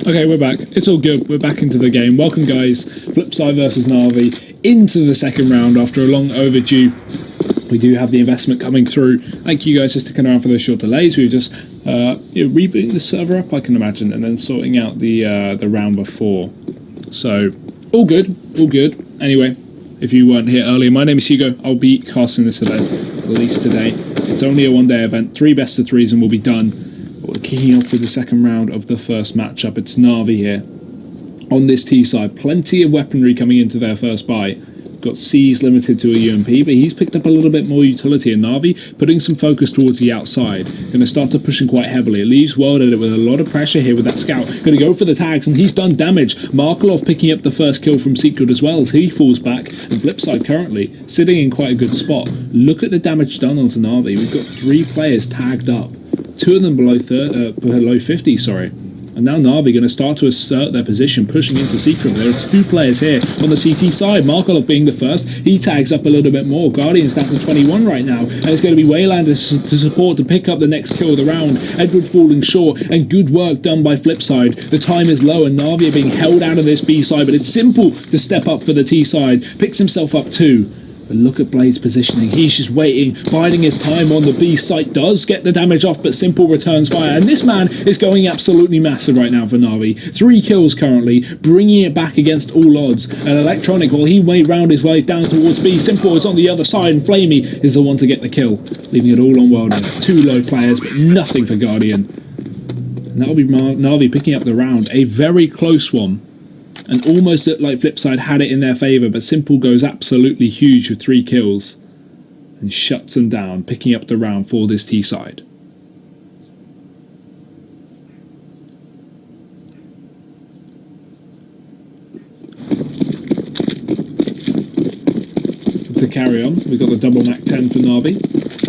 Okay, we're back. It's all good. We're back into the game. Welcome, guys. FlipeSide versus Navi into the second round after a long overdue. We do have the investment coming through. Thank you guys for sticking around for those short delays. We've just rebooting the server up, I can imagine, and then sorting out the round before. So, all good, all good. Anyway, if you weren't here earlier, my name is Csgo. I'll be casting this event, at least today. It's only a one-day event, 3 best of 3s, and we'll be done. We're kicking off with the second round of the first matchup. It's Navi here. On this T side, plenty of weaponry coming into their first buy. Got C's limited to a UMP, but he's picked up a little bit more utility, and Navi putting some focus towards the outside. Going to start to pushing quite heavily. It leaves World at it with a lot of pressure here with that scout. Going to go for the tags, and he's done damage. Markelov picking up the first kill from Secret as well as he falls back. And FlipeSide currently sitting in quite a good spot. Look at the damage done onto Navi. We've got 3 players tagged up. 2 of them below 50, sorry. And now Navi going to start to assert their position, pushing into Secret. There are 2 players here on the CT side. Markelov being the first. He tags up a little bit more. Guardian's down to 21 right now. And it's going to be Waylander to support to pick up the next kill of the round. Edward falling short, and good work done by FlipeSide. The time is low, and Navi are being held out of this B side, but it's Simple to step up for the T side. Picks himself up too. But look at Blade's positioning. He's just waiting, biding his time on the B site. Does get the damage off, but Simple returns fire. And this man is going absolutely massive right now for Navi. 3 kills currently, bringing it back against all odds. And Electronic, while he may round his way down towards B, Simple is on the other side, and Flamey is the one to get the kill. Leaving it all on World. 2 low players, but nothing for Guardian. And that'll be Navi picking up the round. A very close one. And almost looked like FlipeSide had it in their favour, but Simple goes absolutely huge with 3 kills and shuts them down, picking up the round for this T side. To carry on, we've got the double Mac 10 for Navi,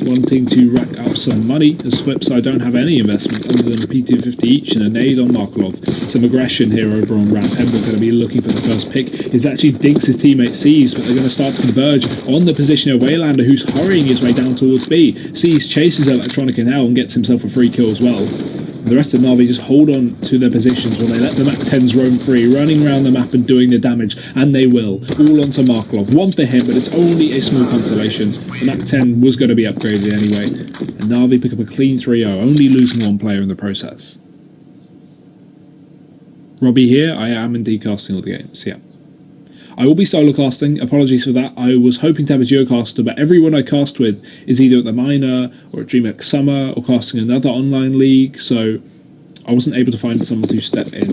wanting to rack up some money as FlipeSide don't have any investment other than a P250 each and a nade on Markelov. Some aggression here over on round 10. We're going to be looking for the first pick. Is actually digs his teammate C's, but they're going to start to converge on the position of Waylander, who's hurrying his way down towards B. C's chases Electronic in hell and gets himself a free kill as well. The rest of Navi just hold on to their positions while they let the MAC-10s roam free, running around the map and doing the damage, and they will. All onto Markelov. One for him, but it's only a small consolation. The MAC-10 was going to be upgraded anyway, and Navi pick up a clean 3-0, only losing one player in the process. Robbie here, I am indeed casting all the games, yeah. I will be solo casting, apologies for that. I was hoping to have a duocaster, but everyone I cast with is either at the Minor or at DreamHack Summer or casting another online league, so I wasn't able to find someone to step in.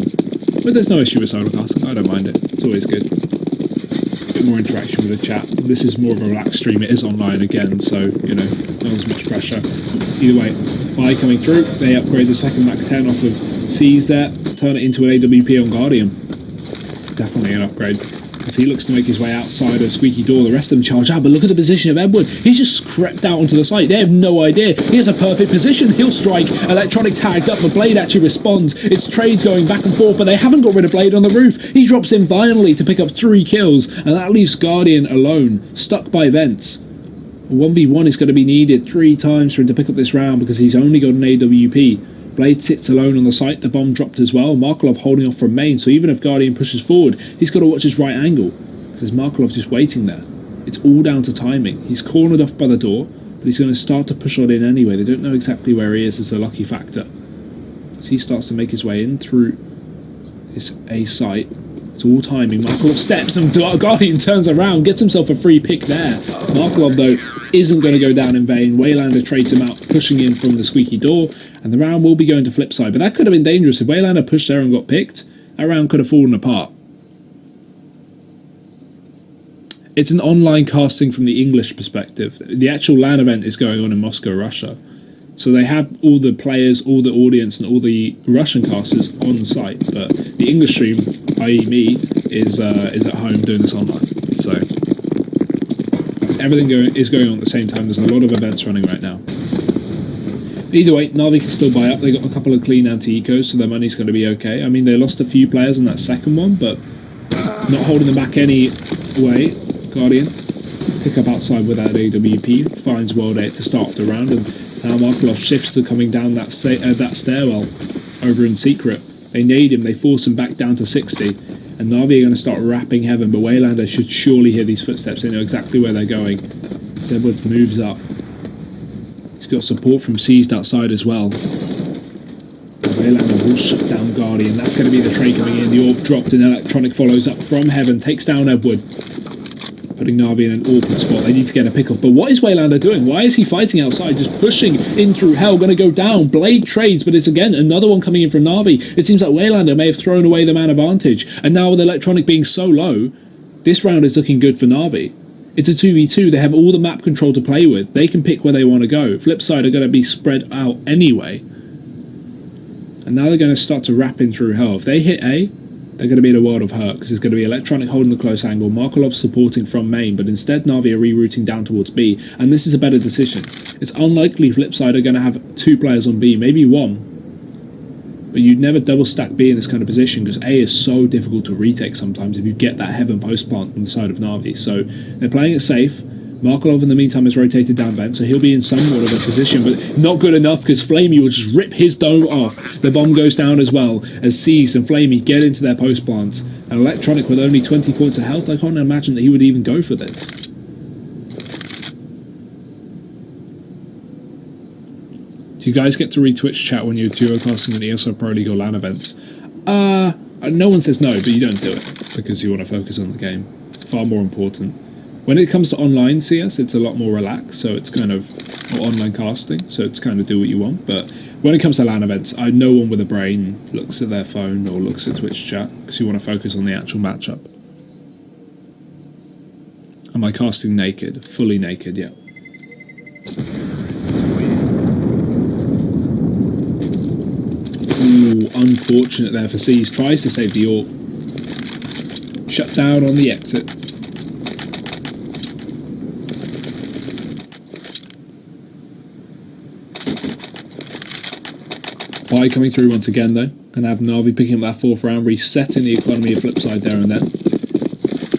But there's no issue with solo casting, I don't mind it, it's always good. A bit more interaction with the chat. This is more of a relaxed stream, it is online again, so, you know, not as much pressure. Either way, by coming through, they upgrade the second MAC-10 off of C's there, turn it into an AWP on Guardian. Definitely an upgrade. As he looks to make his way outside of Squeaky Door, the rest of them charge out, but look at the position of Edward. He's just crept out onto the site. They have no idea. He has a perfect position. He'll strike. Electronic tagged up, but Blade actually responds. It's trades going back and forth, but they haven't got rid of Blade on the roof. He drops in finally to pick up 3 kills, and that leaves Guardian alone, stuck by vents. 1v1 is going to be needed 3 times for him to pick up this round because he's only got an AWP. Blade sits alone on the site, the bomb dropped as well. Markelov holding off from main, so even if Guardian pushes forward, he's got to watch his right angle. Because there's Markelov just waiting there. It's all down to timing. He's cornered off by the door, but he's going to start to push on in anyway. They don't know exactly where he is as a lucky factor. So he starts to make his way in through this A site. It's all timing. Markelov steps and Guardian turns around, gets himself a free pick there. Markelov, though, isn't going to go down in vain. Waylander trades him out, pushing in from the Squeaky Door, and the round will be going to FlipeSide. But that could have been dangerous. If Waylander pushed there and got picked, that round could have fallen apart. It's an online casting from the English perspective. The actual LAN event is going on in Moscow, Russia. So they have all the players, all the audience, and all the Russian casters on site. But the English stream, i.e. me, is at home doing this online. So everything is going on at the same time. There's a lot of events running right now. Either way, Navi can still buy up. They got a couple of clean anti-ecos, so their money's going to be okay. I mean, they lost a few players on that second one, but not holding them back anyway. Guardian pick up outside with that AWP, finds World 8 to start the round, and now Markelov shifts to coming down that stairwell over in secret. They nade him, they force him back down to 60, and Navi are going to start wrapping heaven, but Waylander should surely hear these footsteps. They know exactly where they're going. As Edward moves up, he's got support from Seized outside as well. Waylander will shut down Guardian. That's going to be the trade coming in. The orb dropped and Electronic follows up from heaven, takes down Edward, putting Navi in an awkward spot. They need to get a pick off. But what is Waylander doing? Why is he fighting outside? Just pushing in through hell. Going to go down. Blade trades, but it's again another one coming in from Navi. It seems like Waylander may have thrown away the man advantage. And now with Electronic being so low, this round is looking good for Navi. It's a 2v2. They have all the map control to play with. They can pick where they want to go. FlipeSide are going to be spread out anyway. And now they're going to start to wrap in through hell. If they hit A, they're going to be in a world of hurt, because it's going to be Electronic holding the close angle, Markelov supporting from main, but instead Navi are rerouting down towards B, and this is a better decision. It's unlikely FlipeSide are going to have 2 players on B, maybe 1, but you'd never double stack B in this kind of position, because A is so difficult to retake sometimes if you get that heaven post plant on the side of Navi. So they're playing it safe. Markelov in the meantime has rotated down vent, so he'll be in somewhat of a position, but not good enough because Flamey will just rip his dome off. The bomb goes down as well as Seas and Flamey get into their post plants. And Electronic with only 20 points of health, I can't imagine that he would even go for this. Do you guys get to read Twitch chat when you're duocasting in ESO Pro League or LAN events? No one says no, but you don't do it because you want to focus on the game. Far more important. When it comes to online CS, it's a lot more relaxed, so it's kind of or online casting, so it's kind of do what you want. But when it comes to LAN events, no one with a brain looks at their phone or looks at Twitch chat because you want to focus on the actual matchup. Am I casting naked? Fully naked, yeah. Ooh, unfortunate there for Seas. Tries to save the AWP. Shut down on the exit. Pi coming through once again though, and have Navi picking up that 4th round, resetting the economy of FlipeSide there and then.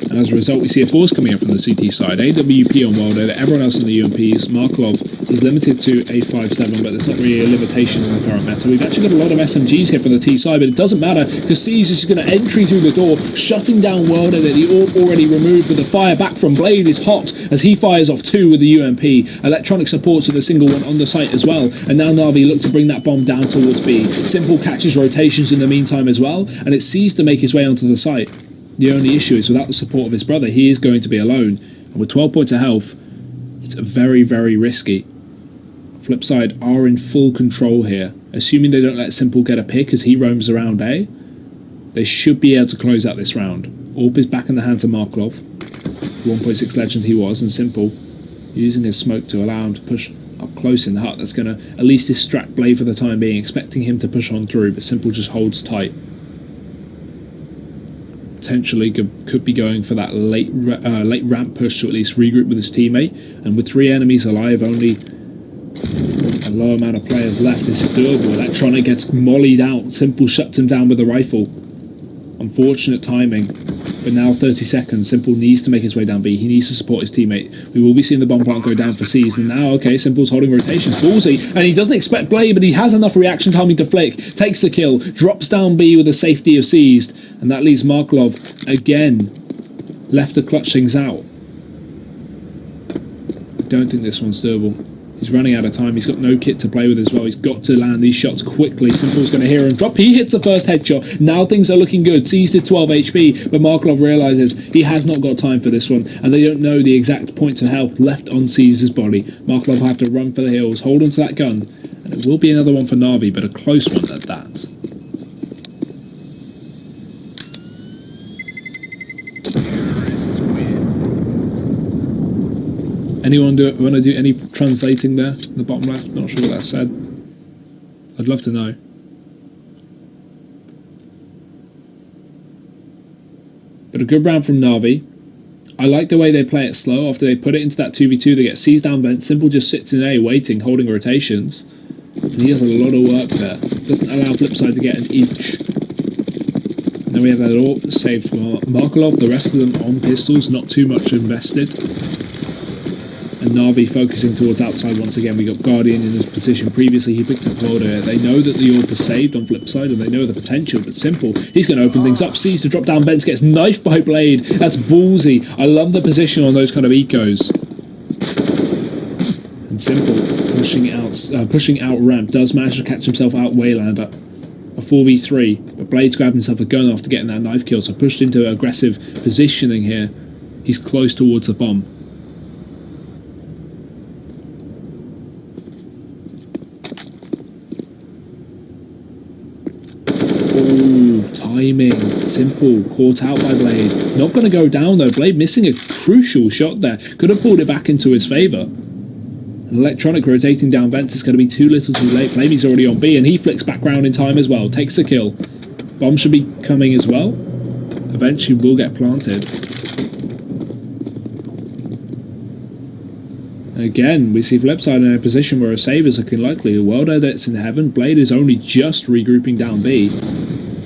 And as a result, we see a force coming in from the CT side. AWP on Wilder, everyone else in the UMPs. Markelov He's limited to a 5-7, but there's not really a limitation in the current meta. We've actually got a lot of SMGs here from the T side, but it doesn't matter because C's is just going to entry through the door, shutting down World Edit. The orb already removed, but the fire back from Blade is hot as he fires off 2 with the UMP. Electronic supports with a single one on the site as well, and now Navi look to bring that bomb down towards B. Simple catches rotations in the meantime as well, and it's C's to make his way onto the site. The only issue is without the support of his brother, he is going to be alone, and with 12 points of health, it's very, very risky. FlipeSide are in full control here. Assuming they don't let Simple get a pick as he roams around A, they should be able to close out this round. Orp is back in the hands of Marklov. 1.6 legend he was, and Simple using his smoke to allow him to push up close in the hut. That's going to at least distract Blade for the time being, expecting him to push on through, but Simple just holds tight. Potentially could be going for that late ramp push to at least regroup with his teammate, and with 3 enemies alive, only a low amount of players left, this is doable. Electronic gets mollied out, Simple shuts him down with a rifle. Unfortunate timing, but now 30 seconds, Simple needs to make his way down B. He needs to support his teammate. We will be seeing the bomb plant go down for C's, and now, okay, Simple's holding rotations, ballsy, and he doesn't expect Blade, but he has enough reaction timing to flick, takes the kill, drops down B with the safety of Seized, and that leaves Marklov, again, left to clutch things out. I don't think this one's doable. He's running out of time. He's got no kit to play with as well. He's got to land these shots quickly. Simple's going to hear him drop. He hits the first headshot. Now things are looking good. Seized at 12 HP, but Marklov realises he has not got time for this one, and they don't know the exact points of health left on Seized's body. Marklov will have to run for the hills, hold onto that gun, and it will be another one for Navi, but a close one at that. Anyone want to do any translating there in the bottom left? Not sure what that said. I'd love to know. But a good round from Navi. I like the way they play it slow. After they put it into that 2v2, they get C's down vent. Simple just sits in A waiting, holding rotations. And he does a lot of work there. Doesn't allow FlipeSide to get an inch. And then we have that AWP saved from Marklov. The rest of them on pistols, not too much invested. And Navi focusing towards outside once again. We got Guardian in his position previously. He picked up World Edit. They know that the AWP is saved on FlipeSide, and they know the potential, but Simple, he's going to open things up. Sees to drop down vents, gets knifed by Blade. That's ballsy. I love the position on those kind of ecos. And Simple pushing out ramp does manage to catch himself out Waylander. A 4v3, but Blade's grabbed himself a gun after getting that knife kill, so pushed into aggressive positioning here. He's close towards the bomb. Timing, Simple, caught out by Blade. Not going to go down though. Blade missing a crucial shot there. Could have pulled it back into his favour. An Electronic rotating down vents is going to be too little too late. Flamey's already on B, and he flicks back round in time as well. Takes a kill. Bomb should be coming as well. Eventually will get planted. Again, we see FlipeSide in a position where a save is looking likely. The World Edit's in heaven. Blade is only just regrouping down B.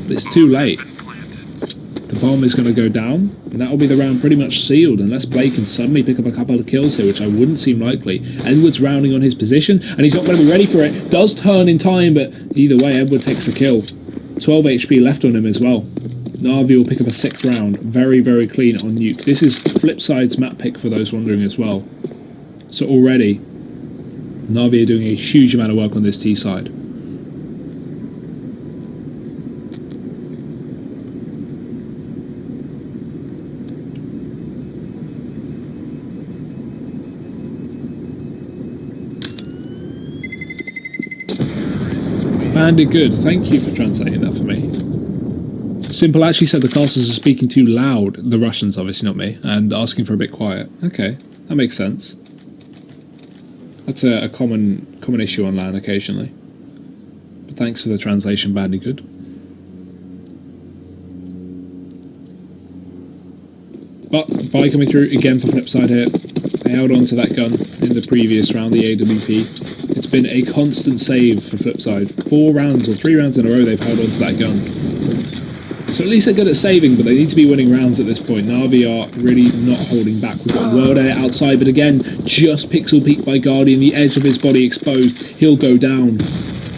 But it's too late. The bomb is going to go down, and that will be the round pretty much sealed, unless Blade can suddenly pick up a couple of kills here, which I wouldn't seem likely. Edward's rounding on his position, and he's not going to be ready for it. Does turn in time, but either way, Edward takes a kill. 12 HP left on him as well. Navi will pick up a 6th round. Very, very clean on Nuke. This is FlipeSide's map pick for those wondering as well. So already, Navi are doing a huge amount of work on this T side. Bandit good, thank you for translating that for me. Simple actually said the casters are speaking too loud, the Russians obviously, not me, and asking for a bit quiet. Okay, that makes sense. That's a common issue on LAN occasionally. But thanks for the translation, Bandit good. But buy coming through again for FlipeSide here. They held on to that gun in the previous round, the AWP. It's been a constant save for FlipeSide. 4 rounds or 3 rounds in a row they've held on to that gun. So at least they're good at saving, but they need to be winning rounds at this point. Navi are really not holding back. We've got World Air outside, but again, just pixel peeked by Guardian, the edge of his body exposed. He'll go down.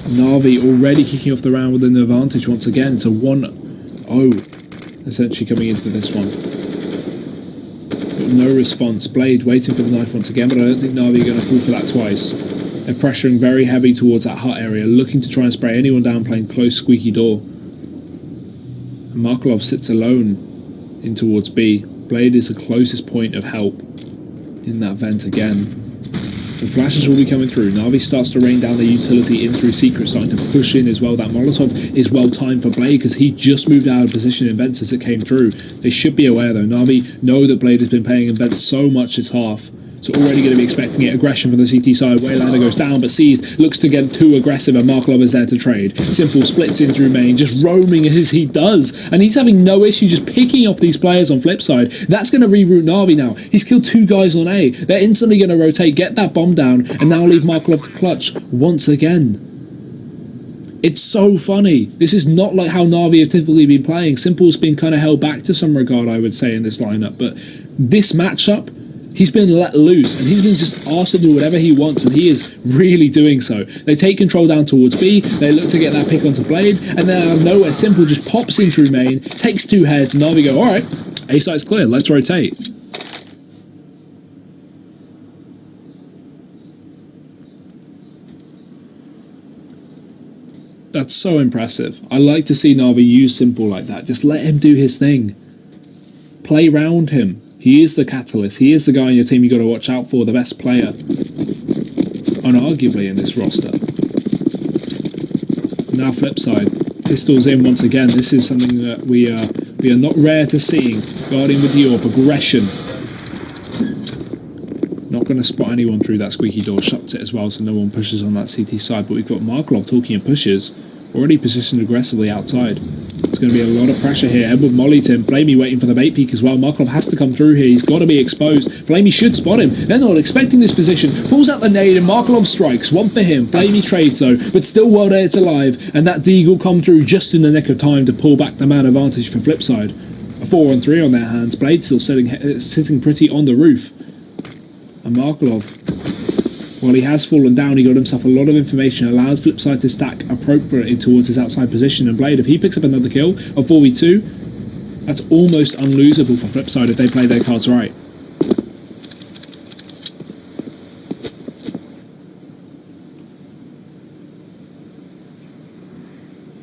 Navi already kicking off the round with an advantage once again. It's a 1-0 essentially coming into this one. But no response. Blade waiting for the knife once again, but I don't think Navi are going to fall for that twice. They're pressuring very heavy towards that hut area, looking to try and spray anyone down playing close squeaky door. And Markelov sits alone in towards B. Blade is the closest point of help in that vent again. The flashes will be coming through. Navi starts to rain down the utility in through Secret, starting to push in as well. That Molotov is well timed for Blade because he just moved out of position in vents as it came through. They should be aware though. Navi know that Blade has been playing in vents so much this half. So already going to be expecting it. Aggression from the CT side. Waylander goes down, but Seized looks to get too aggressive, and Markelov is there to trade. Simple splits in through main, just roaming as he does. And he's having no issue just picking off these players on FlipeSide. That's going to reroute Navi now. He's killed 2 guys on A. They're instantly going to rotate, get that bomb down, and now leave Markelov to clutch once again. It's so funny. This is not like how Navi have typically been playing. Simple's been kind of held back to some regard, I would say, in this lineup. But this matchup, he's been let loose, and he's been just asked to do whatever he wants, and he is really doing so. They take control down towards B, they look to get that pick onto Blade, and then out of nowhere, Simple just pops in through main, takes 2 heads, and Navi go, alright, A site's clear, let's rotate. That's so impressive. I like to see Navi use Simple like that. Just let him do his thing. Play round him. He is the catalyst. He is the guy on your team you got to watch out for, the best player, unarguably, in this roster. Now FlipeSide, pistols in once again. This is something that we are not rare to seeing. Guarding with the AWP, aggression. Not going to spot anyone through that squeaky door. Shuts it as well, so no one pushes on that CT side. But we've got Markelov talking and pushes, already positioned aggressively outside. There's going to be a lot of pressure here. Edward mollied him. Flamey waiting for the bait peek as well. Markelov has to come through here. He's got to be exposed. Flamey should spot him. They're not expecting this position. Pulls out the nade and Markelov strikes. 1 for him. Flamey trades though, but still World Air's alive. And that Deagle come through just in the nick of time to pull back the man advantage for FlipeSide. A 4-on-3 on their hands. Blade still sitting pretty on the roof. And Markelov, while he has fallen down, he got himself a lot of information, allowed FlipeSide to stack appropriately towards his outside position, and Blade, if he picks up another kill of 4v2, that's almost unlosable for FlipeSide if they play their cards right.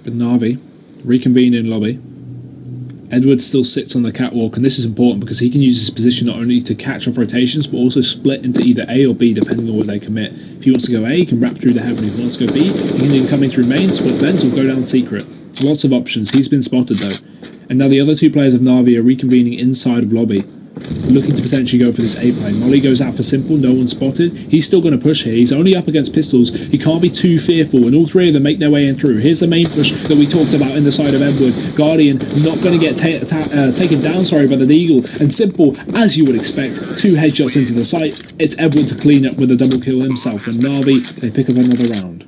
But Navi reconvene in lobby. Edward still sits on the catwalk, and this is important because he can use his position not only to catch off rotations, but also split into either A or B depending on where they commit. If he wants to go A, he can wrap through the heaven. If he wants to go B, he can then come in through main, split vents, or go down Secret. Lots of options. He's been spotted though. And now the other 2 players of Navi are reconvening inside of lobby, looking to potentially go for this A play. Molly goes out for Simple, no one spotted. He's still going to push here. He's only up against pistols. He can't be too fearful, and all 3 of them make their way in through. Here's the main push that we talked about in the side of Edward. Guardian not going to get taken down, by the Deagle. And Simple, as you would expect, 2 headshots into the site. It's Edward to clean up with a double kill himself, and Navi, they pick up another round.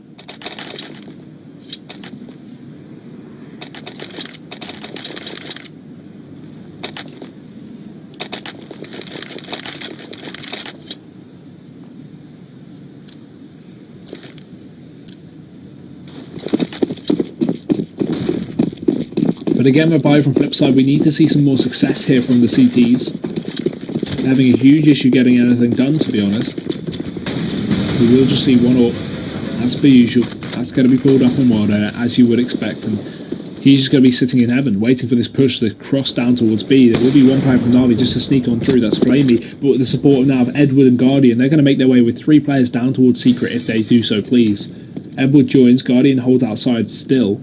But again, we're by from FlipeSide. We need to see some more success here from the CTs. They're having a huge issue getting anything done, to be honest. We will just see 1 AWP. That's per usual. That's going to be pulled up on World Air, as you would expect. And he's just going to be sitting in heaven, waiting for this push to cross down towards B. There will be 1 player from Navi just to sneak on through. That's Flamey. But with the support now of Edward and Guardian, they're going to make their way with 3 players down towards Secret if they do so, please. Edward joins. Guardian holds outside still.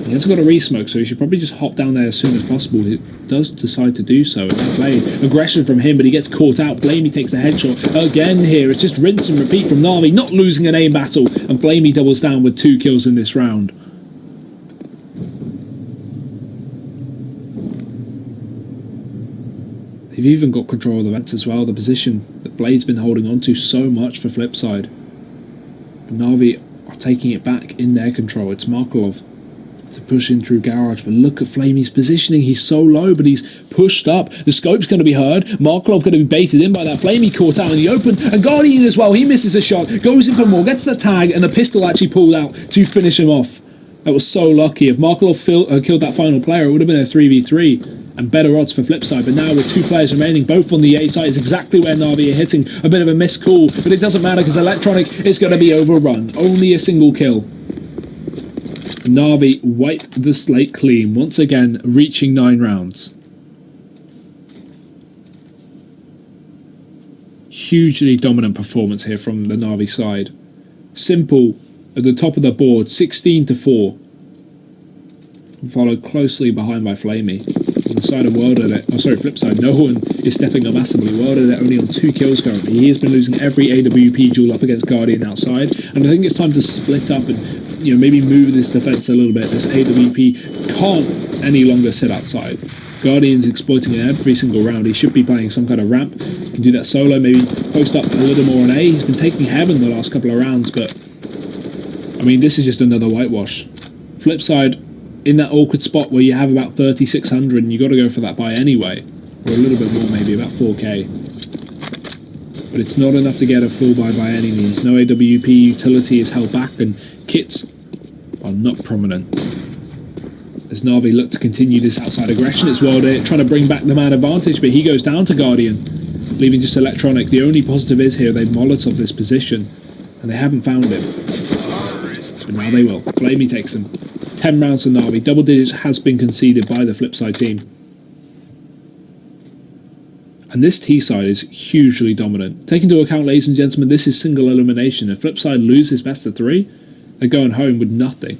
He hasn't got a re-smoke, so he should probably just hop down there as soon as possible. He does decide to do so. And Blade, aggression from him, but he gets caught out. Flamey takes a headshot again here. It's just rinse and repeat from Navi, not losing an aim battle. And Flamey doubles down with 2 kills in this round. They've even got control of the vents as well, the position that Blade's been holding on to so much for FlipeSide. But Navi are taking it back in their control. It's Markelov to pushing through Garage, but look at Flamey's positioning. He's so low, but he's pushed up. The scope's going to be heard. Marklov going to be baited in by that. Flamey caught out in the open, and Guardian as well. He misses a shot, goes in for more, gets the tag, and the pistol actually pulled out to finish him off. That was so lucky. If Marklov killed that final player, it would have been a 3v3 and better odds for FlipeSide. But now with 2 players remaining, both on the A side, is exactly where Navi are hitting. A bit of a missed call, but it doesn't matter because Electronic is going to be overrun. Only a single kill. Navi wiped the slate clean, once again reaching 9 rounds. Hugely dominant performance here from the Navi side. Simple at the top of the board, 16-4. Followed closely behind by Flamey. On the side of FlipeSide, no one is stepping up massively. Worlded only on 2 kills currently. He has been losing every AWP duel up against Guardian outside, and I think it's time to split up and maybe move this defense a little bit. This AWP can't any longer sit outside. Guardian's exploiting it every single round. He should be playing some kind of ramp. He can do that solo, maybe post up a little more on A. He's been taking Heaven the last couple of rounds, but I mean, this is just another whitewash. FlipeSide, in that awkward spot where you have about 3,600 and you got to go for that buy anyway, or a little bit more, maybe about 4k. But it's not enough to get a full buy by any means. No AWP utility is held back, and kits are not prominent. As Navi look to continue this outside aggression, it's Worlded trying to bring back the man advantage, but he goes down to Guardian, leaving just Electronic. The only positive is here they've Molotov this position, and they haven't found him. But now they will. Flamey takes him. 10 rounds for Navi. Double digits has been conceded by the FlipeSide team. And this T side is hugely dominant. Take into account, ladies and gentlemen, this is single elimination. If FlipeSide loses best of 3, they're going home with nothing.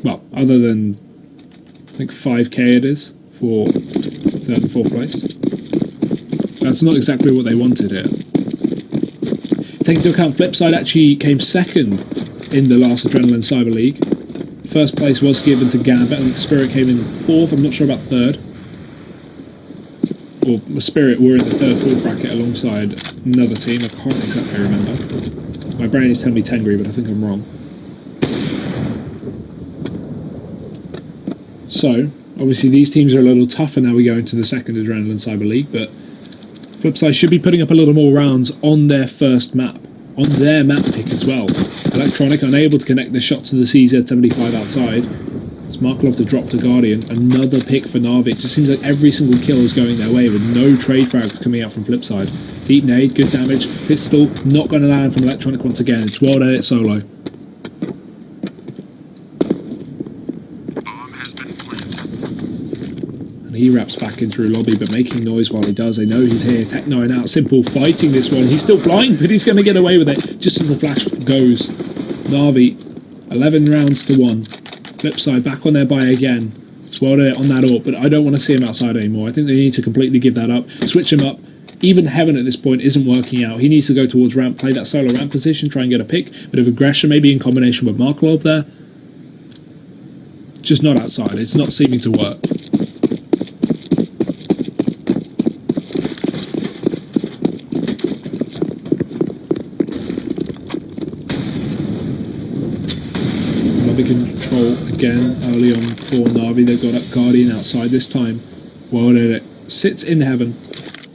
Well, other than I think 5k it is for 3rd and 4th place. That's not exactly what they wanted here. Take into account, FlipeSide actually came 2nd in the last Adrenaline Cyber League. 1st place was given to Gambit. I think Spirit came in 4th. I'm not sure about 3rd. Or Spirit were in the 3rd, 4th bracket alongside another team. I can't exactly remember. My brain is telling me Tengri, but I think I'm wrong. So, obviously these teams are a little tougher now we go into the 2nd Adrenaline Cyber League, but FlipeSide should be putting up a little more rounds on their first map. On their map pick as well. Electronic unable to connect the shot to the CZ75 outside. It's Marklov to drop to Guardian. Another pick for Navi. It just seems like every single kill is going their way with no trade frags coming out from FlipeSide. Deep nade, good damage. Pistol, not going to land from Electronic once again. It's World Edit solo. And he wraps back in through lobby, but making noise while he does. They know he's here. Tech9 out. Simple fighting this one. He's still flying, but he's going to get away with it just as the flash goes. Navi, 11 rounds to 1. FlipeSide back on their buy again. It's World Edit on that AWP, but I don't want to see him outside anymore. I think they need to completely give that up. Switch him up. Even Heaven at this point isn't working out. He needs to go towards ramp, play that solo ramp position, try and get a pick. Bit of aggression, maybe in combination with Marklov there. Just not outside. It's not seeming to work. Control again early on for Navi. They've got Guardian outside this time. World Edit sits in Heaven.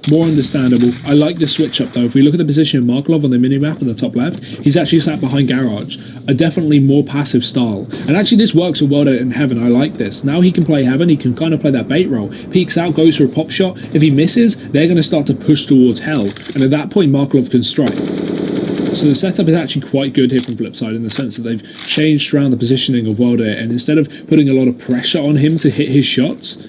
More understandable. I like the switch up though. If we look at the position of Marklov on the minimap in the top left, he's actually sat behind Garage. A definitely more passive style. And actually this works with World Edit in Heaven. I like this. Now he can play Heaven. He can kind of play that bait roll. Peeks out, goes for a pop shot. If he misses, they're going to start to push towards Hell. And at that point, Marklov can strike. So the setup is actually quite good here from FlipeSide in the sense that they've changed around the positioning of World Edit, and instead of putting a lot of pressure on him to hit his shots,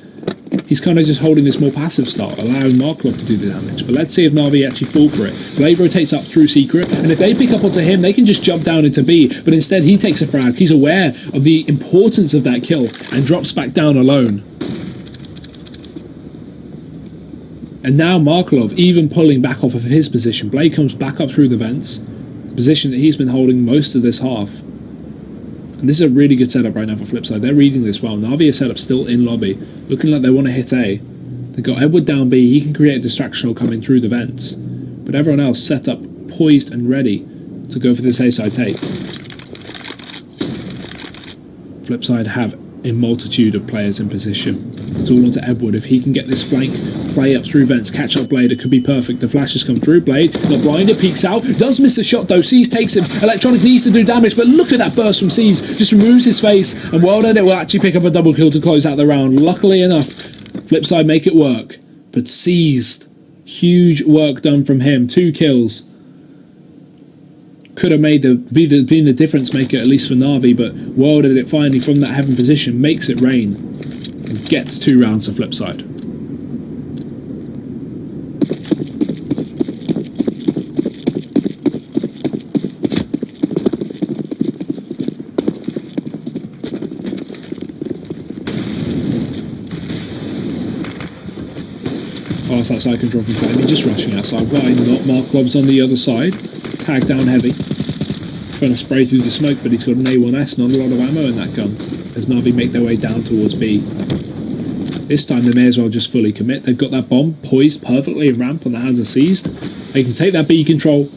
he's kind of just holding this more passive style, allowing Marklov to do the damage. But let's see if Navi actually fall for it. Blade rotates up through Secret, and if they pick up onto him, they can just jump down into B, but instead he takes a frag. He's aware of the importance of that kill and drops back down alone. And now Marklov even pulling back off of his position. Blade comes back up through the vents, the position that he's been holding most of this half. And this is a really good setup right now for FlipeSide. They're reading this well. Navi is set up still in lobby, looking like they want to hit A. They've got Edward down B. He can create a distraction coming through the vents. But everyone else set up, poised and ready to go for this A side take. FlipeSide have a multitude of players in position. It's all onto Edward. If he can get this flank play up through vents, catch up Blade, it could be perfect. The flashes come through. Blade, not blinded, peeks out, does miss a shot though. Seas takes him. Electronic needs to do damage, but look at that burst from Seas. Just removes his face, and World Edit will actually pick up a double kill to close out the round. Luckily enough, FlipeSide make it work, but Seized, huge work done from him. 2 kills. Could have made been the difference maker, at least for Navi, but World Edit finally from that heaven position makes it rain and gets 2 rounds to FlipeSide. Pass outside control from Flamey, just rushing outside. Why not? Markov's on the other side, tagged down heavy. Trying to spray through the smoke, but he's got an A1S, not a lot of ammo in that gun. As Navi make their way down towards B. This time they may as well just fully commit. They've got that bomb poised perfectly in ramp on the hands of Seized. They can take that B control.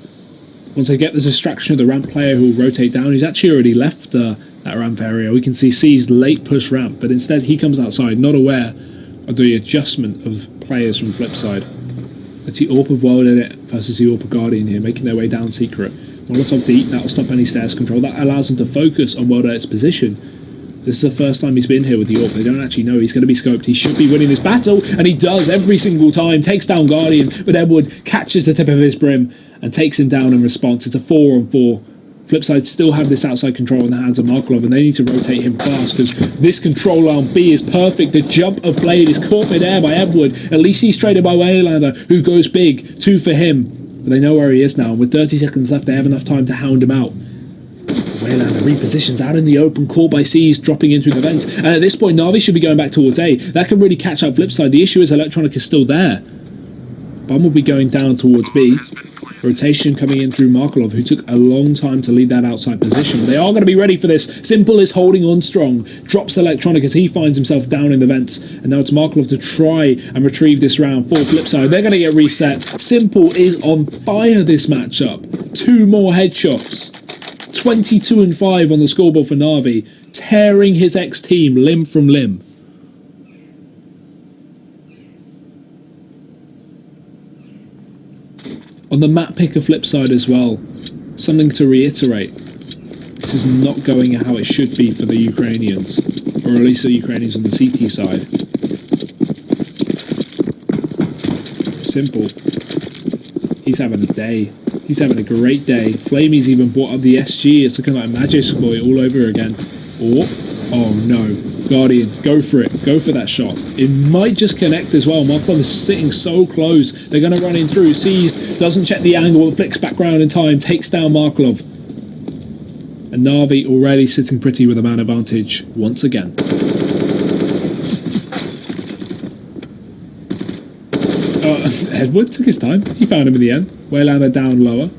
Once they get the distraction of the ramp player who will rotate down, he's actually already left that ramp area. We can see Seized late push ramp, but instead he comes outside, not aware of the adjustment of players from FlipeSide. It's the AWP of World Edit versus the AWP of Guardian here, making their way down secret. Molotov deep, that'll stop any stairs control. That allows them to focus on World Edit's position. This is the first time he's been here with the AWP. They don't actually know he's going to be scoped. He should be winning this battle, and he does every single time. Takes down Guardian, but Edward catches the tip of his brim and takes him down in response. It's a 4-on-4. FlipeSide still have this outside control in the hands of Markov, and they need to rotate him fast because this control on B is perfect. The jump of Blade is caught mid-air by Edward. At least he's traded by Waylander, who goes big. 2 for him. But they know where he is now, and with 30 seconds left, they have enough time to hound him out. Waylander repositions out in the open, caught by C's, dropping in through the vents. And at this point, Navi should be going back towards A. That can really catch up FlipeSide. The issue is Electronic is still there. Bum will be going down towards B. Rotation coming in through Markolov, who took a long time to lead that outside position. They are going to be ready for this. Simple is holding on strong. Drops Electronic as he finds himself down in the vents. And now it's Markolov to try and retrieve this round for FlipeSide. They're going to get reset. Simple is on fire this matchup. 2 more headshots. 22-5 on the scoreboard for Navi. Tearing his ex-team limb from limb. On the map pick of FlipeSide as well, something to reiterate, this is not going how it should be for the Ukrainians, or at least the Ukrainians on the CT side. Simple. He's having a day. He's having a great day. Flamey's even brought up the SG. It's looking like Magic Boy all over again. Oh no. Guardian, go for it. Go for that shot. It might just connect as well. Markov is sitting so close. They're going to run in through. Seized, doesn't check the angle, flicks back round in time, takes down Markov. And Navi already sitting pretty with a man advantage once again. Edward took his time. He found him in the end. Waylander down lower.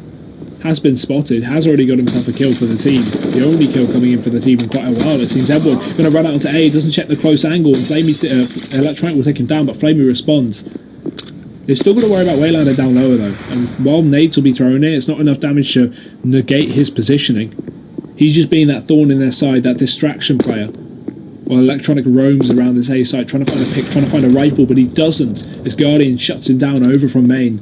Has been spotted, has already got himself a kill for the team. The only kill coming in for the team in quite a while. It seems Edward going to run out onto A, doesn't check the close angle, and Flamey, Electronic will take him down, but Flamey responds. They've still got to worry about Waylander down lower though, and while nades will be thrown in, it's not enough damage to negate his positioning. He's just being that thorn in their side, that distraction player. While Electronic roams around this A site, trying to find a pick, trying to find a rifle, but he doesn't. His Guardian shuts him down over from main.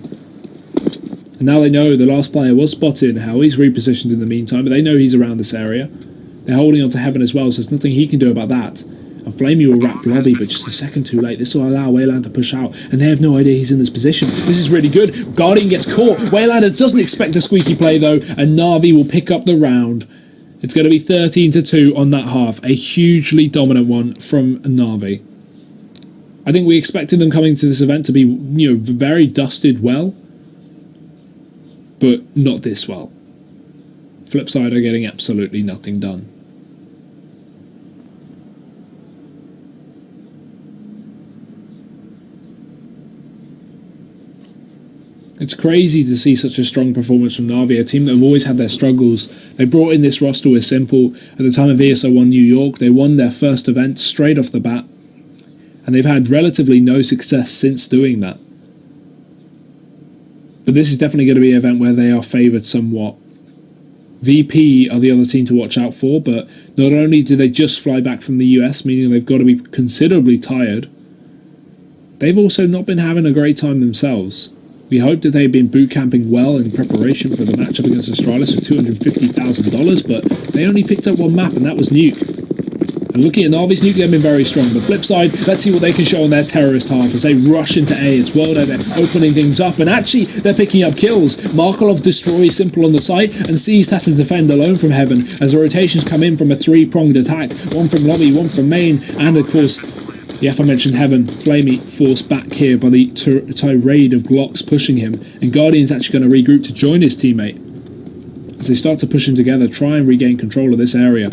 And now they know the last player was spotted, how he's repositioned in the meantime, but they know he's around this area. They're holding on to Heaven as well, so there's nothing he can do about that. And Flamey will wrap lobby, but just a second too late. This will allow Wayland to push out, and they have no idea he's in this position. This is really good. Guardian gets caught. Waylander doesn't expect a squeaky play though, and Navi will pick up the round. It's going to be 13-2 on that half. A hugely dominant one from Navi. I think we expected them coming to this event to be, very dusted well, but not this well. FlipeSide are getting absolutely nothing done. It's crazy to see such a strong performance from Navi, a team that have always had their struggles. They brought in this roster with Simple. At the time of ESO 1 New York, they won their first event straight off the bat. And they've had relatively no success since doing that. But this is definitely going to be an event where they are favoured somewhat. VP are the other team to watch out for, but not only do they just fly back from the US, meaning they've got to be considerably tired, they've also not been having a great time themselves. We hope that they've been boot camping well in preparation for the matchup against Astralis for $250,000, but they only picked up one map, and that was Nuke. And looking at Navi's Nuke, they've been very strong. The flip side, let's see what they can show on their terrorist half as they rush into A. It's Worldo, they're opening things up, and actually, they're picking up kills. Markelov destroys Simple on the site, and Seized has to defend alone from Heaven as the rotations come in from a three-pronged attack. One from lobby, one from main, and of course, the aforementioned Heaven, Flamey, forced back here by the tirade of Glocks pushing him, and Guardian's actually going to regroup to join his teammate. As they start to push him together, try and regain control of this area.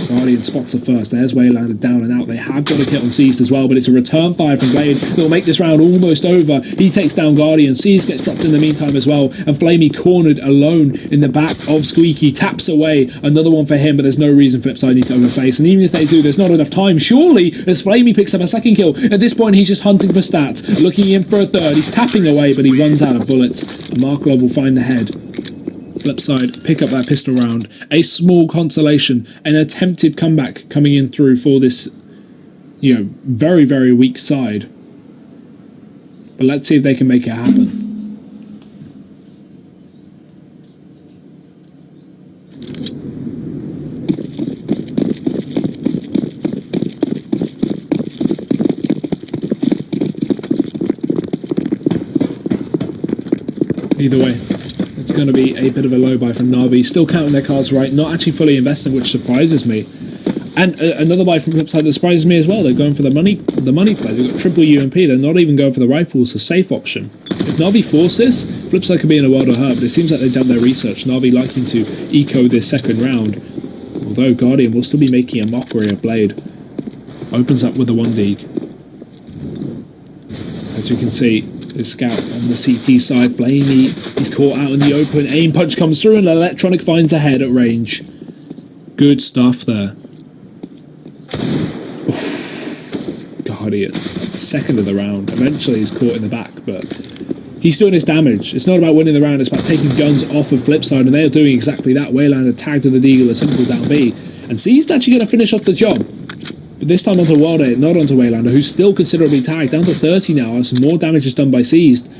Guardian spots the first. There's Waylander down and out. They have got a hit on Seized as well, but it's a return fire from Blade that will make this round almost over. He takes down Guardian. Seized gets dropped in the meantime as well, and Flamey cornered alone in the back of Squeaky. Taps away. Another one for him, but there's no reason FlipeSide need to overface. And even if they do, there's not enough time. Surely, as Flamey picks up a second kill. At this point, he's just hunting for stats. Looking in for a third. He's tapping away, but he runs out of bullets. And Markelov will find the head. FlipeSide pick up that pistol round. A small consolation, an attempted comeback coming in through for this, very, very weak side. But let's see if they can make it happen. Either way, it's going to be a bit of a low buy from Navi. Still counting their cards right, not actually fully invested, which surprises me. And another buy from FlipeSide that surprises me as well. They're going for the money play. They've got triple UMP. They're not even going for the rifles, a safe option. If Navi forces, FlipeSide could be in a world of hurt, but it seems like they've done their research. Navi liking to eco this second round. Although Guardian will still be making a mockery of Blade. Opens up with the 1 dig. As you can see, the scout on the CT side, Flamey, he's caught out in the open. Aim punch comes through and Electronic finds a head at range. Good stuff there. Oof. Guardian, second of the round. Eventually he's caught in the back, but he's doing his damage. It's not about winning the round, it's about taking guns off of FlipeSide, and they are doing exactly that. Waylander tagged with the Deagle, a simple down B. And C's actually going to finish off the job. But this time onto Worldo, not onto Waylander, who's still considerably tagged, down to 30 now, as some more damage is done by Seized.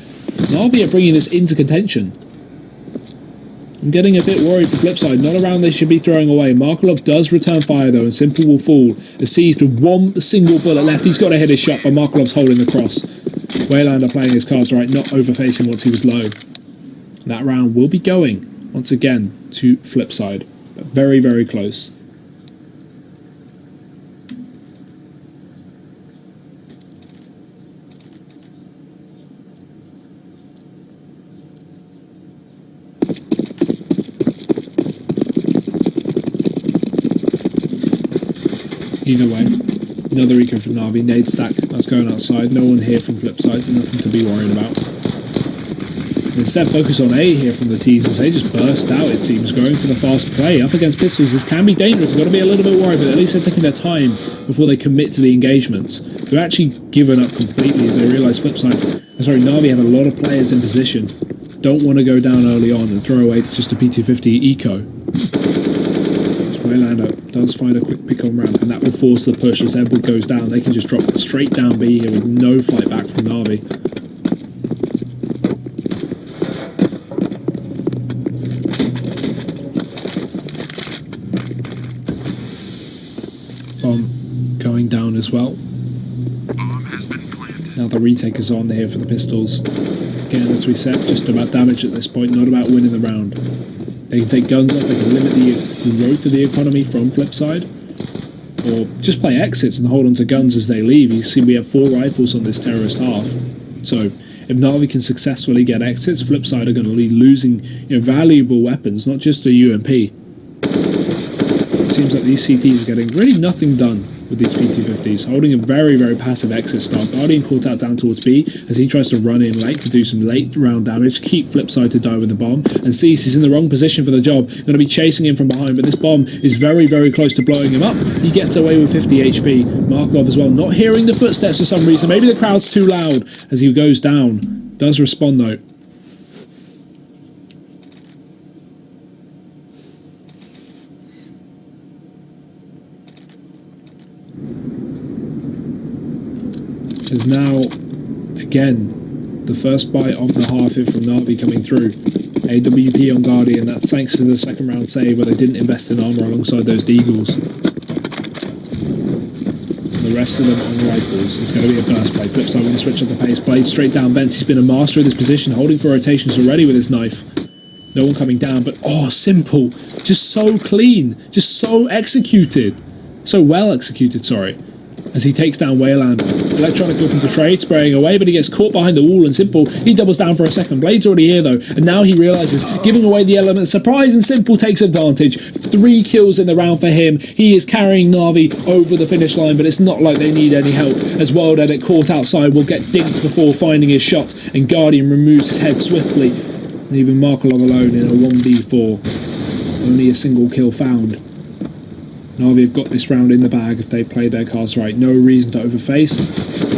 Navi are bringing this into contention. I'm getting a bit worried for FlipeSide, not a round they should be throwing away. Markelov does return fire though, and Simple will fall. As Seized with one single bullet left, he's got to hit his shot, but Markelov's holding the cross. Waylander playing his cards right, not overfacing once he was low. That round will be going, once again, to FlipeSide, but very, very close. Either way, another eco from Navi, nade stack, that's going outside, no one here from FlipeSide, nothing to be worried about. Instead focus on A here from the teasers, they just burst out it seems, going for the fast play, up against pistols, this can be dangerous, got to be a little bit worried, but at least they're taking their time before they commit to the engagements. They're actually given up completely as they realise Navi have a lot of players in position, don't want to go down early on and throw away to just a P250 eco. Waylander does find a quick pick on ramp, and that will force the push as Edward goes down. They can just drop straight down B here with no fight back from Navi. Bomb going down as well. Bomb has been planted. Now the retake is on here for the pistols. Again, as we said, just about damage at this point, not about winning the round. They can take guns off, they can limit the road to the economy from FlipeSide, or just play exits and hold on to guns as they leave. You see we have 4 rifles on this terrorist half, so if Navi can successfully get exits, FlipeSide are going to be losing valuable weapons, not just a UMP. It seems like these CTs are getting really nothing done with these P250s, holding a very, very passive exit start. Guardian caught out down towards B as he tries to run in late to do some late round damage, keep FlipeSide to die with the bomb, and sees he's in the wrong position for the job, going to be chasing him from behind, but this bomb is very, very close to blowing him up. He gets away with 50 HP. Markelov as well, not hearing the footsteps for some reason, maybe the crowd's too loud as he goes down. Does respond though. Is now, again, the first bite of the half hit from Navi coming through. AWP on Guardian, that's thanks to the second round save where they didn't invest in armour alongside those Deagles. The rest of them on rifles. It's going to be a burst play. FlipeSide with a switch up the pace. Blade straight down vents. He's been a master of this position, holding for rotations already with his knife. No one coming down, but simple. Just so clean. Just so executed. So well executed, sorry. As he takes down Waylander. Electronic looking to trade, spraying away, but he gets caught behind the wall, and Simple, he doubles down for a second. Blade's already here though, and now he realises, giving away the element of surprise, and Simple takes advantage. 3 kills in the round for him. He is carrying Navi over the finish line, but it's not like they need any help, as Wild Edit caught outside will get dinked before finding his shot, and Guardian removes his head swiftly, leaving Markelov alone in a 1v4. Only a single kill found. Navi have got this round in the bag if they play their cards right. No reason to overface.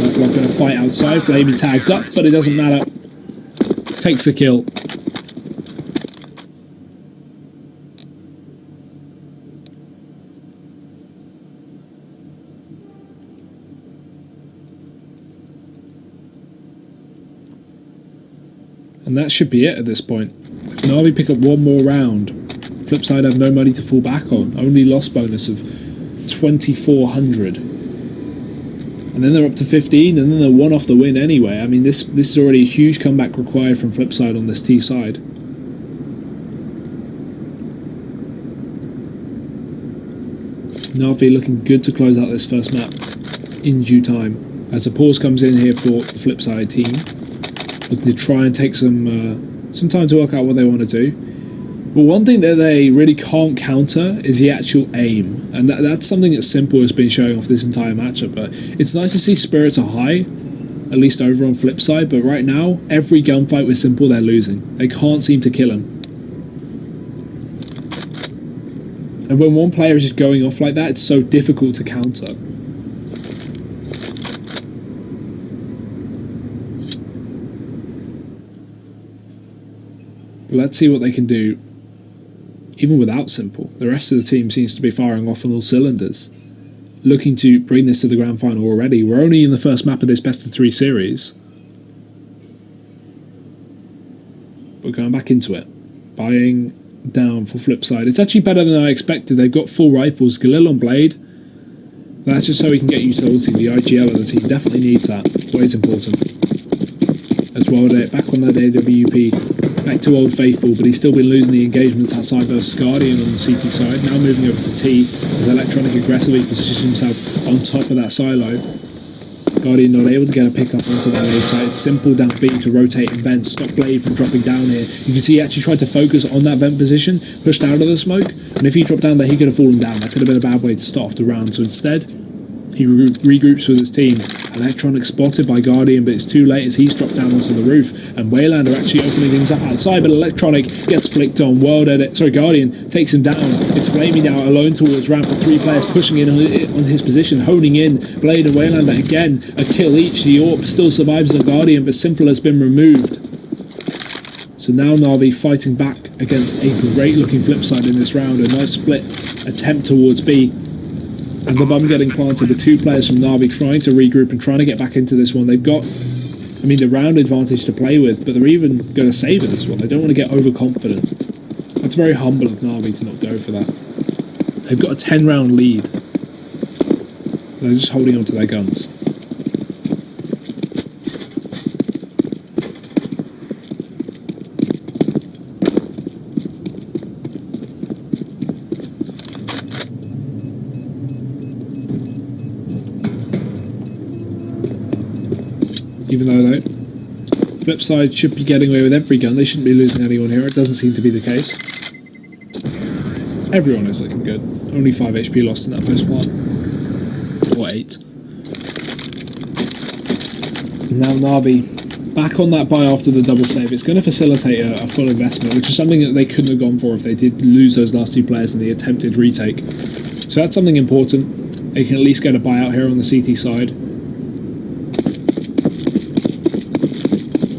Markelov going to fight outside. Flamey tagged up, but it doesn't matter. Takes the kill. And that should be it at this point. If Navi pick up one more round, FlipeSide have no money to fall back on. Only loss bonus of 2,400. And then they're up to 15, and then they're 1 off the win anyway. I mean, this is already a huge comeback required from FlipeSide on this T side. Navi looking good to close out this first map in due time. As a pause comes in here for the FlipeSide team, looking to try and take some time to work out what they want to do. But one thing that they really can't counter is the actual aim, and that's something that Simple has been showing off this entire matchup. But it's nice to see spirits are high, at least over on FlipeSide, but right now, every gunfight with Simple they're losing. They can't seem to kill him. And when one player is just going off like that, it's so difficult to counter. But let's see what they can do. Even without Simple, the rest of the team seems to be firing off on all cylinders. Looking to bring this to the grand final already. We're only in the first map of this best of 3 series. But going back into it. Buying down for FlipeSide. It's actually better than I expected. They've got full rifles. Galil on Blade. That's just so he can get utility. The IGL of the team definitely needs that. Always important. As well, back on that AWP. Back to Old Faithful, but he's still been losing the engagements outside versus Guardian on the CT side. Now moving over to T, as Electronic aggressively positions himself on top of that silo. Guardian not able to get a pick up onto that A side. Simple down B to rotate and vent, stop Blade from dropping down here. You can see he actually tried to focus on that vent position, pushed out of the smoke, and if he dropped down there, he could have fallen down. That could have been a bad way to start off the round. So instead, he regroups with his team. Electronic spotted by Guardian, but it's too late as he's dropped down onto the roof. And Waylander actually opening things up outside, but Electronic gets flicked on. Guardian takes him down. It's Flamey now alone towards ramp with 3 players pushing in on his position, honing in. Blade and Waylander again, a kill each. The AWP still survives on Guardian, but Simple has been removed. So now Navi fighting back against a great looking FlipeSide in this round. A nice split attempt towards B. And the bomb getting planted, the 2 players from Navi trying to regroup and trying to get back into this one. They've got, the round advantage to play with, but they're even going to savour this one. They don't want to get overconfident. That's very humble of Navi to not go for that. They've got a 10-round lead. They're just holding on to their guns. Even though FlipeSide should be getting away with every gun, they shouldn't be losing anyone here. It doesn't seem to be the case. Everyone is looking good. Only 5 HP lost in that first one. Or 8. Now Navi back on that buy after the double save. It's going to facilitate a full investment, which is something that they couldn't have gone for if they did lose those last 2 players in the attempted retake. So that's something important. They can at least get a buyout here on the CT side.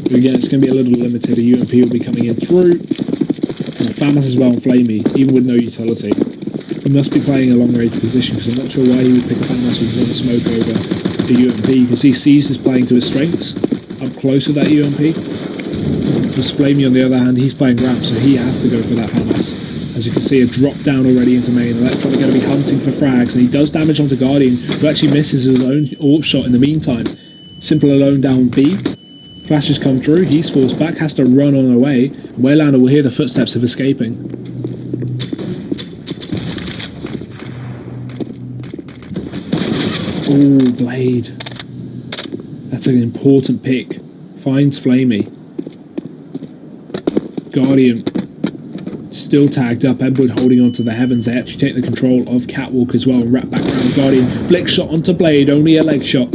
But again, it's going to be a little limited. A UMP will be coming in through. And Famas as well and Flamey, even with no utility. He must be playing a long range position because I'm not sure why he would pick a Famas with one smoke over the UMP. You can see C's is playing to his strengths, up close with that UMP. With Flamey on the other hand, he's playing ramp, so he has to go for that Hamas. As you can see, a drop down already into main. Electronic going to be hunting for frags, and he does damage onto Guardian, who actually misses his own AWP shot in the meantime. Simple alone down B. Flashes come through, he's forced back, has to run on away. Waylander will hear the footsteps of escaping. Oh, Blade. That's an important pick. Finds Flamey. Guardian still tagged up. Edward holding on to the heavens. They actually take the control of Catwalk as well and wrap back around Guardian. Flick shot onto Blade, only a leg shot.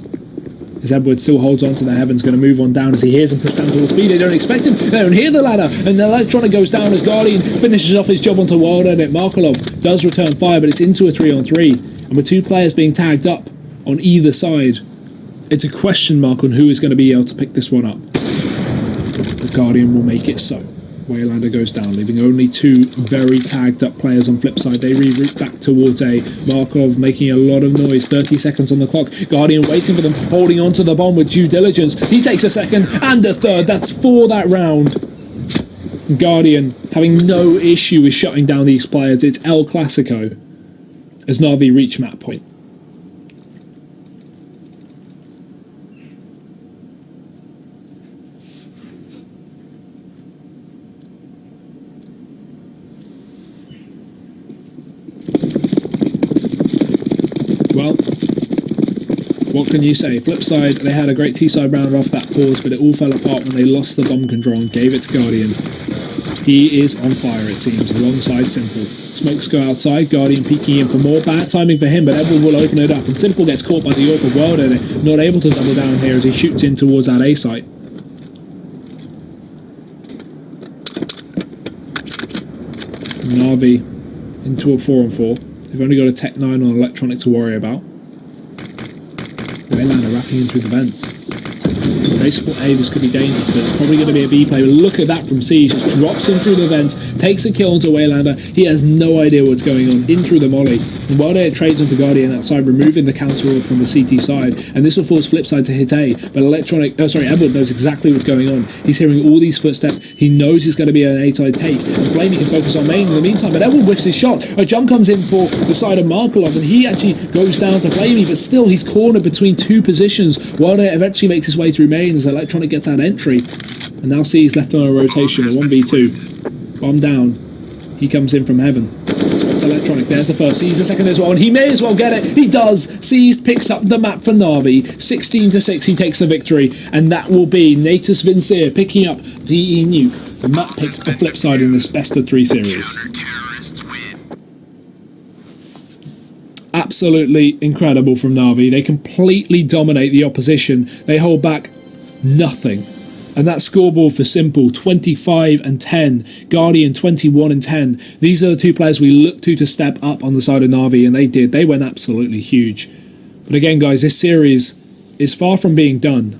As Edward still holds on to the heavens, going to move on down as he hears him push down towards speed. They don't expect him. They don't hear the ladder. And the Electronic goes down as Guardian finishes off his job onto Wild Edit. Markolov does return fire, but it's into a 3-on-3. And with two players being tagged up on either side, it's a question mark on who is going to be able to pick this one up. The Guardian will make it so. Waylander goes down, leaving only two very tagged up players on FlipeSide. They reroute back towards A. Markov making a lot of noise. 30 seconds on the clock. Guardian waiting for them, holding on to the bomb with due diligence. He takes a second and a third. That's for that round. Guardian having no issue with shutting down these players. It's El Clasico as Navi reach map point. Well, what can you say? FlipeSide, they had a great T-side round off that pause, but it all fell apart when they lost the bomb control and gave it to Guardian. He is on fire, it seems, alongside Simple. Smokes go outside, Guardian peeking in for more. Bad timing for him, but Edward will open it up, and Simple gets caught by the AWP of World Edit, not able to double down here as he shoots in towards that A site. Navi into a 4-on-4. They've only got a Tech 9 on Electronic to worry about. Waylander wrapping in through the vents. They spot A, this could be dangerous, but it's probably going to be a B play. But look at that from C, he just drops in through the vents, takes a kill onto Waylander. He has no idea what's going on, in through the molly. And Wild Air trades onto Guardian outside, removing the counter up on the CT side. And this will force FlipeSide to hit A, but Edward knows exactly what's going on. He's hearing all these footsteps, he knows it's going to be an A-side take. And Flamey can focus on main in the meantime, but Edward whiffs his shot. A jump comes in for the side of Markolov, and he actually goes down to Flamey, but still he's cornered between two positions. Wild Air eventually makes his way through main as Electronic gets out entry. And now C is left on a rotation, a 1v2. Bomb down. He comes in from heaven. It's Electronic, there's the first, sees the second as well, and he may as well get it. He does. Seized picks up the map for Navi. 16-6, he takes the victory, and that will be Natus Vincere picking up DE Nuke, the map pick for FlipeSide in this best of 3 series. Absolutely incredible from Navi. They completely dominate the opposition. They hold back nothing. And that scoreboard for Simple, 25-10. Guardian, 21-10. These are the two players we look to step up on the side of Navi, and they did. They went absolutely huge. But again, guys, this series is far from being done.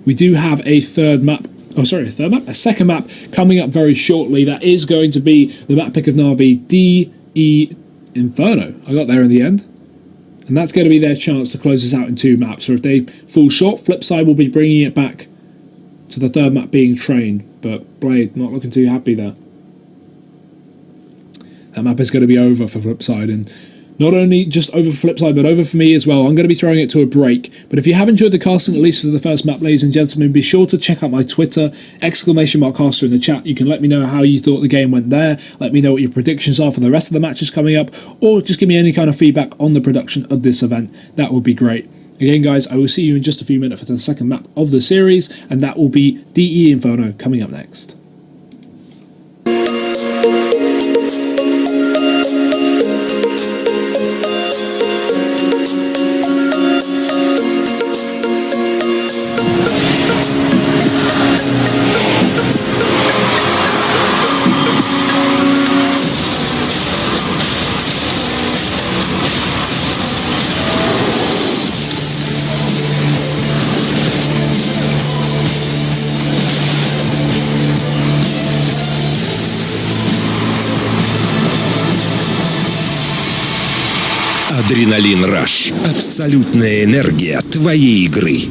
We do have a second map coming up very shortly. That is going to be the map pick of Navi, DE Inferno. I got there in the end. And that's going to be their chance to close this out in 2 maps. Or if they fall short, FlipeSide will be bringing it back to the 3rd map being trained. But Blade not looking too happy there. That map is going to be over for FlipeSide, and not only just over for FlipeSide, but over for me as well. I'm going to be throwing it to a break. But if you have enjoyed the casting, at least for the first map, ladies and gentlemen, be sure to check out my Twitter, !caster in the chat. You can let me know how you thought the game went there. Let me know what your predictions are for the rest of the matches coming up, or just give me any kind of feedback on the production of this event. That would be great. Again, guys, I will see you in just a few minutes for the second map of the series, and that will be DE Inferno coming up next. Адреналин Раш. Абсолютная энергия твоей игры.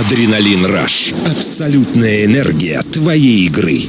Адреналин Раш. Абсолютная энергия твоей игры.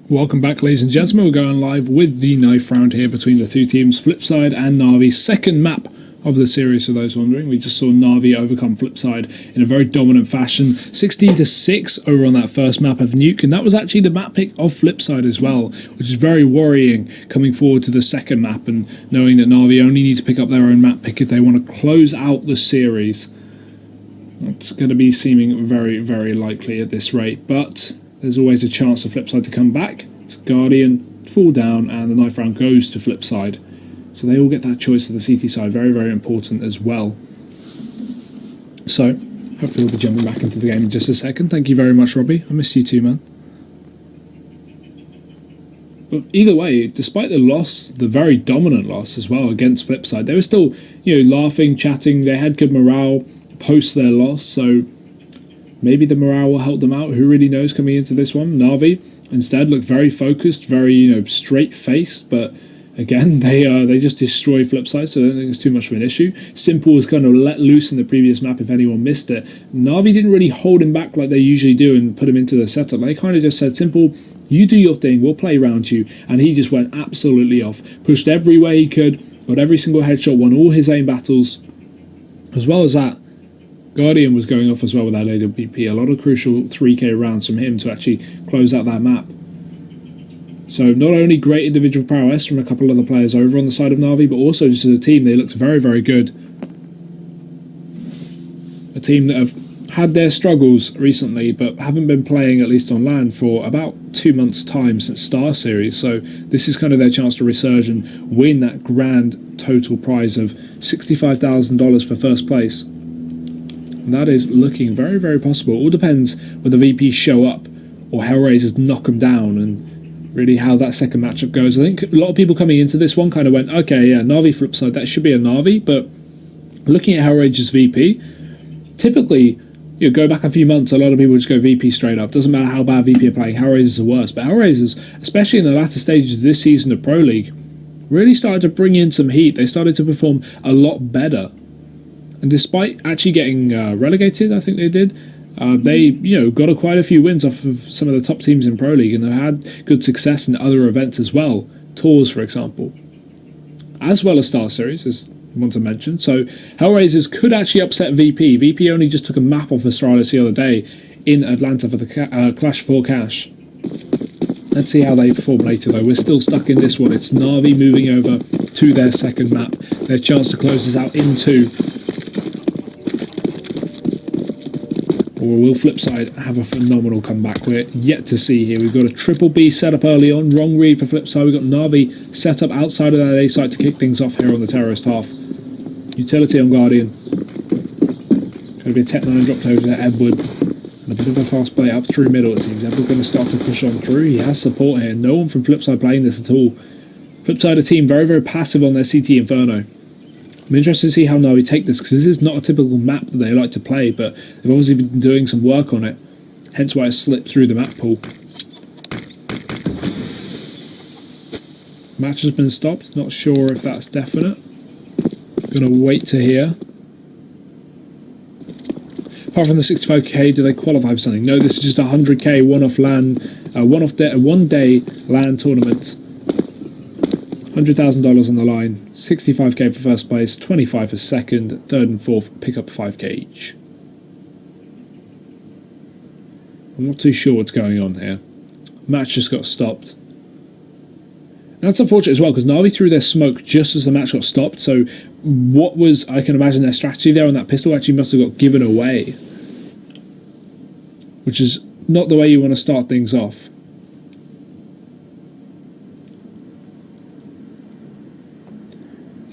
Welcome back, ladies and gentlemen. We're going live with the knife round here between the two teams, FlipeSide and Navi. Second map of the series, for those wondering. We just saw Navi overcome FlipeSide in a very dominant fashion. 16-6 over on that first map of Nuke, and that was actually the map pick of FlipeSide as well, which is very worrying coming forward to the second map and knowing that Navi only need to pick up their own map pick if they want to close out the series. It's going to be seeming very, very likely at this rate, but there's always a chance for FlipeSide to come back. It's Guardian, fall down, and the knife round goes to FlipeSide. So they all get that choice of the CT side. Very, very important as well. So, hopefully we'll be jumping back into the game in just a second. Thank you very much, Robbie. I missed you too, man. But either way, despite the loss, the very dominant loss as well against FlipeSide, they were still, laughing, chatting. They had good morale post their loss, so maybe the morale will help them out. Who really knows coming into this one? Navi instead looked very focused, very straight-faced, but again, they just destroy FlipeSide, so I don't think it's too much of an issue. Simple was kind of let loose in the previous map if anyone missed it. Navi didn't really hold him back like they usually do and put him into the setup. They kind of just said, Simple, you do your thing, we'll play around you. And he just went absolutely off. Pushed every way he could, got every single headshot, won all his aim battles. As well as that, Guardian was going off as well with that AWP. A lot of crucial 3k rounds from him to actually close out that map. So not only great individual prowess from a couple of other players over on the side of Navi, but also just as a team, they looked very, very good. A team that have had their struggles recently, but haven't been playing, at least on LAN, for about 2 months' time since Star Series. So this is kind of their chance to resurge and win that grand total prize of $65,000 for first place. And that is looking very, very possible. It all depends whether VPs show up or Hellraisers knock them down and really how that second matchup goes. I think a lot of people coming into this one kind of went, okay, yeah, Navi FlipeSide, that should be a Navi, but looking at Hellraiser's VP, typically, go back a few months, a lot of people just go VP straight up. Doesn't matter how bad VP are playing, Hellraisers are worse. But Hellraisers, especially in the latter stages of this season of Pro League, really started to bring in some heat. They started to perform a lot better. And despite actually getting relegated, I think they did, they got quite a few wins off of some of the top teams in Pro League and have had good success in other events as well. Tours, for example. As well as Star Series, as one to mention. So Hellraisers could actually upset VP. VP only just took a map off Astralis the other day in Atlanta for the Clash for Cash. Let's see how they perform later though. We're still stuck in this one. It's Navi moving over to their second map. Their chance to close this out into. Or will FlipeSide have a phenomenal comeback? We're yet to see here. We've got a triple B set up early on. Wrong read for FlipeSide. We've got Navi set up outside of that A site to kick things off here on the terrorist half. Utility on Guardian. Going to be a Tech 9 dropped over to Edward. And a bit of a fast play up through middle, it seems. Edward going to start to push on through. He has support here. No one from FlipeSide playing this at all. FlipeSide a team very, very passive on their CT Inferno. I'm interested to see how Navi take this, because this is not a typical map that they like to play, but they've obviously been doing some work on it, hence why it slipped through the map pool. Match has been stopped, not sure if that's definite. Gonna wait to hear. Apart from the 65k, do they qualify for something? No, this is just a 100k one-off LAN, one-day LAN tournament. $100,000 on the line, 65k for first place, 25 for second, third and fourth pick up 5k each. I'm not too sure what's going on here. Match just got stopped. And that's unfortunate as well, because Navi threw their smoke just as the match got stopped, so what was, I can imagine their strategy there on that pistol actually must have got given away, which is not the way you want to start things off.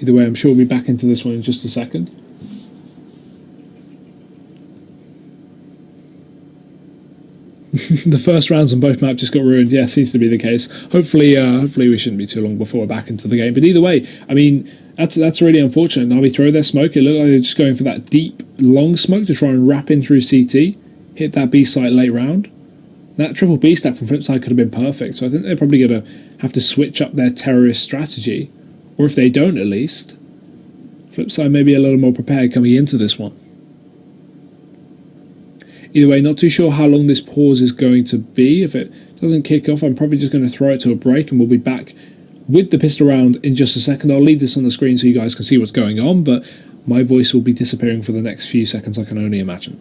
Either way, I'm sure we'll be back into this one in just a second. The first rounds on both maps just got ruined. Yeah, seems to be the case. Hopefully we shouldn't be too long before we're back into the game. But either way, I mean, that's really unfortunate. Now we throw their smoke. It looked like they're just going for that deep, long smoke to try and wrap in through CT, hit that B site late round. That triple B stack from FlipeSide could have been perfect. So I think they're probably going to have to switch up their terrorist strategy. Or if they don't, at least, FlipeSide may be a little more prepared coming into this one. Either way, not too sure how long this pause is going to be. If it doesn't kick off, I'm probably just going to throw it to a break and we'll be back with the pistol round in just a second. I'll leave this on the screen so you guys can see what's going on, but my voice will be disappearing for the next few seconds, I can only imagine.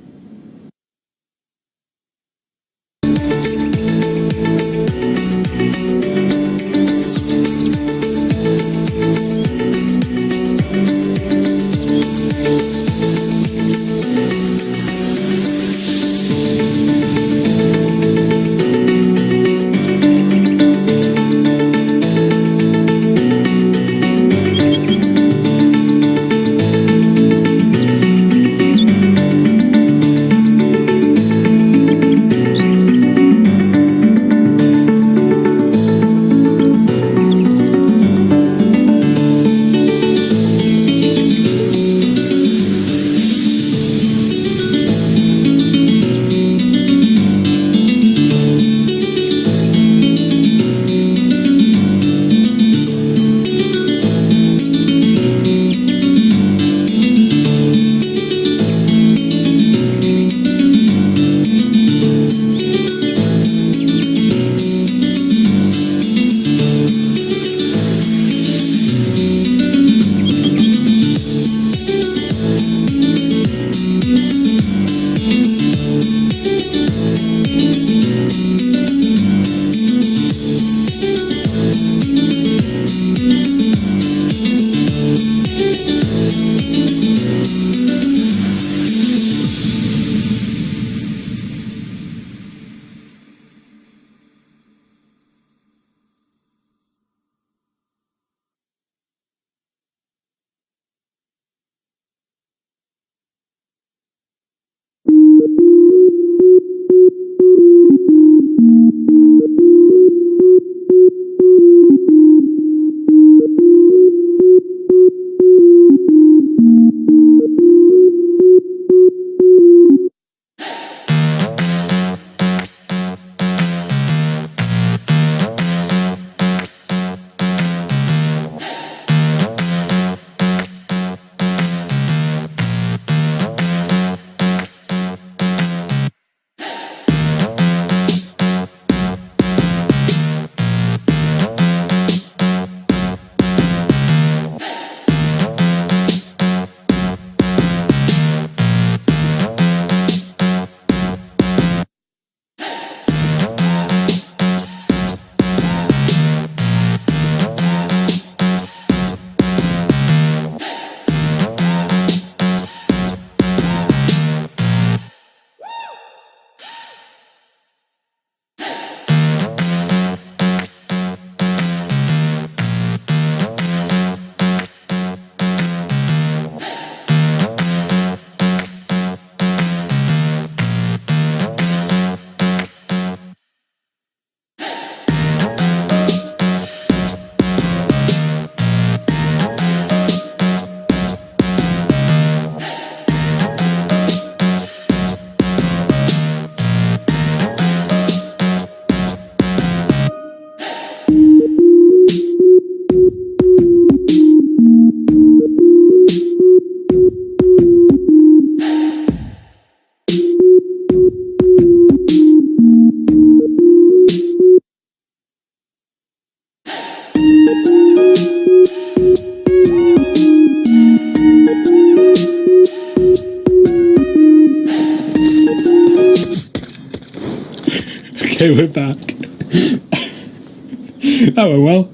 Okay, we're back. That went well.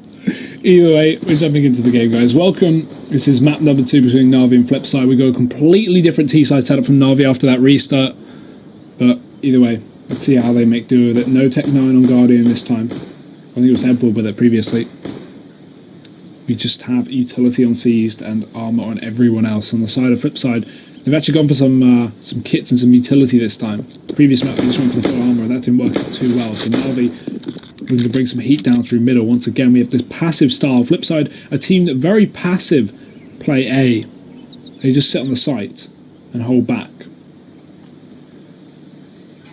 Either way, we're jumping into the game, guys. Welcome This is map number 2 between Navi and FlipeSide. We got a completely different T-side setup from Navi after that restart. But either way, let's see how they make do with it. No Tech 9 on Guardian this time. I think it was Edward with it previously. We just have utility on Seized and armor on everyone else. On the side of FlipeSide, they've actually gone for some kits and some utility this time. Previous map, they just went for the full armor, and that didn't work out too well. So Navi looking to bring some heat down through middle. Once again, we have this passive style. FlipeSide, a team that very passive play A. They just sit on the site and hold back.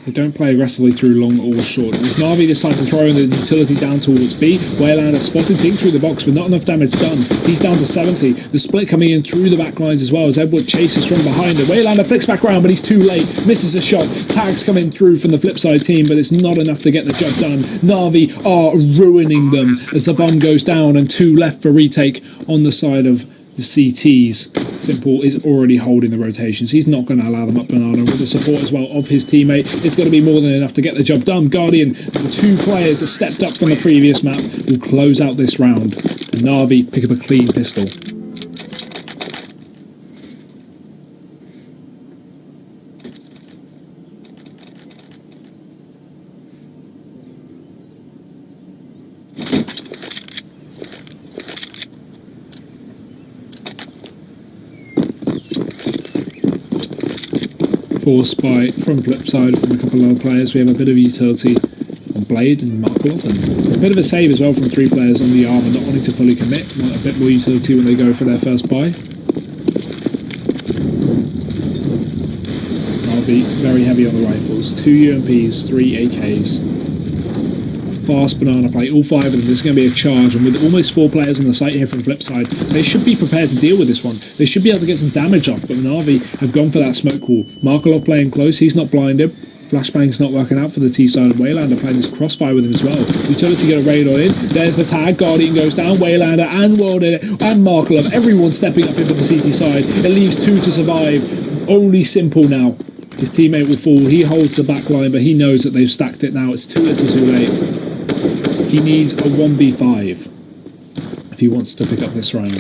They don't play aggressively through long or short. It's Navi this time to throw in the utility down towards B. Waylander spotted Dink through the box, but not enough damage done. He's down to 70. The split coming in through the back lines as well as Edward chases from behind it. Waylander flicks back around, but he's too late. Misses a shot. Tags coming through from the FlipeSide team, but it's not enough to get the job done. Navi are ruining them as the bomb goes down and 2 left for retake on the side of the CTs. Simple is already holding the rotations. He's not going to allow them up banana with the support as well of his teammate. It's going to be more than enough to get the job done. Guardian, the 2 players that stepped up from the previous map, will close out this round. And Navi pick up a clean pistol. Forced by from FlipeSide from a couple of other players. We have a bit of utility on Blade and Markov, and a bit of a save as well from 3 players on the armor, not wanting to fully commit. Want a bit more utility when they go for their first buy. I'll be very heavy on the rifles. 2 UMPs, 3 AKs. Fast banana play, all 5 of them. This is going to be a charge, and with almost 4 players on the site here from FlipeSide, they should be prepared to deal with this one. They should be able to get some damage off, but Navi have gone for that smoke wall. Markov playing close, he's not blinded. Flashbang's not working out for the T-side, and Waylander playing this crossfire with him as well. Utility get a raid on in. There's the tag. Guardian goes down. Waylander and World and Markov. Everyone stepping up into the CT side. It leaves 2 to survive. Only Simple now. His teammate will fall. He holds the back line, but he knows that they've stacked it now. It's too little too late. He needs a 1v5 if he wants to pick up this round.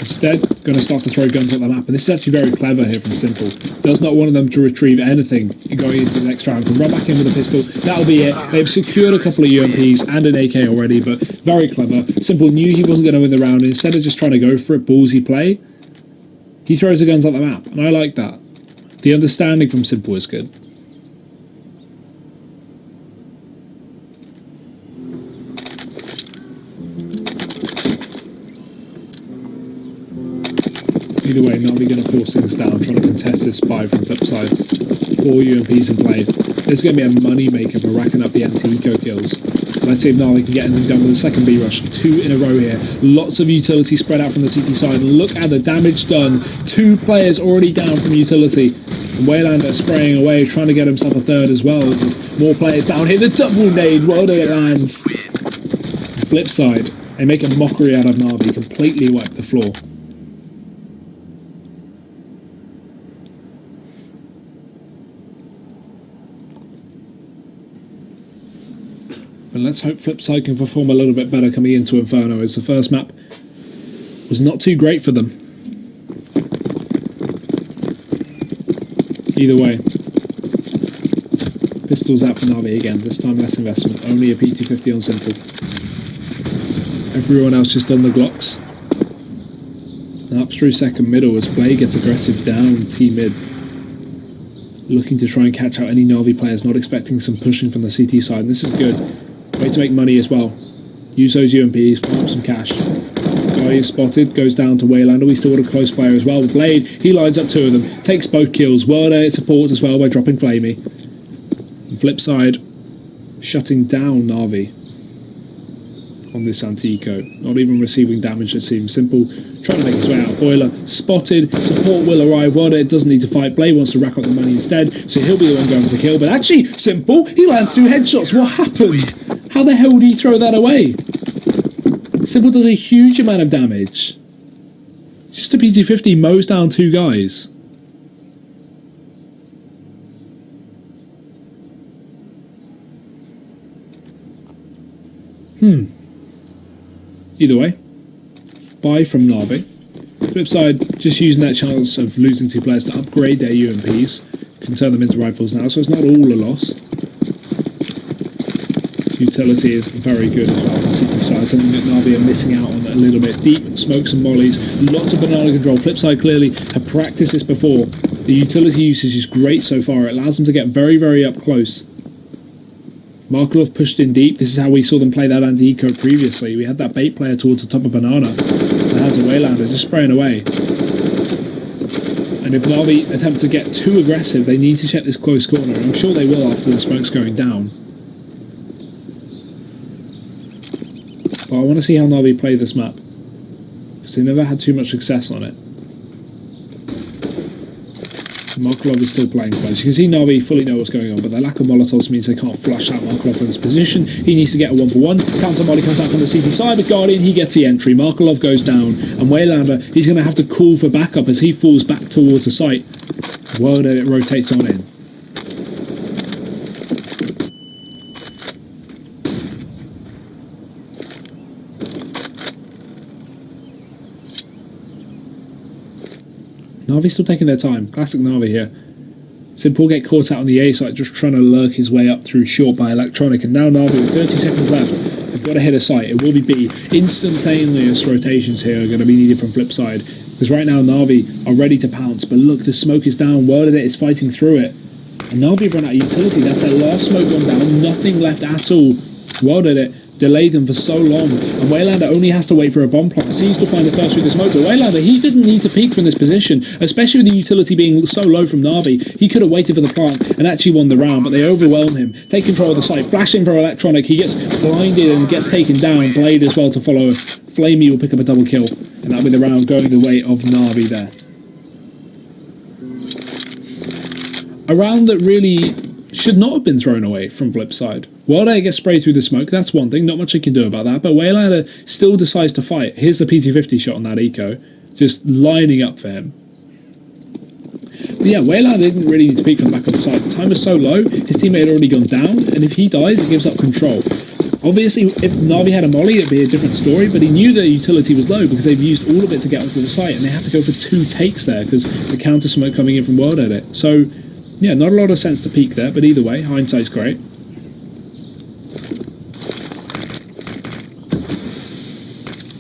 Instead, going to start to throw guns at the map, and this is actually very clever here from Simple. Does not want them to retrieve anything going into the next round. Can run back in with a pistol. That'll be it. They've secured a couple of UMPs and an AK already, but very clever. Simple knew he wasn't going to win the round, and instead of just trying to go for it, ballsy play, he throws the guns at the map, and I like that. The understanding from Simple is good. Either way, Navi going to force things down, trying to contest this buy from FlipeSide. 4 UMPs in play. This is going to be a money maker for racking up the anti-eco kills. Let's see if Navi can get anything done with the second B rush. 2 in a row here. Lots of utility spread out from the CT side. And look at the damage done. 2 players already down from utility. And Waylander spraying away, trying to get himself a third as well. There's more players down here. The double nade. Well done, it lands. FlipeSide, they make a mockery out of Navi. Completely wipe the floor. But let's hope FlipeSide can perform a little bit better coming into Inferno, as the first map was not too great for them. Either way, pistols out for Navi again, this time less investment, only a P250 on Simple. Everyone else just on the Glocks. And up through second middle as Play gets aggressive down T-mid. Looking to try and catch out any Navi players, not expecting some pushing from the CT side, and this is good. Way to make money as well. Use those UMPs, farm some cash. Guy is spotted, goes down to Waylander. We still got a close player as well. With Blade, he lines up 2 of them, takes both kills. World Air support as well by dropping Flamey. And FlipeSide, shutting down Navi on this anti-eco. Not even receiving damage, it seems. Simple, trying to make his way out. Boiler, spotted, support will arrive. World Air doesn't need to fight. Blade wants to rack up the money instead, so he'll be the one going for the kill. But actually, Simple, he lands 2 headshots. What happened? How the hell did he throw that away? Simple does a huge amount of damage. Just a PT50 mows down 2 guys. Either way, buy from Navi. FlipeSide just using that chance of losing 2 players to upgrade their UMPs, can turn them into rifles now, so it's not all a loss. Utility is very good as well on CT side, something that Navi are missing out on a little bit. Deep smokes and mollies, lots of banana control. FlipeSide clearly have practiced this before. The utility usage is great so far. It allows them to get very, very up close. Markelov pushed in deep. This is how we saw them play that anti-eco previously. We had that bait player towards the top of banana. Now it's a Waylander just spraying away. And if Navi attempt to get too aggressive, they need to check this close corner. And I'm sure they will after the smoke's going down. But I want to see how Navi play this map, because they never had too much success on it. Markelov is still playing close. You can see Navi fully know what's going on, but their lack of Molotovs means they can't flush out Markelov from this position. He needs to get a 1-for-1. Counter molly comes out from the CT side, but Guardian, he gets the entry. Markelov goes down, and Waylander, he's going to have to call for backup as he falls back towards the site. World Edit rotates on in. Navi's still taking their time. Classic Navi here. Simple get caught out on the A site, just trying to lurk his way up through short by Electronic. And now Navi with 30 seconds left. They've got to hit a site. It will be B. Instantaneous rotations here are going to be needed from FlipeSide. Because right now Navi are ready to pounce. But look, the smoke is down. World Edit is fighting through it. And Navi run out of utility. That's their last smoke gone down. Nothing left at all. World Edit delayed them for so long, and Waylander only has to wait for a bomb plant. Sees to find the first through the smoke, but Waylander, he didn't need to peek from this position, especially with the utility being so low from Navi. He could have waited for the plant and actually won the round, but they overwhelm him, take control of the site, flashing for Electronic. He gets blinded and gets taken down. Blade as well to follow. Flamey will pick up a double kill, and that'll be the round going the way of Navi there. A round that really should not have been thrown away from FlipeSide. World Edit gets sprayed through the smoke, that's one thing, not much he can do about that, but Waylander still decides to fight. Here's the PT50 shot on that eco, just lining up for him. But yeah, Waylander didn't really need to peek from the back of the side. The time was so low, his teammate had already gone down, and if he dies, it gives up control. Obviously, if Navi had a molly, it'd be a different story, but he knew the utility was low because they've used all of it to get onto the site, and they have to go for 2 takes there because the counter smoke coming in from World Edit. So, yeah, not a lot of sense to peek there, but either way, hindsight's great.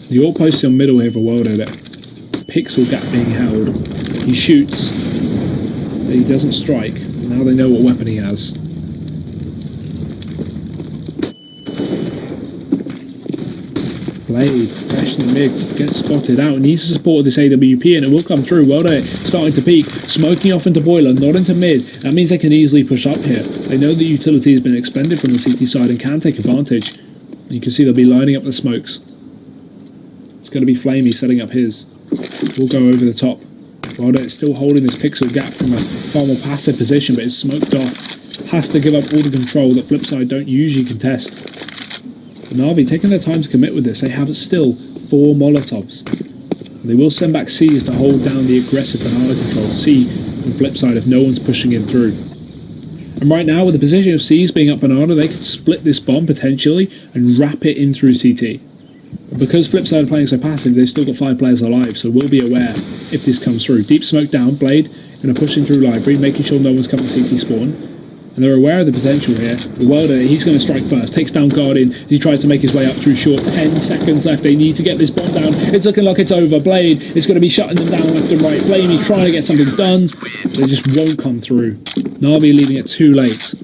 The all posted on middle here for World Edit. Pixel gap being held. He shoots, but he doesn't strike. Now they know what weapon he has. Blade, fresh in the mid, gets spotted out, needs to support this AWP, and it will come through. World Edit starting to peek, smoking off into boiler, not into mid. That means they can easily push up here. They know the utility has been expended from the CT side and can take advantage. And you can see they'll be lining up the smokes. It's going to be Flamey setting up his. We'll go over the top. World Edit still holding this pixel gap from a far more passive position, but it's smoked off. Has to give up all the control that FlipeSide don't usually contest. Navi taking their time to commit with this. They have still 4 Molotovs. They will send back C's to hold down the aggressive banana control. C on FlipeSide if no one's pushing him through. And right now, with the position of C's being up banana, they could split this bomb potentially and wrap it in through CT. But because FlipeSide are playing so passive, they've still got 5 players alive, so we'll be aware if this comes through. Deep smoke down, Blade going to push in through library, making sure no one's coming to CT spawn. And they're aware of the potential here. The World Edit, he's going to strike first, takes down Guardian as he tries to make his way up through short. 10 seconds left, they need to get this bomb down. It's looking like it's over. Blade is going to be shutting them down left and right. Flamey trying to get something done. They just won't come through. Navi leaving it too late.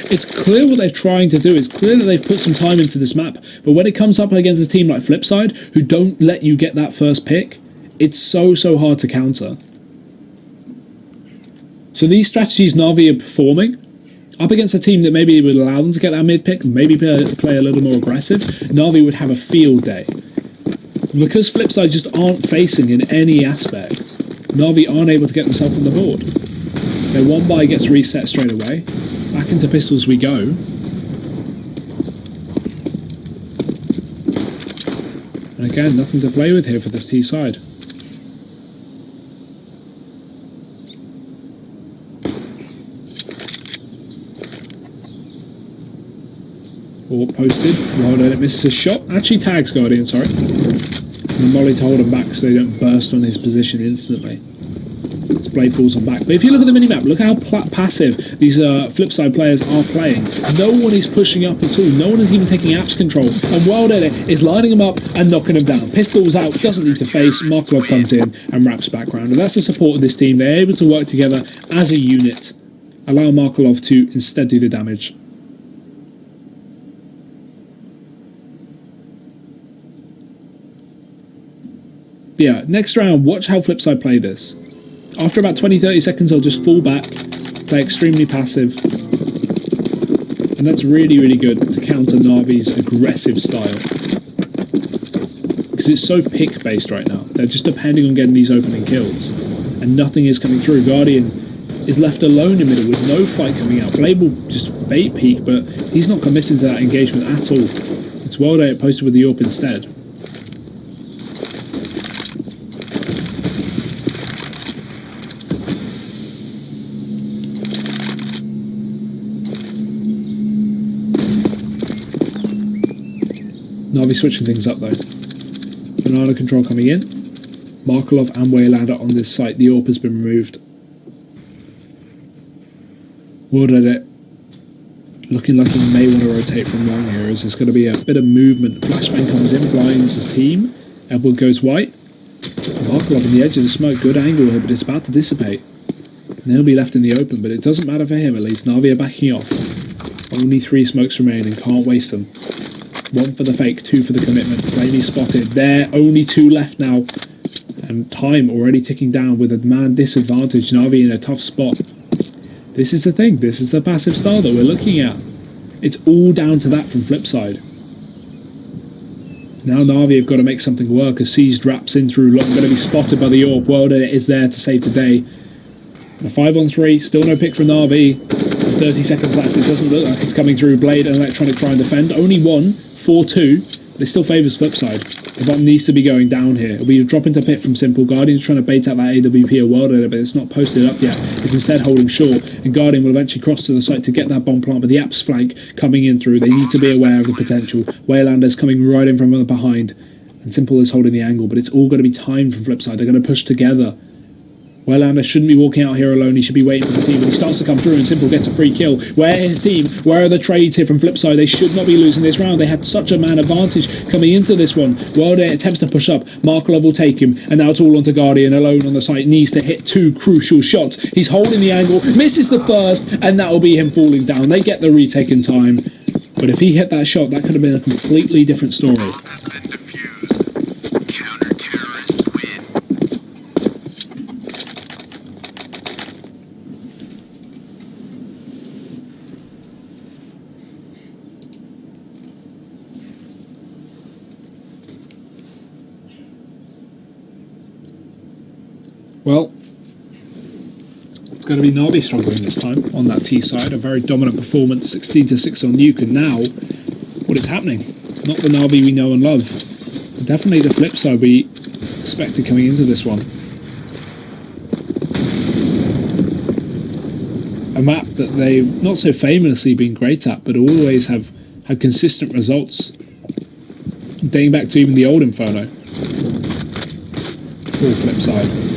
It's clear what they're trying to do. It's clear that they've put some time into this map. But when it comes up against a team like FlipeSide, who don't let you get that first pick, it's so hard to counter. So these strategies Navi are performing up against a team that maybe would allow them to get that mid pick, maybe play a little more aggressive, Navi would have a field day. Because FlipeSide just aren't facing in any aspect, Navi aren't able to get themselves on the board. Their 1 buy gets reset straight away. Back into pistols we go. And again, nothing to play with here for this T side. Or posted. World Edit misses a shot. Actually tags Guardian, sorry. And the molly to hold him back so they don't burst on his position instantly. His blade falls on back. But if you look at the minimap, look how passive these FlipeSide players are playing. No one is pushing up at all. No one is even taking apps control. And Wild Edit is lining him up and knocking him down. Pistols out, doesn't need to face. Markov comes in and wraps background. And that's the support of this team. They're able to work together as a unit. Allow Markov to instead do the damage. But yeah, next round, watch how FlipeSide play this. After about 20-30 seconds, I'll just fall back, play extremely passive. And that's really, really good to counter Navi's aggressive style. Because it's so pick-based right now. They're just depending on getting these opening kills. And nothing is coming through. Guardian is left alone in middle with no fight coming out. Blade will just bait peek, but he's not committing to that engagement at all. It's Wild Edit posted with the AWP instead. Navi switching things up though. Banana control coming in. Markelov and Waylander on this site. The AWP has been removed. Wild Edit looking like he may want to rotate from long here as there's going to be a bit of movement. Flashbang comes in, blinds his team. Edward goes white. Markelov on the edge of the smoke. Good angle here, but it's about to dissipate. And he'll be left in the open, but it doesn't matter for him at least. Navi are backing off. Only 3 smokes remain and can't waste them. 1 for the fake, 2 for the commitment. Plainly spotted. There, only 2 left now. And time already ticking down with a man disadvantage. Navi in a tough spot. This is the thing. This is the passive style that we're looking at. It's all down to that from FlipeSide. Now Navi have got to make something work as Seized wraps in through long. Going to be spotted by the AWP. Wild Edit is there to save the day. A 5-on-3. Still no pick from Navi. 30 seconds left. It doesn't look like it's coming through. Blade and Electronic try and defend. Only 1. 4-2, but it still favours FlipeSide. The bomb needs to be going down here. It'll be a drop into pit from Simple. Guardian's trying to bait out that AWP or Wild Edit, but it's not posted up yet. It's instead holding short, and Guardian will eventually cross to the site to get that bomb plant, but the Apps flank coming in through. They need to be aware of the potential. Waylander's coming right in from behind, and Simple is holding the angle, but it's all going to be timed from FlipeSide. They're going to push together. Waylander shouldn't be walking out here alone. He should be waiting for the team. But he starts to come through and Simple gets a free kill. Where is his team? Where are the trades here from FlipeSide? They should not be losing this round. They had such a man advantage coming into this one. Wild Edit attempts to push up. Markelov will take him. And now it's all onto Guardian alone on the site. Needs to hit 2 crucial shots. He's holding the angle. Misses the first. And that will be him falling down. They get the retake in time. But if he hit that shot, that could have been a completely different story. Well, it's going to be Navi struggling this time on that T side. A very dominant performance, 16-6 on Nuke, and now, what is happening? Not the Navi we know and love. Definitely the FlipeSide we expected coming into this one. A map that they've not so famously been great at, but always have had consistent results, dating back to even the old Inferno. Poor FlipeSide.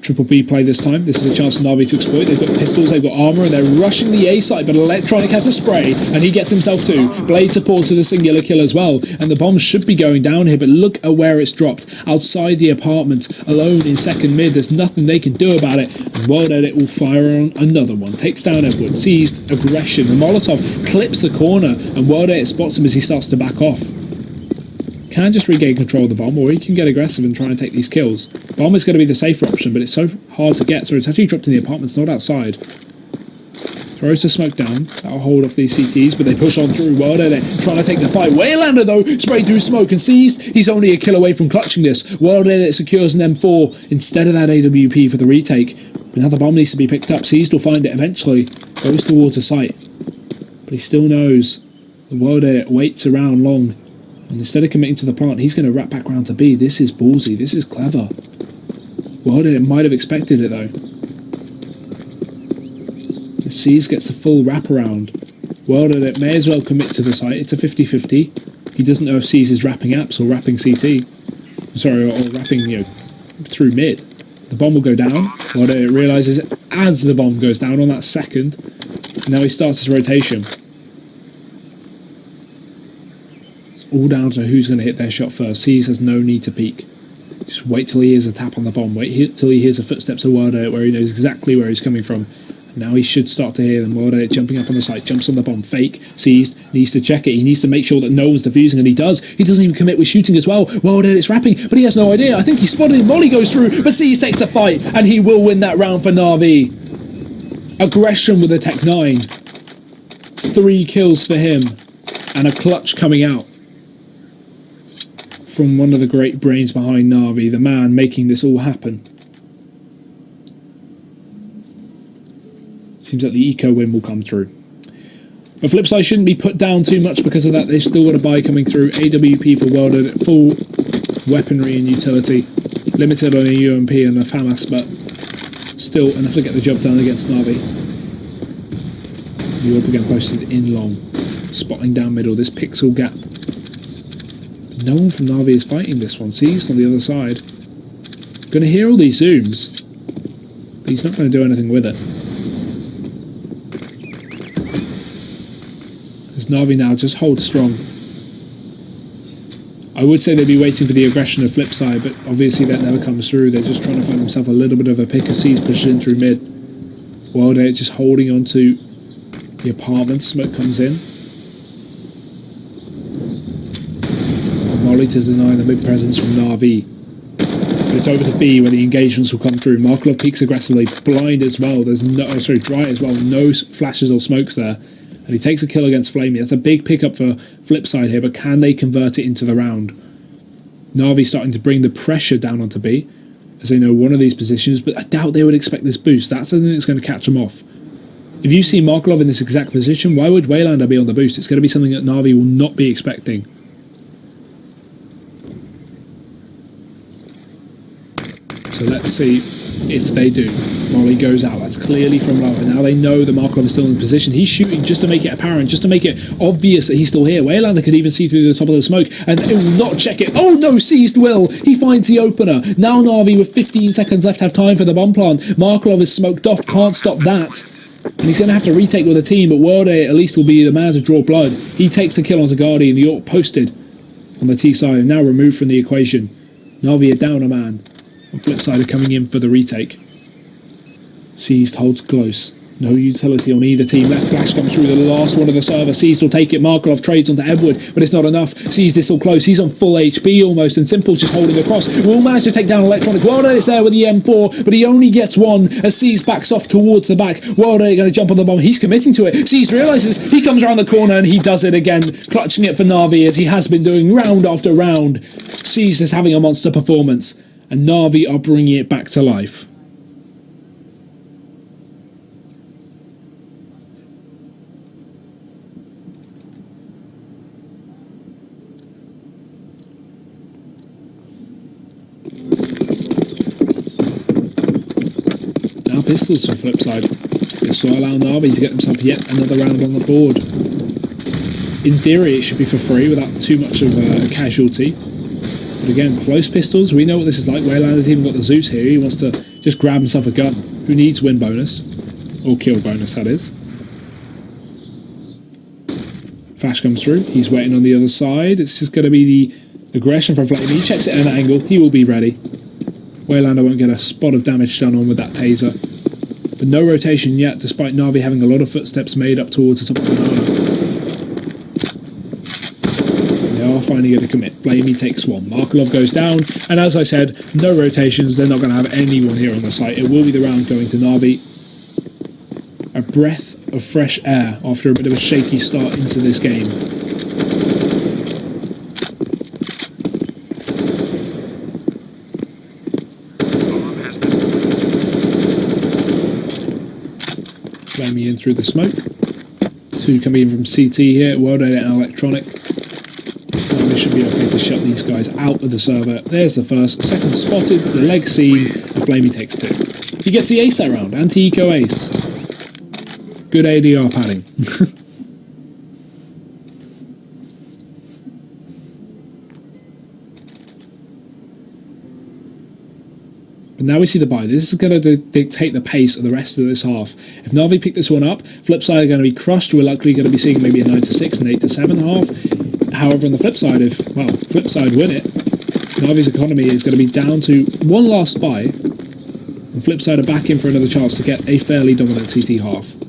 Triple B play this time. This is a chance for Navi to exploit. They've got pistols, they've got armour, and they're rushing the A site, but Electronic has a spray, and he gets himself too. Blade supports with a singular kill as well, and the bomb should be going down here, but look at where it's dropped. Outside the apartment, alone in second mid. There's nothing they can do about it. And Wild Edit will fire on another one. Takes down Edward. Seized aggression. The Molotov clips the corner, and Wild Edit spots him as he starts to back off. Can just regain control of the bomb, or he can get aggressive and try and take these kills. Bomb is going to be the safer option, but it's so hard to get, so it's actually dropped in the apartment, it's not outside. Throws the smoke down, that'll hold off these CTs, but they push on through. Wild Edit trying to take the fight. Waylander though, sprayed through smoke and Seized. He's only a kill away from clutching this. Wild Edit secures an M4 instead of that AWP for the retake. But now the bomb needs to be picked up. Seized will find it eventually. Goes towards a site. But he still knows the Wild Edit waits around long. And instead of committing to the plant, he's going to wrap back round to B. This is ballsy. This is clever. Wild Edit might have expected it, though. The Seas gets the full wraparound. Wild Edit may as well commit to the site. It's a 50-50. He doesn't know if C's is wrapping apps or wrapping CT. Sorry, or wrapping, through mid. The bomb will go down. Well, it realises as the bomb goes down on that second. Now he starts his rotation. It's all down to who's going to hit their shot first. C's has no need to peek. Just wait till he hears a tap on the bomb. Wait till he hears the footsteps of World Edit where he knows exactly where he's coming from. Now he should start to hear them. World Edit jumping up on the site, jumps on the bomb, fake, seized, needs to check it. He needs to make sure that no one's defusing, and he does. He doesn't even commit with shooting as well. World Edit's wrapping, but he has no idea. I think he's spotted him. Molly goes through, but Seas takes a fight, and he will win that round for Navi. Aggression with a Tech 9. 3 kills for him, and a clutch coming out from one of the great brains behind Navi, the man making this all happen. Seems like the eco win will come through. But FlipeSide shouldn't be put down too much because of that. They've still got a buy coming through. AWP for World Edit, full weaponry and utility. Limited on a UMP and a FAMAS, but still enough to get the job done against Navi. New up again posted in long. Spotting down middle, this pixel gap. No one from Navi is fighting this one. Seized on the other side. Going to hear all these zooms, but he's not going to do anything with it. As Navi now just holds strong. I would say they'd be waiting for the aggression of FlipeSide, but obviously that never comes through. They're just trying to find themselves a little bit of a pick as C's pushed in through mid. World Edit just holding on to the apartment. Smoke comes in. Molly to deny the mid presence from Navi. But it's over to B where the engagements will come through. Markov peeks aggressively, blind as well. There's no, dry as well. No flashes or smokes there. And he takes a kill against Flamey. That's a big pickup for FlipeSide here, but can they convert it into the round? Navi starting to bring the pressure down onto B, as they know one of these positions, but I doubt they would expect this boost. That's something that's going to catch them off. If you see Markov in this exact position, why would Waylander be on the boost? It's going to be something that Navi will not be expecting. So let's see if they do. Molly goes out. That's clearly from low. And now they know that Markov is still in position. He's shooting just to make it apparent, just to make it obvious that he's still here. Waylander could even see through the top of the smoke, and it will not check it. Oh no, Seized will. He finds the opener. Now Navi with 15 seconds left have time for the bomb plant. Markov is smoked off. Can't stop that. And he's going to have to retake with a team, but World Edit at least will be the man to draw blood. He takes the kill on Zagadi, and the AWP posted on the T side, and now removed from the equation. Navi are down a man. And FlipeSide are coming in for the retake. Seized holds close. No utility on either team. That flash comes through the last one of the server. Seized will take it. Markov trades onto Edward, but it's not enough. Seized is still close. He's on full HP almost, and Simple's just holding across. Will manage to take down Electronic. World Edit's there with the M4, but he only gets one as Seized backs off towards the back. World Edit going to jump on the bomb. He's committing to it. Seized realises he comes around the corner, and he does it again, clutching it for Navi as he has been doing round after round. Seized is having a monster performance, and Navi are bringing it back to life. Now pistols for FlipeSide. This will allow Navi to get themselves yet another round on the board. In theory it should be for free without too much of a casualty. But again, close pistols, we know what this is like. Waylander's even got the Zeus here. He wants to just grab himself a gun. Who needs win bonus? Or kill bonus, that is. Flash comes through. He's waiting on the other side. It's just going to be the aggression from Flame. He checks it at an angle. He will be ready. Waylander won't get a spot of damage done on with that taser. But no rotation yet, despite Navi having a lot of footsteps made up towards the top of the tower. They are finally going to commit. Flamey takes one. Markov goes down. And as I said, no rotations. They're not going to have anyone here on the site. It will be the round going to Navi. A breath of fresh air after a bit of a shaky start into this game. Flamey in through the smoke. Two coming in from CT here. World Edit and Electronic. Navi should be okay to shut these guys out of the server. There's the first. Second spotted. The leg seen. And Flamey takes two. He gets the ace that round. Anti-eco ace. Good ADR padding. But now we see the buy. This is going to dictate the pace of the rest of this half. If Navi pick this one up, FlipeSide are going to be crushed. We're likely going to be seeing maybe a 9-6 and 8-7 half. However, on the flip side, if, well, FlipeSide win it, Navi's economy is going to be down to one last buy. And FlipeSide are back in for another chance to get a fairly dominant CT half.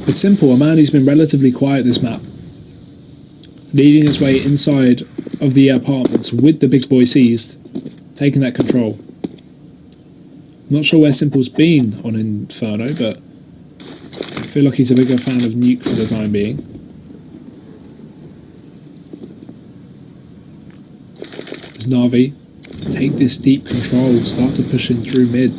It's simple, a man who's been relatively quiet this map, leading his way inside of the apartments with the big boy seized, taking that control. I'm not sure where Simple's been on Inferno, but I feel like he's a bigger fan of Nuke for the time being. As Navi take this deep control, start to push in through mid.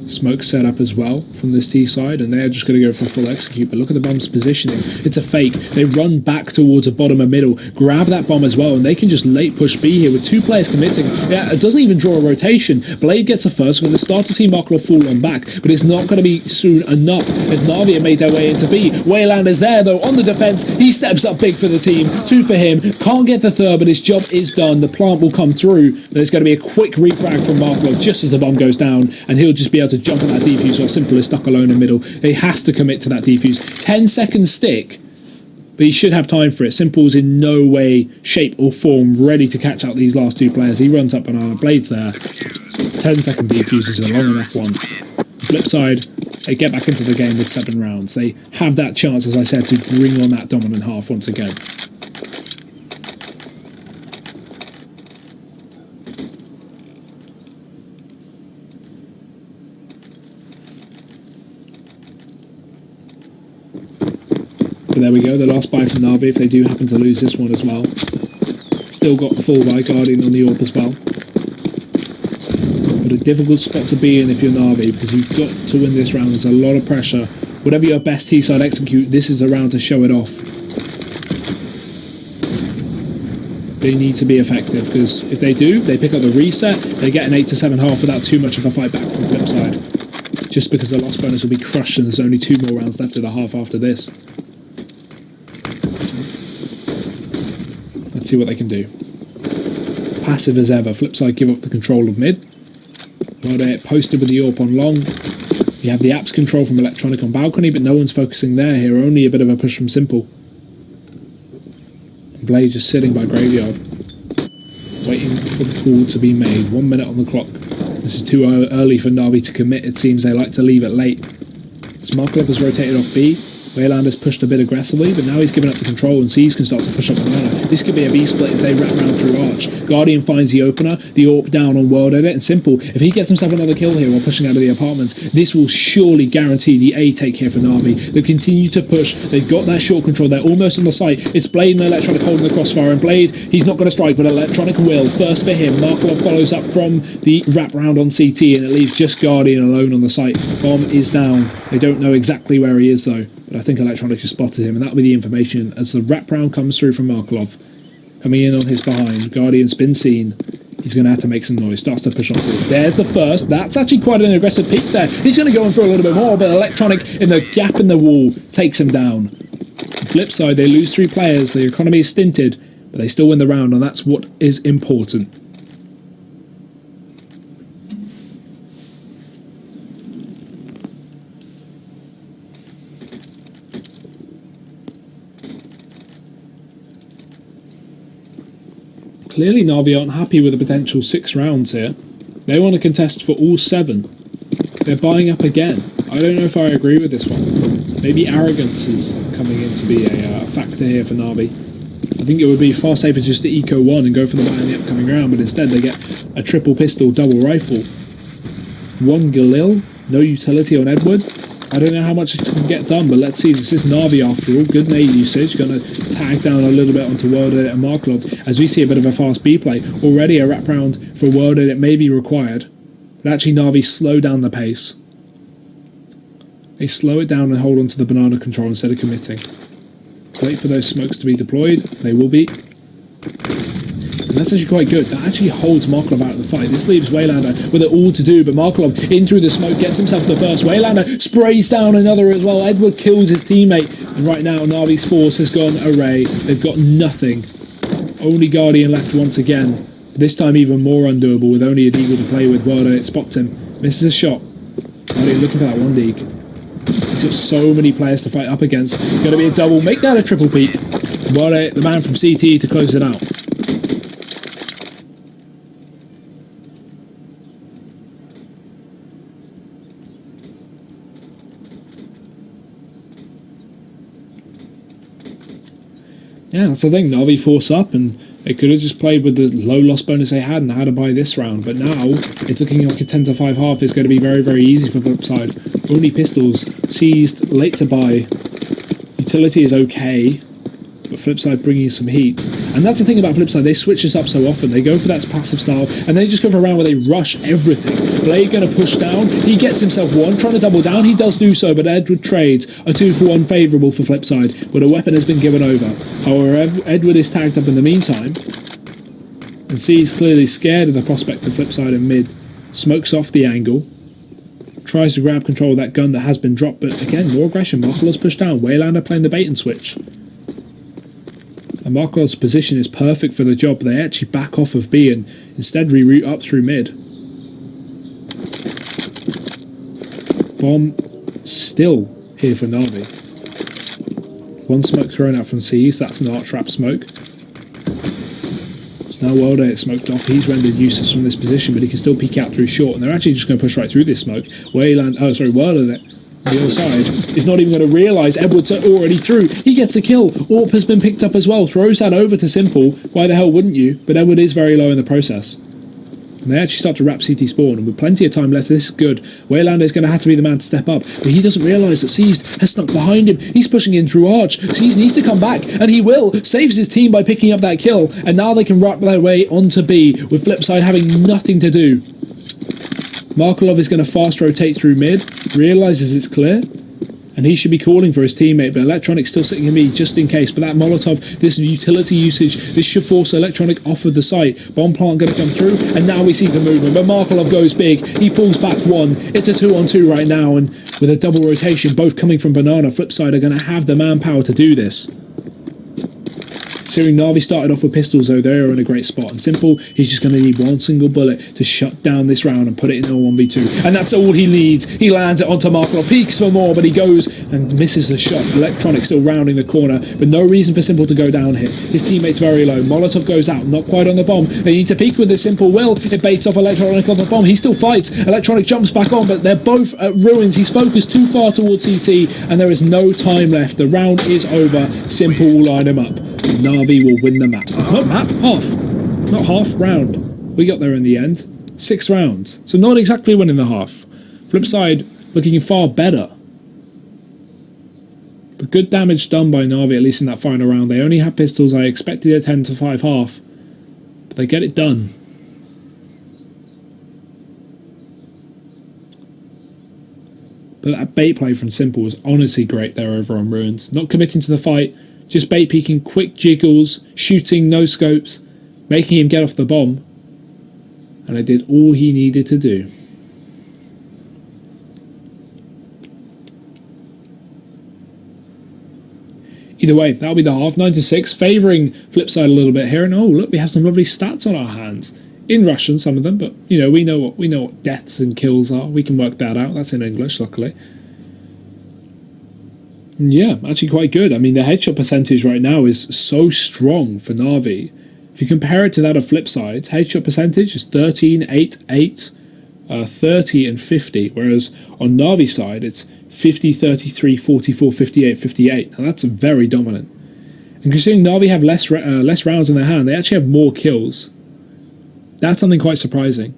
Smoke set up as well from this T side, and they're just going to go for a full execute. But look at the bomb's positioning. It's a fake. They run back towards a bottom and middle, grab that bomb as well, and they can just late push B here with two players committing. Yeah, it doesn't even draw a rotation. Blade gets the first. We're going to start to see Markov fall on back, but it's not going to be soon enough as Navi have made their way into B. Wayland is there though on the defense. He steps up big for the team. Two for him. Can't get the third, but his job is done. The plant will come through. There's going to be a quick refrag from Markov just as the bomb goes down, and he'll just be able to jump on that defuse while Simple is stuck alone in middle. He has to commit to that defuse. 10-second stick, but he should have time for it. Simple's in no way, shape or form ready to catch out these last two players. He runs up Banana Blades there. 10-second defuse is a long enough one. Flip side, they get back into the game with 7 rounds. They have that chance, as I said, to bring on that dominant half once again. But there we go, the last buy from Navi if they do happen to lose this one as well. Still got the full buy Guardian on the AWP as well. But a difficult spot to be in if you're Navi, because you've got to win this round. There's a lot of pressure. Whatever your best T-side execute, this is the round to show it off. They need to be effective, because if they do, they pick up the reset, they get an 8-7 half without too much of a fight back from the flip side. Just because the loss bonus will be crushed and there's only 2 more rounds left of the half after this. Let's see what they can do. Passive as ever. Flipside give up the control of mid. Rode posted with the AWP on long. You have the apps control from Electronic on balcony, but no one's focusing there here. Only a bit of a push from Simple. Blade just sitting by graveyard, waiting for the call to be made. 1 minute on the clock. This is too early for Navi to commit. It seems they like to leave it late. Smarklev has rotated off B. Wayland has pushed a bit aggressively, but now he's given up the control and C's can start to push up Banana. This could be a B split if they wrap round through Arch. Guardian finds the opener, the AWP down on World Edit, and Simple, if he gets himself another kill here while pushing out of the apartments, this will surely guarantee the A take here for Navi. They continue to push, they've got that short control, they're almost on the site. It's Blade and Electronic holding the crossfire, and Blade, he's not going to strike, but Electronic will. First for him, Markov follows up from the wrap round on CT, and it leaves just Guardian alone on the site. Bomb is down. They don't know exactly where he is though, but I think Electronic has spotted him, and that'll be the information as the wrap round comes through from Markov. Coming in on his behind, Guardian's been seen. He's going to have to make some noise. Starts to push on forward. There's the first. That's actually quite an aggressive peek there. He's going to go in for a little bit more, but Electronic in the gap in the wall takes him down. The flip side, they lose 3 players. The economy is stinted, but they still win the round, and that's what is important. Clearly Navi aren't happy with the potential 6 rounds here. They want to contest for all 7. They're buying up again. I don't know if I agree with this one. Maybe arrogance is coming in to be a factor here for Navi. I think it would be far safer just to eco 1 and go for the buy in the upcoming round, but instead they get a triple pistol, double rifle. 1 Galil, no utility on Edward. I don't know how much it can get done, but let's see. This is Navi after all. Good nade usage. Going to tag down a little bit onto World Edit and Markov as we see a bit of a fast B play. Already a wrap round for World Edit may be required, but actually Navi slow down the pace. They slow it down and hold on to the banana control instead of committing. Wait for those smokes to be deployed. They will be. That's actually quite good. That actually holds Markov out of the fight. This leaves Waylander with it all to do, but Markov in through the smoke gets himself the first. Waylander sprays down another as well. Edward kills his teammate, and right now Navi's force has gone array. They've got nothing. Only Guardian left once again. This time even more undoable with only a deagle to play with. World it spots him. Misses a shot. Guardian looking for that one deag. He's got so many players to fight up against. It's going to be a double. Make that a triple, Pete. World the man from CT to close it out. Yeah, that's the thing. Navi force up, and they could have just played with the low loss bonus they had and had to buy this round. But now it's looking like a 10 to 5 half is going to be very, very easy for FlipeSide. Only pistols seized, late to buy. Utility is okay, but FlipeSide bringing some heat. And that's the thing about FlipeSide, they switch this up so often. They go for that passive style, and they just go for a round where they rush everything. Blade going to push down. He gets himself one, trying to double down. He does do so, but Edward trades a 2-for-1 favourable for FlipeSide, but a weapon has been given over. However, Edward is tagged up in the meantime, and C's clearly scared of the prospect of FlipeSide in mid. Smokes off the angle. Tries to grab control of that gun that has been dropped, but again, more aggression. Markle's pushed down. Waylander playing the bait and switch. And Markov's position is perfect for the job. They actually back off of B and instead reroute up through mid. Bomb still here for Navi. One smoke thrown out from C, so that's an arc trap smoke. It's now World it's smoked off. He's rendered useless from this position, but he can still peek out through short. And they're actually just going to push right through this smoke. World on the other side is not even going to realise Edwards are already through. He gets a kill. Orp has been picked up as well. Throws that over to Simple. Why the hell wouldn't you? But Edward is very low in the process. And they actually start to wrap CT spawn, and with plenty of time left, this is good. Waylander is going to have to be the man to step up, but he doesn't realise that Seized has snuck behind him. He's pushing in through Arch. Seized needs to come back, and he will. Saves his team by picking up that kill, and now they can wrap their way onto B, with FlipeSide having nothing to do. Markelov is going to fast rotate through mid, realises it's clear, and he should be calling for his teammate, but Electronic still sitting in me just in case. But that Molotov, this utility usage, this should force Electronic off of the site. Bomb plant going to come through, and now we see the movement. But Markelov goes big. He pulls back one. It's a 2-on-2 right now, and with a double rotation, both coming from Banana, FlipeSide are going to have the manpower to do this. Considering Navi started off with pistols, though, they're in a great spot. And Simple, he's just going to need one single bullet to shut down this round and put it in a 1v2. And that's all he needs. He lands it onto Markov, peeks for more, but he goes and misses the shot. Electronic still rounding the corner, but no reason for Simple to go down here. His teammate's very low. Molotov goes out, not quite on the bomb. They need to peek with this. Simple will. It baits off Electronic on the bomb. He still fights. Electronic jumps back on, but they're both at ruins. He's focused too far towards CT, and there is no time left. The round is over. Simple will line him up. Navi will win the map. Not map, half. Not half, round. We got there in the end. 6 rounds. So not exactly winning the half. FlipeSide looking far better. But good damage done by Navi, at least in that final round. They only had pistols. I expected a 10 to 5 half. But they get it done. But that bait play from Simple was honestly great there over on Ruins. Not committing to the fight. Just bait peeking, quick jiggles, shooting, no scopes, making him get off the bomb. And I did all he needed to do. Either way, that'll be the half. 9-6, favouring FlipeSide a little bit here. And oh, look, we have some lovely stats on our hands. In Russian, some of them, but you know, we know what deaths and kills are. We can work that out. That's in English, luckily. Yeah, actually quite good. I mean, the headshot percentage right now is so strong for Navi. If you compare it to that of FlipeSide's, headshot percentage is 13, 8, 8, 30 and 50, whereas on Navi's side it's 50, 33, 44, 58, 58. Now that's very dominant. And considering Navi have less rounds in their hand, they actually have more kills. That's something quite surprising.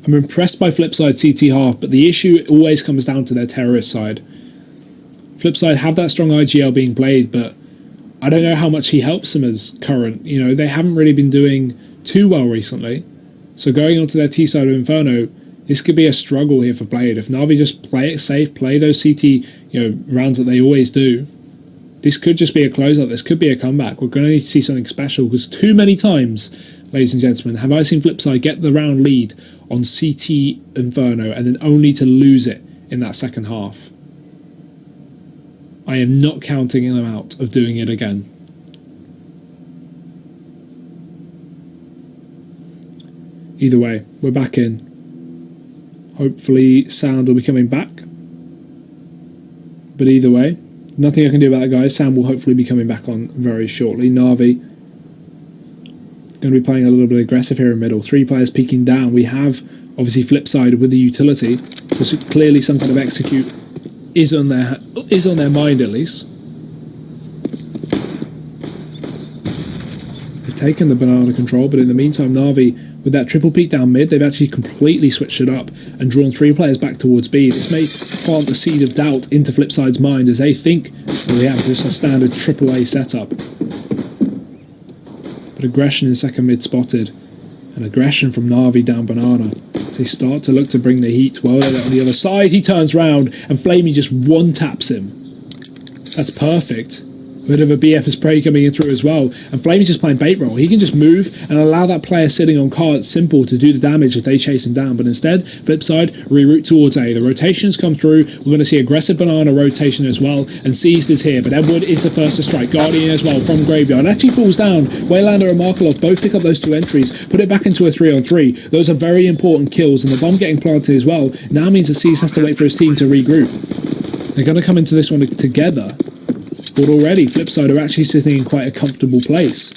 I'm impressed by FlipeSide CT half, but the issue always comes down to their terrorist side. FlipeSide have that strong IGL being played, but I don't know how much he helps them as current. You know, they haven't really been doing too well recently. So going onto their T side of Inferno, this could be a struggle here for Blade. If Navi just play it safe, play those CT rounds that they always do, this could just be a closeout. This could be a comeback. We're going to need to see something special, because too many times, ladies and gentlemen, have I seen FlipeSide get the round lead on CT Inferno and then only to lose it in that second half. I am not counting them out of doing it again. Either way, we're back in. Hopefully sound will be coming back. But either way, nothing I can do about it, guys. Sound will hopefully be coming back on very shortly. Navi going to be playing a little bit aggressive here in middle. 3 players peeking down. We have obviously FlipeSide with the utility, because clearly some kind of execute is on their mind at least. They've taken the banana control, but in the meantime, Navi, with that triple peek down mid, they've actually completely switched it up and drawn 3 players back towards B. This may plant the seed of doubt into FlipeSide's mind as they think they have just a standard AAA setup. But aggression in second mid spotted, and aggression from Navi down banana. They start to look to bring the heat. Well, on the other side, he turns round and Flamey just one-taps him. That's perfect. A bit of a BF spray coming in through as well. And Flamey's just playing bait roll. He can just move and allow that player sitting on card simple to do the damage if they chase him down. But instead, FlipeSide reroute towards A. The rotations come through. We're going to see aggressive banana rotation as well. And Seized is here. But Edward is the first to strike. Guardian as well from Graveyard. Actually falls down. Waylander and Markelov both pick up those 2 entries. Put it back into a 3-on-3. Those are very important kills. And the bomb getting planted as well now means that Seized has to wait for his team to regroup. They're going to come into this one together. But already, FlipeSide are actually sitting in quite a comfortable place.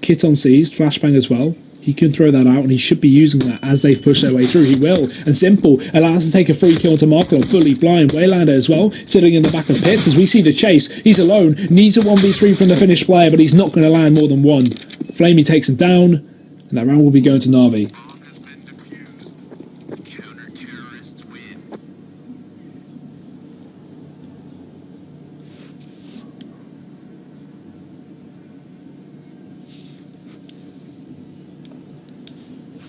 Kit on Seized, flashbang as well. He can throw that out, and he should be using that as they push their way through. He will. And Simple allows to take a free kill into Marco, fully blind. Waylander as well, sitting in the back of pits as we see the chase. He's alone, needs a 1v3 from the finished player, but he's not going to land more than 1. Flamey takes him down, and that round will be going to Navi.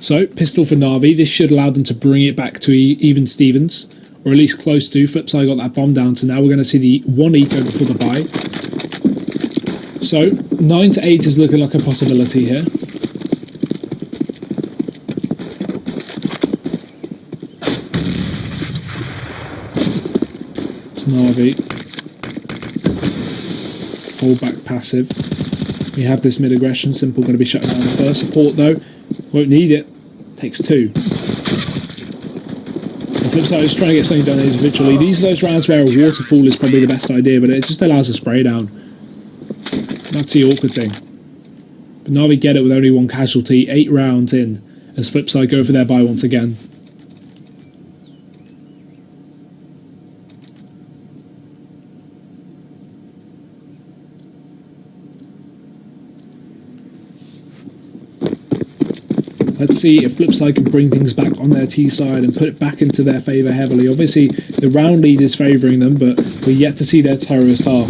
So, pistol for Navi. This should allow them to bring it back to even Stevens, or at least close to. FlipeSide got that bomb down, so now we're going to see the 1 eco before the buy. So, 9 to 8 is looking like a possibility here. It's Navi. Hold back passive. We have this mid aggression. Simple going to be shutting down the first. Support though. Won't need it. Takes 2. The FlipeSide is trying to get something done individually. These are those rounds where a waterfall is probably the best idea, but it just allows a spray down. That's the awkward thing. But Navi get it with only 1 casualty, 8 rounds in, as FlipeSide go for their buy once again. Let's see if FlipeSide can bring things back on their T side and put it back into their favour heavily. Obviously, the round lead is favouring them, but we're yet to see their terrorist half.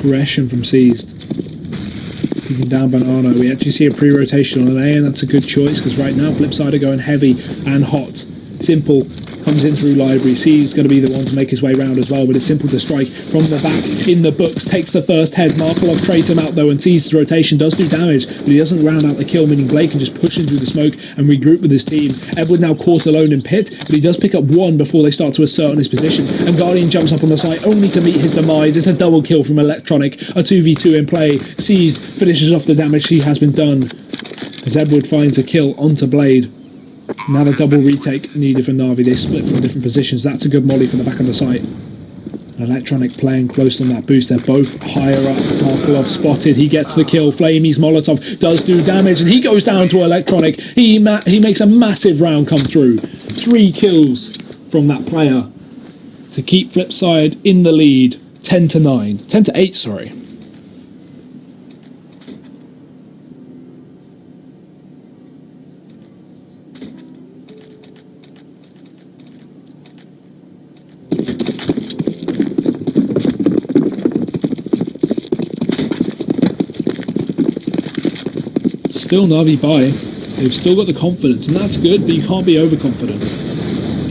Aggression from Seized. Peeking down banana. We actually see a pre-rotation on an A, and that's a good choice, because right now FlipeSide are going heavy and hot. Simple comes in through library. C's going to be the one to make his way round as well, but it's Simple to strike from the back in the books. Takes the first head. Markelov trades him out though, and C's rotation does do damage, but he doesn't round out the kill, meaning Blake can just push him through the smoke and regroup with his team. Edward now caught alone in pit, but he does pick up 1 before they start to assert on his position, and Guardian jumps up on the site only to meet his demise. It's a double kill from Electronic. A 2v2 in play. C's finishes off the damage he has been done as Edward finds a kill onto Blade. Now the double retake needed for Navi. They split from different positions. That's a good molly from the back of the site. Electronic playing close on that boost. They're both higher up. Markelov spotted. He gets the kill. Flamey's Molotov does do damage, and he goes down to Electronic. He makes a massive round come through. 3 kills from that player to keep FlipeSide in the lead. 10 to 9. 10 to 8, sorry. still Navi buy. They've still got the confidence, and that's good, but you can't be overconfident.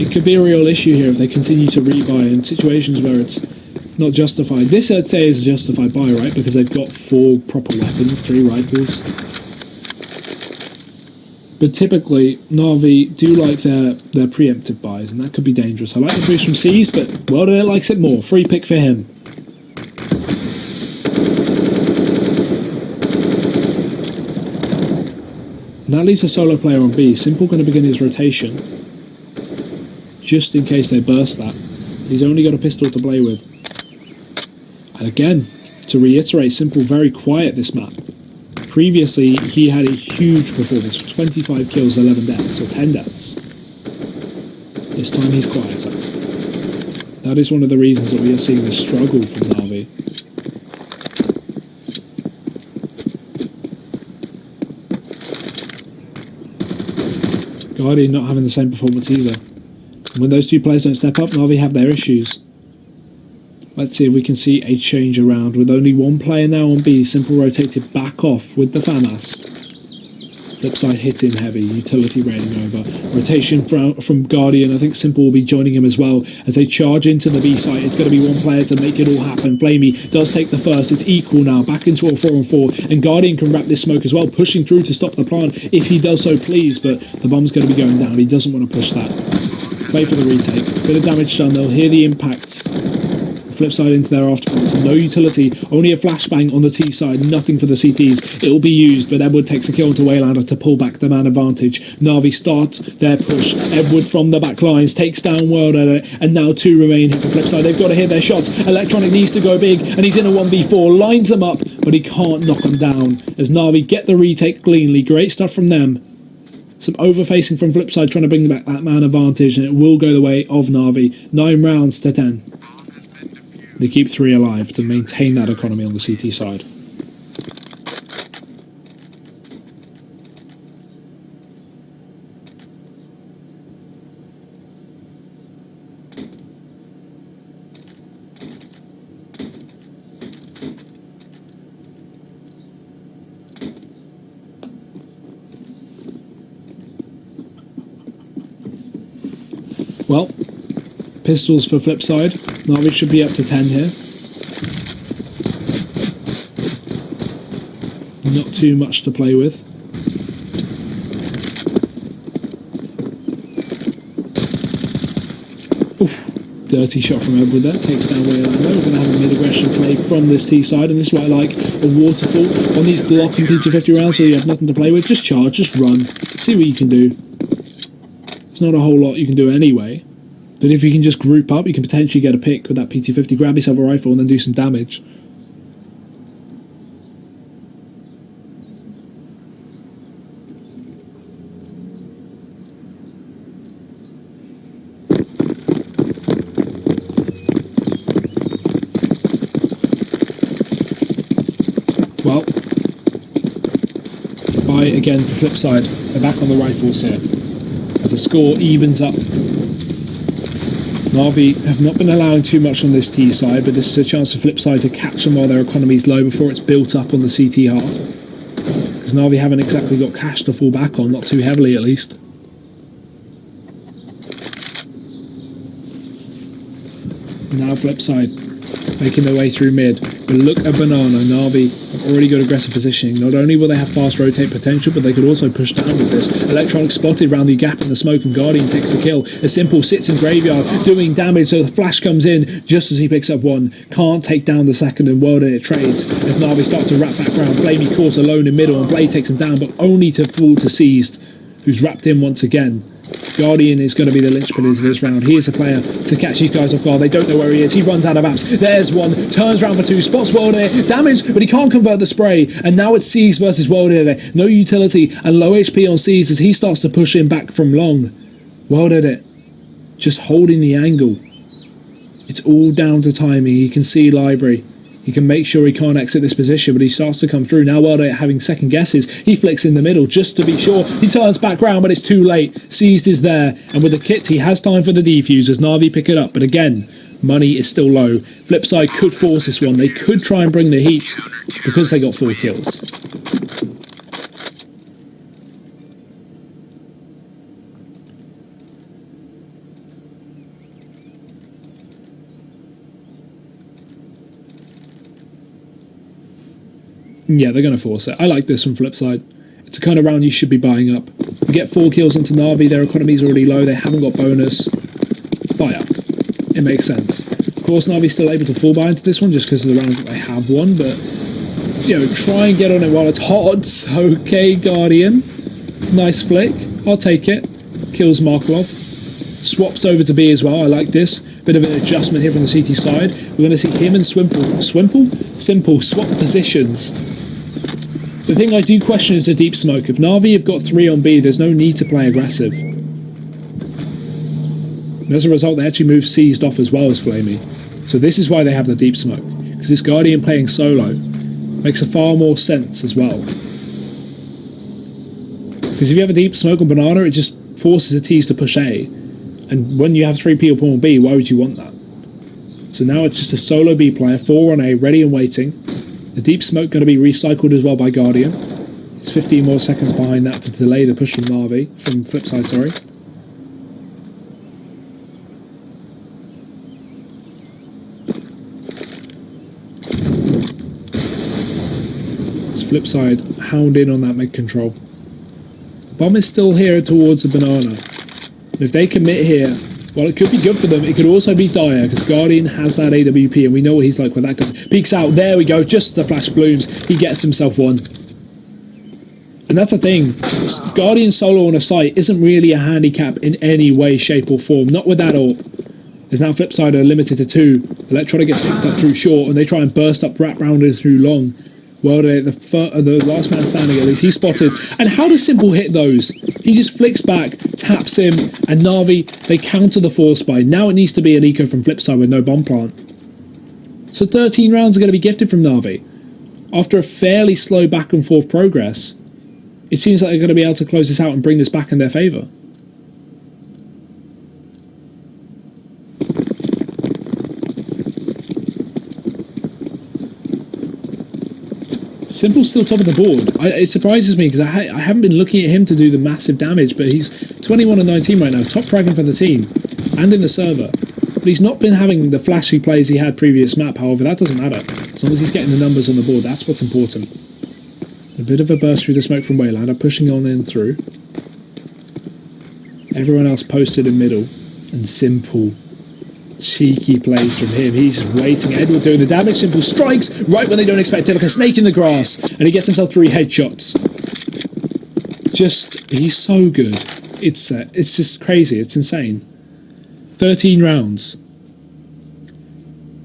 It could be a real issue here if they continue to rebuy in situations where it's not justified. This, I'd say, is a justified buy, right? Because they've got 4 proper weapons, 3 rifles. But typically, Navi do like their preemptive buys, and that could be dangerous. I like the boost from C's, but World likes it more. Free pick for him. And that leaves a solo player on B. Simple going to begin his rotation, just in case they burst that. He's only got a pistol to play with. And again, to reiterate, Simple very quiet this map. Previously, he had a huge performance, 25 kills, 11 deaths, or 10 deaths. This time he's quieter. That is one of the reasons that we are seeing this struggle from Navi. Guardian not having the same performance either. And when those 2 players don't step up, Navi have their issues. Let's see if we can see a change around. With only 1 player now on B, Simple rotated back off with the FAMAS. FlipeSide hitting heavy, utility raining over. Rotation from Guardian, I think Simple will be joining him as well. As they charge into the B site, it's going to be 1 player to make it all happen. Flamey does take the first, it's equal now, back into a 4-on-4. And Guardian can wrap this smoke as well, pushing through to stop the plant if he does so please. But the bomb's going to be going down, he doesn't want to push that. Play for the retake, bit of damage done, they'll hear the impact. FlipeSide into their afterwards. No utility, only a flashbang on the T side, nothing for the CTs. It will be used, but Edward takes a kill to Waylander to pull back the man advantage. Navi starts their push. Edward from the back lines takes down World Edit, and now 2 remain here for FlipeSide. They've got to hit their shots. Electronic needs to go big, and he's in a 1v4. Lines them up, but he can't knock them down. As Navi get the retake cleanly. Great stuff from them. Some overfacing from FlipeSide trying to bring back that man advantage, and it will go the way of Navi. 9 rounds to 10. They keep 3 alive to maintain that economy on the CT side. Well, pistols for FlipeSide. Navi should be up to 10 here. Not too much to play with. Oof. Dirty shot from Edward there. Takes down Waylander. We're going to have a mid-aggression play from this T side, and this is what I like. A waterfall on these Glock and PT50 rounds, so you have nothing to play with. Just charge, just run. See what you can do. There's not a whole lot you can do anyway. But if you can just group up, you can potentially get a pick with that PT50, grab yourself a rifle and then do some damage. Well, buy again for FlipeSide. They're back on the rifles here. As the score evens up. Navi have not been allowing too much on this T side, but this is a chance for FlipeSide to catch them while their economy's low before it's built up on the CT half. Because Navi haven't exactly got cash to fall back on, not too heavily at least. Now FlipeSide making their way through mid. But look at Banana. Navi have already got aggressive positioning. Not only will they have fast rotate potential, but they could also push down with this. Electronic spotted around the gap in the smoke, and Guardian takes the kill. A Simple sits in graveyard doing damage, so the flash comes in just as he picks up 1. Can't take down the second, and World Edit trades as Navi starts to wrap back round. Blamey caught alone in middle, and Blade takes him down, but only to fall to Seized, who's wrapped in once again. Guardian is going to be the linchpin of this round. He is the player to catch these guys off guard. They don't know where he is. He runs out of apps. There's 1. Turns round for 2. Spots World Edit. Damage, but he can't convert the spray. And now it's Seized versus World Edit. No utility and low HP on Seized as he starts to push him back from long. World Edit just holding the angle. It's all down to timing. You can see Library. He can make sure he can't exit this position, but he starts to come through. Now World Edit having second guesses. He flicks in the middle just to be sure. He turns back round, but it's too late. Seized is there, and with the kit, he has time for the defuse as Navi pick it up. But again, money is still low. FlipeSide could force this one. They could try and bring the heat because they got 4 kills. Yeah, they're going to force it. I like this from FlipeSide. It's a kind of round you should be buying up. You get 4 kills onto Navi, their economy's already low, they haven't got bonus. Buy up. It makes sense. Of course, Navi's still able to fall buy into this one just because of the rounds that they have won, but, you know, try and get on it while it's hot. Okay, Guardian. Nice flick. I'll take it. Kills Markov. Swaps over to B as well. I like this. Bit of an adjustment here from the CT side. We're going to see him and Simple swap positions. The thing I do question is the deep smoke. If Navi have got 3 on B, there's no need to play aggressive. And as a result, they actually move Seized off as well as Flamey. So this is why they have the deep smoke. Because this Guardian playing solo makes a far more sense as well. Because if you have a deep smoke on Banana, it just forces the T's to push A. And when you have 3 people on B, why would you want that? So now it's just a solo B player, 4 on A, ready and waiting. The deep smoke going to be recycled as well by Guardian. It's 15 more seconds behind that to delay the push from Navi, from FlipeSide, sorry. It's FlipeSide hound in on that mid control. Bomb is still here towards the Banana. And if they commit here, well, it could be good for them. It could also be dire, because Guardian has that AWP, and we know what he's like with that gun. Peeks out, there we go, just as the flash blooms, he gets himself one. And that's the thing, Guardian solo on a site isn't really a handicap in any way, shape or form, not with that ult. As now FlipeSide are limited to 2, Electronic gets picked up through short, and they try and burst up wrap rounder through long. Well, the last man standing, at least, he's spotted. And how does Simple hit those? He just flicks back, taps him, and Navi, they counter the force buy. Now it needs to be an eco from FlipeSide with no bomb plant. So 13 rounds are going to be gifted from Navi. After a fairly slow back and forth progress, it seems like they're going to be able to close this out and bring this back in their favour. Simple's still top of the board. It surprises me because I haven't been looking at him to do the massive damage, but he's 21 and 19 right now, top fragging for the team and in the server. But he's not been having the flashy plays he had previous map. However, that doesn't matter. As long as he's getting the numbers on the board, that's what's important. A bit of a burst through the smoke from Waylander, pushing on in through. Everyone else posted in middle, and Simple. Cheeky plays from him. He's just waiting. Edward doing the damage. Simple strikes right when they don't expect it, like a snake in the grass, and he gets himself 3 headshots. He's so good. It's just crazy. It's insane. 13 rounds.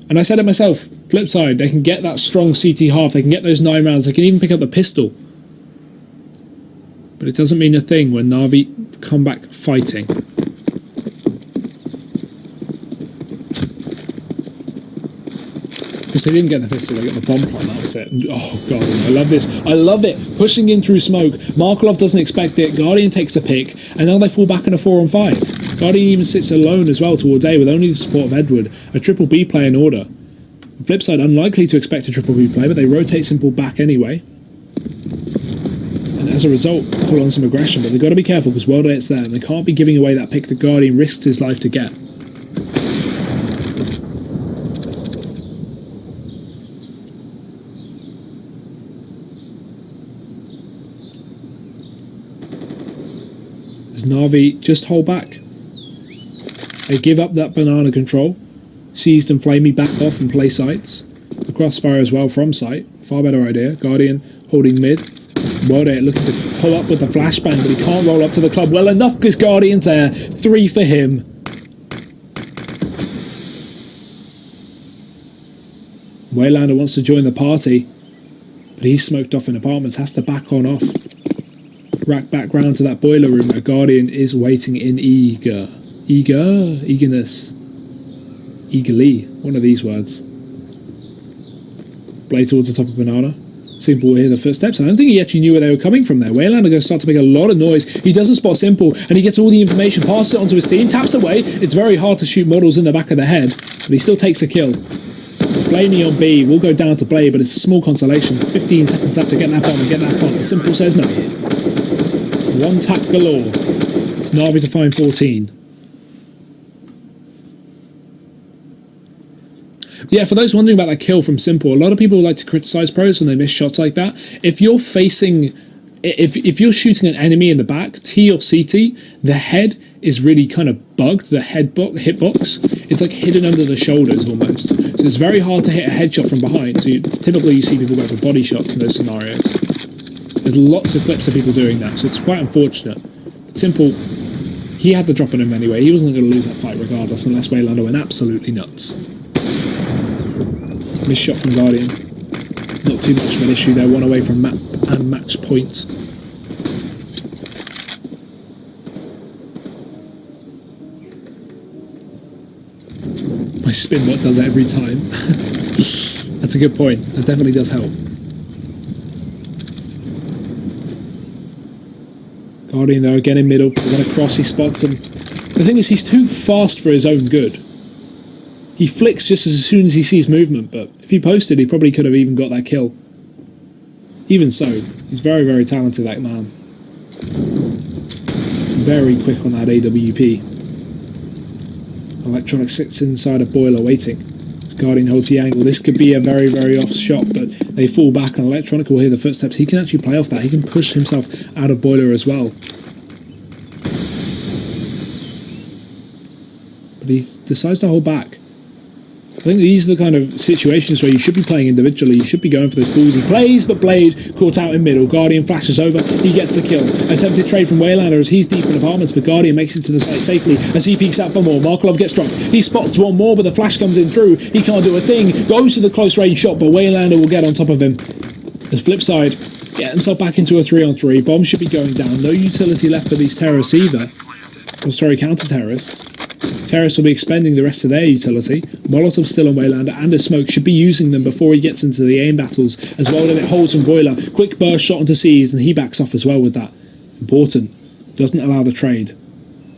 And I said it myself, FlipeSide, they can get that strong CT half, they can get those 9 rounds, they can even pick up the pistol. But it doesn't mean a thing when Navi come back fighting. Because they didn't get the pistol, they got the bomb plant, that was it. Oh god, I love this. I love it. Pushing in through smoke. Markov doesn't expect it. Guardian takes a pick, and now they fall back in a 4 on 5. Guardian even sits alone as well towards A with only the support of Edward. A triple B play in order. FlipeSide unlikely to expect a triple B play, but they rotate Simple back anyway. And as a result, pull on some aggression, but they've got to be careful because World Eight's there, and they can't be giving away that pick that Guardian risked his life to get. As Navi just hold back. They give up that banana control. Seized and Flamey back off and play sites. The crossfire as well from site. Far better idea. Guardian holding mid. World 8 looking to pull up with the flashbang, but he can't roll up to the club well enough because Guardian's there. 3 for him. Waylander wants to join the party, but he's smoked off in apartments, has to back on off. Rack back round to that boiler room where Guardian is waiting in eagerness. Eagerly, one of these words. Blade towards the top of Banana. Simple will hear the footsteps. I don't think he actually knew where they were coming from there. Waylander going to start to make a lot of noise. He doesn't spot Simple, and he gets all the information, passes it onto his team, taps away. It's very hard to shoot models in the back of the head, but he still takes a kill. Blamey on B will go down to Blade, but it's a small consolation. 15 seconds left to get that bomb and get that bomb. But Simple says no. One tap galore. It's Navi to find 14. Yeah, for those wondering about that kill from Simple, a lot of people like to criticize pros when they miss shots like that. If you're facing, if you're shooting an enemy in the back, T or CT, the head is really kind of bugged, the hitbox. It's like hidden under the shoulders almost. So it's very hard to hit a headshot from behind. So typically you see people go for body shots in those scenarios. There's lots of clips of people doing that, so it's quite unfortunate. Simple, he had the drop on him anyway. He wasn't going to lose that fight regardless, unless Waylander went absolutely nuts. Missed shot from Guardian. Not too much of an issue there. One away from map and match point. My spin bot does it every time. That's a good point. That definitely does help. Guardian though, again in middle. We're going to cross, he spots him. The thing is, he's too fast for his own good. He flicks just as soon as he sees movement, but if he posted, he probably could have even got that kill. Even so, he's very, very talented, that man. Very quick on that AWP. Electronic sits inside a boiler waiting. Guardian holds the angle. This could be a very, very off shot, but they fall back and Electronic will hear the footsteps. He can actually play off that. He can push himself out of boiler as well. But he decides to hold back. I think these are the kind of situations where you should be playing individually. You should be going for those ballsy plays, but Blade caught out in middle. Guardian flashes over. He gets the kill. Attempted trade from Waylander as he's deep in apartments, but Guardian makes it to the site safely as he peeks out for more. Markelov gets dropped. He spots one more, but the flash comes in through. He can't do a thing. Goes to the close range shot, but Waylander will get on top of him. The flip side, get himself back into a 3-on-3. Bomb should be going down. No utility left for these terrorists either. Oh, sorry, counter-terrorists. Terrorists will be expending the rest of their utility. Molotov still on Waylander and a smoke should be using them before he gets into the aim battles as well. Then it holds from Boiler. Quick burst shot onto C's and he backs off as well with that. Important. Doesn't allow the trade.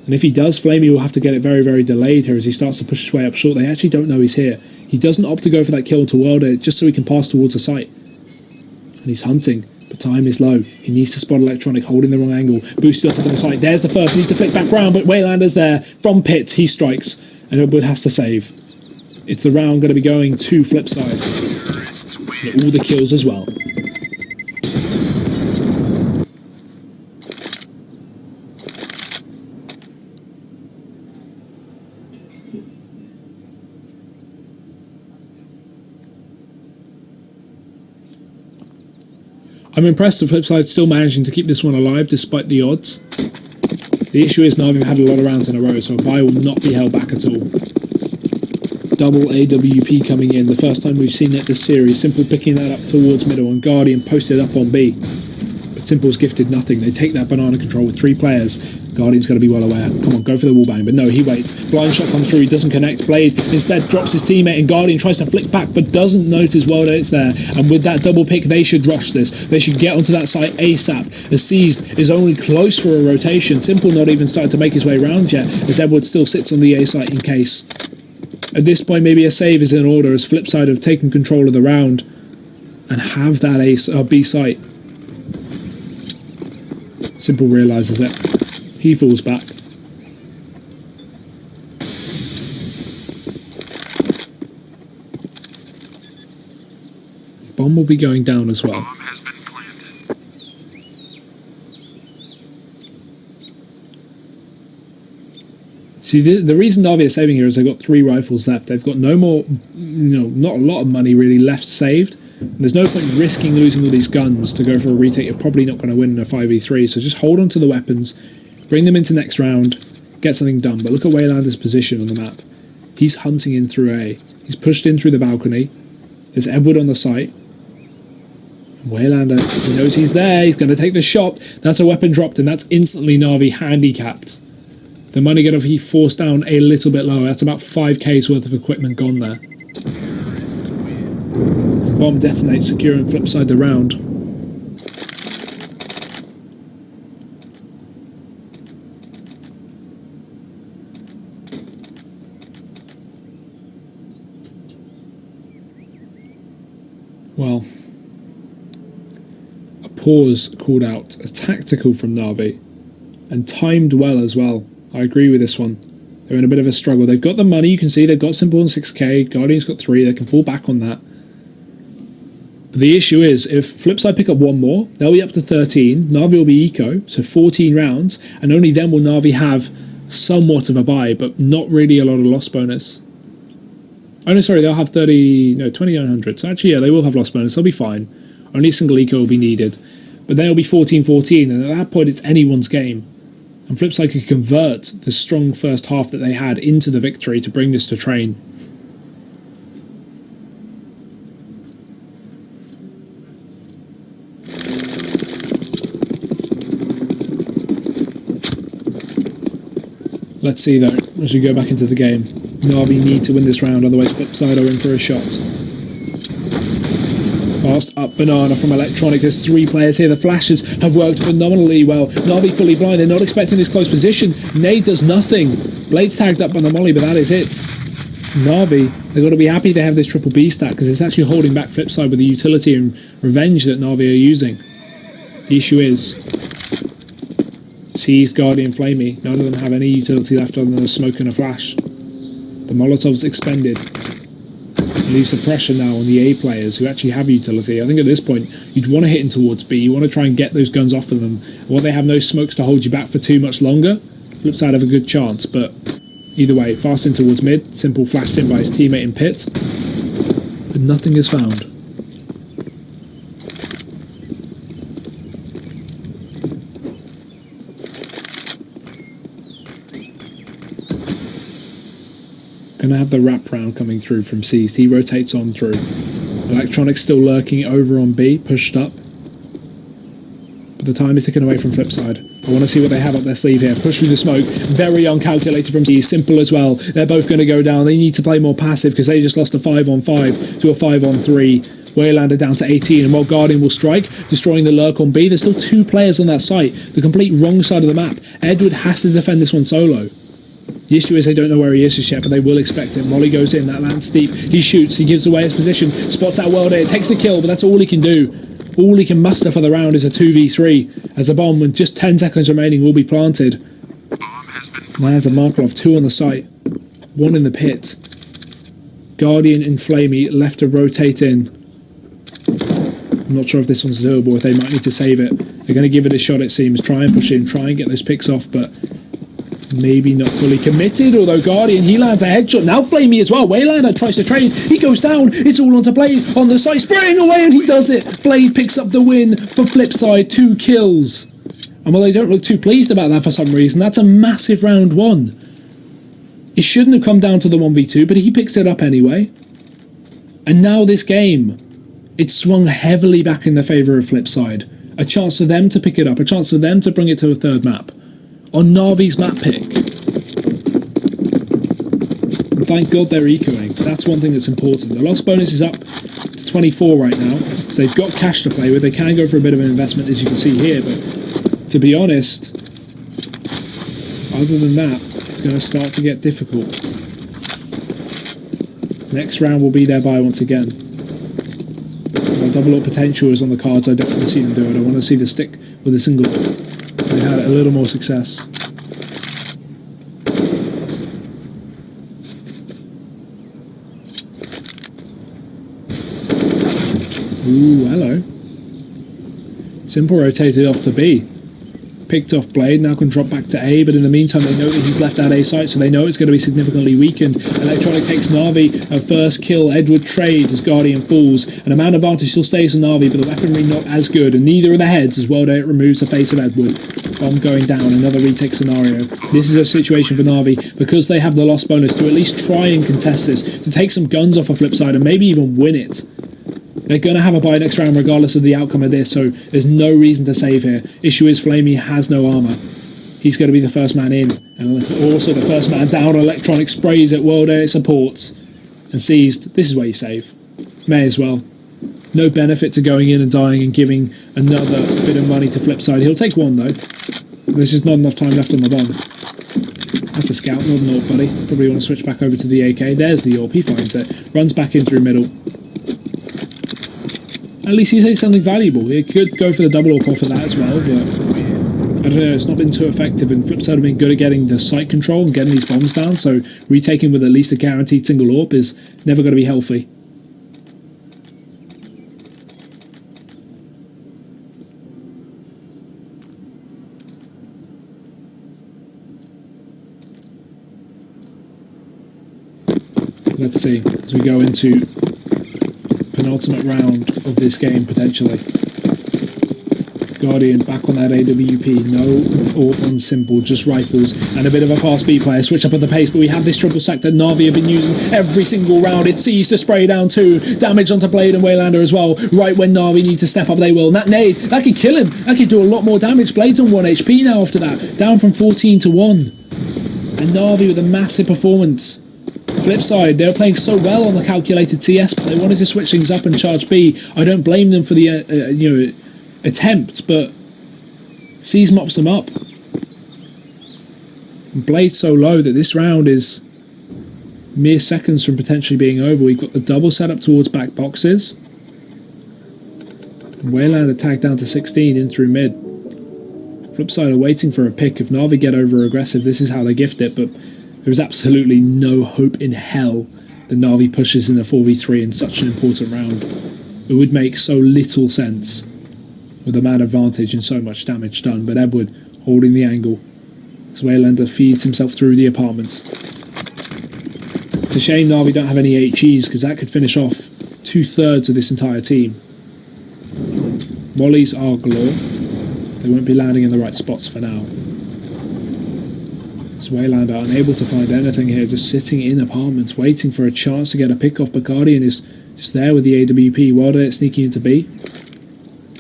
And if he does, Flamey will have to get it very, very delayed here as he starts to push his way up short. They actually don't know he's here. He doesn't opt to go for that kill to world it just so he can pass towards the site. And he's hunting. But time is low. He needs to spot Electronic holding the wrong angle. Boosted up to the site. There's the first. He needs to flick back round, but Waylander's there. From pit, he strikes. And Wood has to save. It's the round going to be going to FlipeSide. And all the kills as well. I'm impressed with FlipeSide still managing to keep this one alive despite the odds. The issue is Navi had a lot of rounds in a row, so a buy will not be held back at all. Double AWP coming in, the first time we've seen it this series. Simple picking that up towards middle and Guardian posted up on B. But Simple's gifted nothing. They take that banana control with 3 players. Guardian's got to be well aware. Come on, go for the wallbang. But no, he waits. Blind shot comes through. He doesn't connect. Blade instead drops his teammate and Guardian tries to flick back but doesn't notice well that it's there. And with that double pick, they should rush this. They should get onto that site ASAP. As Seized is only close for a rotation. Simple not even started to make his way around yet as Edward still sits on the A site in case. At this point, maybe a save is in order as FlipeSide have taken control of the round and have that B site. Simple realises it. He falls back. Bomb will be going down as well. See, the reason Navi are saving here is they've got 3 rifles left. They've got no more, not a lot of money really left saved. And there's no point risking losing all these guns to go for a retake. You're probably not going to win in a 5v3. So just hold on to the weapons, bring them into next round, get something done. But look at Waylander's position on the map. He's hunting in through A. He's pushed in through the balcony. There's Edward on the site. Waylander, he knows he's there. He's going to take the shot. That's a weapon dropped, and that's instantly Navi handicapped. The money going to be forced down a little bit lower. That's about 5k's worth of equipment gone there. Bomb detonates, securing FlipeSide the round. Well, a pause called out, a tactical from Navi, and timed well as well. I agree with this one. They're in a bit of a struggle. They've got the money, you can see they've got Simple on 6k, Guardian's got 3, they can fall back on that. But the issue is, if FlipeSide pick up one more, they'll be up to 13, Navi will be eco, so 14 rounds, and only then will Navi have somewhat of a buy, but not really a lot of loss bonus. Oh no, sorry, they'll have 2900, so actually yeah, they will have loss bonus, they'll be fine. Only a single eco will be needed. But then it'll be 14-14, and at that point it's anyone's game. And FlipeSide could convert the strong first half that they had into the victory to bring this to train. Let's see though, as we go back into the game. Navi need to win this round, otherwise FlipeSide are in for a shot. Fast up banana from Electronic. There's 3 players here. The flashes have worked phenomenally well. Navi fully blind. They're not expecting this close position. Nade does nothing. Blade's tagged up on the molly, but that is it. Navi, they've got to be happy they have this triple B stack because it's actually holding back FlipeSide with the utility and revenge that Navi are using. The issue is Seized, Guardian, Flamey. None of them have any utility left other than a smoke and a flash. The Molotov's expended. Leaves the pressure now on the A players who actually have utility. I think at this point you'd want to hit in towards B. You want to try and get those guns off of them. While they have no smokes to hold you back for too much longer, FlipeSide have a good chance, but either way, fast in towards mid. Simple flashed in by his teammate in pit, but nothing is found. Gonna have the wrap round coming through from Seized. He rotates on through. Electronic still lurking over on B, pushed up. But the time is ticking away from FlipeSide. I want to see what they have up their sleeve here. Push through the smoke. Very uncalculated from Seized. Simple as well. They're both going to go down. They need to play more passive because they just lost a 5-on-5 to a 5-on-3. Waylander down to 18, and while Guardian will strike, destroying the lurk on B, there's still 2 players on that site. The complete wrong side of the map. Edward has to defend this one solo. The issue is they don't know where he is just yet, but they will expect it. Molly goes in, that lands deep. He shoots, he gives away his position, spots out well there, takes the kill, but that's all he can do. All he can muster for the round is a 2v3, as a bomb with just 10 seconds remaining will be planted. Lands a Markov, 2 on the site, 1 in the pit. Guardian and Flamey left to rotate in. I'm not sure if this one's doable, if they might need to save it. They're going to give it a shot, it seems. Try and push in, try and get those picks off, but maybe not fully committed, although Guardian, he lands a headshot. Now Flamey as well. Waylander tries to trade. He goes down. It's all onto Blade on the side, spraying away, and he does it. Blade picks up the win for FlipeSide. 2 kills. And while they don't look too pleased about that for some reason, that's a massive round 1. It shouldn't have come down to the 1v2, but he picks it up anyway. And now this game, it's swung heavily back in the favour of FlipeSide. A chance for them to pick it up, a chance for them to bring it to a 3rd map. On Navi's map pick. And thank God they're ecoing. That's one thing that's important. The loss bonus is up to 24 right now, so they've got cash to play with. They can go for a bit of an investment, as you can see here, but to be honest, other than that, it's going to start to get difficult. Next round will be their buy once again. While double up potential is on the cards, I don't want to see them do it. I want to see the stick with a single. They had a little more success. Ooh, hello. Simple rotated off to B. Picked off Blade, now can drop back to A, but in the meantime they know that he's left that A site, so they know it's going to be significantly weakened. Electronic takes Navi, a first kill. Edward trades as Guardian falls, and a man advantage still stays for Navi, but the weaponry not as good, and neither of the heads as well. It removes the face of Edward. Bomb going down, another retake scenario. This is a situation for Navi, because they have the loss bonus, to at least try and contest this, to take some guns off of FlipeSide and maybe even win it. They're going to have a buy next round regardless of the outcome of this, so there's no reason to save here. Issue is Flamey has no armour. He's going to be the first man in, and also the first man down. Electronic sprays at World Air supports, and Seized. This is where you save. May as well. No benefit to going in and dying and giving another bit of money to FlipeSide. He'll take 1 though. There's just not enough time left on the bomb. That's a scout, not an AWP, buddy. Probably want to switch back over to the AK. There's the AWP, he finds it. Runs back in through middle. At least he says something valuable. He could go for the double AWP off of that as well, but I don't know, it's not been too effective, and FlipeSide have been good at getting the site control and getting these bombs down, so retaking with at least a guaranteed single AWP is never going to be healthy. Let's see, as we go into penultimate round of this game, potentially. Guardian back on that AWP, no AWP on simple, just rifles, and a bit of a fast B player, switch up at the pace, but we have this triple stack that Navi have been using every single round. It sees the spray down too, damage onto Blade and Waylander as well, right when Navi need to step up, they will, and that nade, that could kill him, that could do a lot more damage. Blade's on 1 HP now after that, down from 14 to 1, and Navi with a massive performance. FlipeSide, they were playing so well on the calculated TS, but they wanted to switch things up and charge B. I don't blame them for the attempt, but C's mops them up. And Blade's so low that this round is mere seconds from potentially being over. We've got the double setup towards back boxes. Waylander tagged down to 16 in through mid. FlipeSide are waiting for a pick. If Navi get over aggressive, this is how they gift it, but there is absolutely no hope in hell that Navi pushes in a 4v3 in such an important round. It would make so little sense with a man advantage and so much damage done, but Edward holding the angle as Waylander feeds himself through the apartments. It's a shame Navi don't have any HEs, because that could finish off 2/3 of this entire team. Mollies are galore. They won't be landing in the right spots for now. Waylander unable to find anything here, just sitting in apartments waiting for a chance to get a pick off, but Guardian is just there with the AWP. Wilder sneaking into B,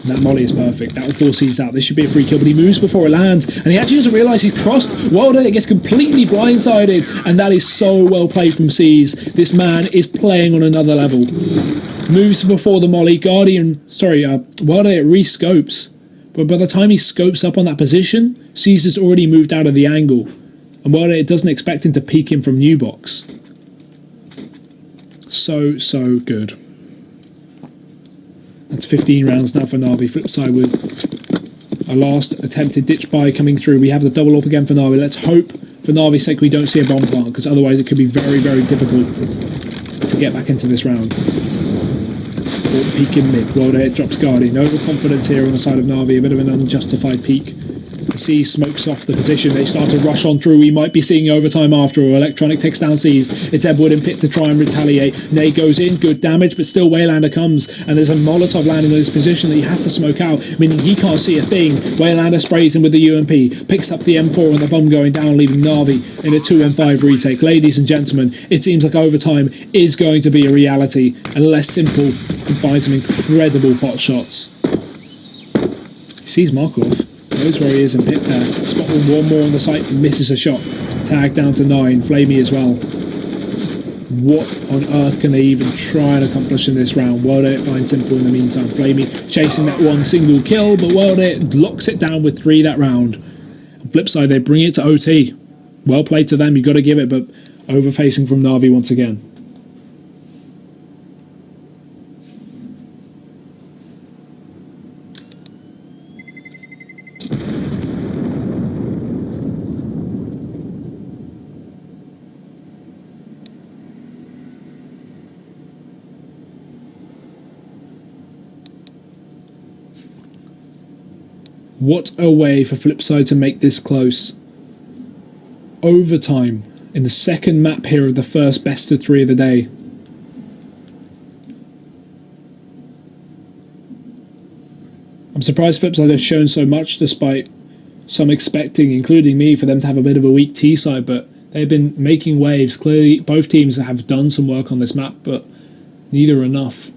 and that molly is perfect. That will force C's out. This should be a free kill, but he moves before it lands, and he actually doesn't realise he's crossed. Wilder gets completely blindsided, and that is so well played from C's. This man is playing on another level. Moves before the molly. Wilder re-scopes, but by the time he scopes up on that position, C's has already moved out of the angle. And Wilder, it doesn't expect him to peek him from new box. So good. That's 15 rounds now for Navi. FlipeSide with a last attempted ditch buy coming through. We have the double up again for Navi. Let's hope, for Navi's sake, we don't see a bomb plant, because otherwise it could be very, very difficult to get back into this round. Peek in mid. Wilder drops Guardian. Overconfidence here on the side of Navi. A bit of an unjustified peak. C smokes off the position. They start to rush on through. We might be seeing overtime after all. Electronic takes down C's. It's Edward and Pitt to try and retaliate. Nay goes in, good damage, but still Waylander comes, and there's a Molotov landing in his position that he has to smoke out, meaning he can't see a thing. Waylander sprays him with the UMP, picks up the M4 and the bomb going down, leaving Navi in a 2-5 retake. Ladies and gentlemen, it seems like overtime is going to be a reality, unless Simple can find some incredible pot shots. He sees Markov. Knows where he is and Pitt there. Scotland one more on the site and misses a shot. Tag down to 9. Flamey as well. What on earth can they even try and accomplish in this round? Wilder finds Simple in the meantime. Flamey chasing that one single kill, but Wilder locks it down with 3 that round. On FlipeSide, they bring it to OT. Well played to them, you've got to give it, but overfacing from Navi once again. What a way for FlipeSide to make this close. Overtime in the second map here of the first best of 3 of the day. I'm surprised FlipeSide have shown so much, despite some expecting, including me, for them to have a bit of a weak T side, but they've been making waves. Clearly both teams have done some work on this map, but neither enough.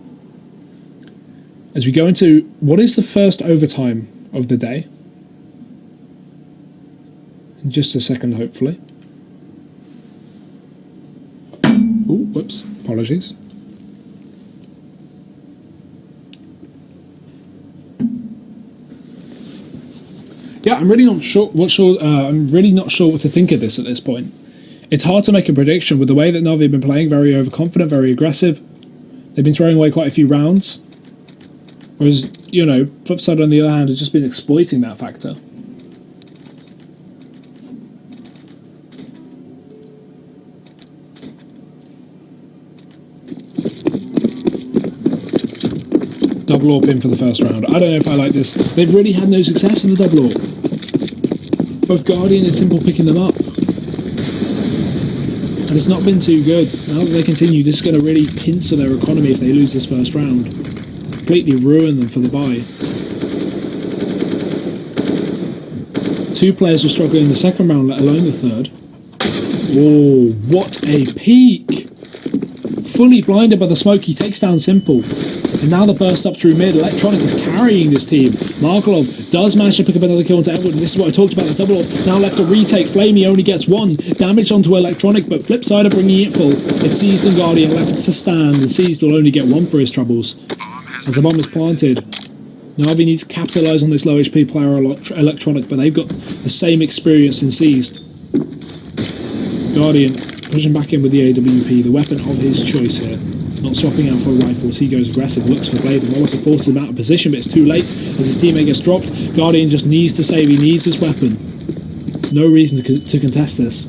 As we go into what is the first overtime of the day, in just a second, hopefully. Oh, whoops, apologies. Yeah, I'm really not sure what to think of this at this point. It's hard to make a prediction with the way that Navi have been playing, very overconfident, very aggressive. They've been throwing away quite a few rounds. Whereas, FlipeSide on the other hand has just been exploiting that factor. double AWP in for the first round. I don't know if I like this. They've really had no success in the double AWP. Both Guardian and Simple picking them up. And it's not been too good. Now that they continue, this is going to really pincer their economy if they lose this first round. Completely ruin them for the bye. Two players were struggling in the second round, let alone the third. Oh, what a peak! Fully blinded by the smoke, he takes down Simple. And now the burst up through mid. Electronic is carrying this team. Markelov does manage to pick up another kill onto Edward. And this is what I talked about, the double up. Now left to retake. Flamey only gets one. Damage onto Electronic, but FlipeSide are bringing it full. It's Seized and Guardian left to stand. And Seized will only get one for his troubles. As the bomb is planted, Navi needs to capitalise on this low HP player Electronic, but they've got the same experience in Seized. Guardian pushing back in with the AWP, the weapon of his choice here. Not swapping out for rifles, he goes aggressive, looks for Blade, and Molotov forces him out of position, but it's too late as his teammate gets dropped. Guardian just needs to save, he needs his weapon. No reason to contest this.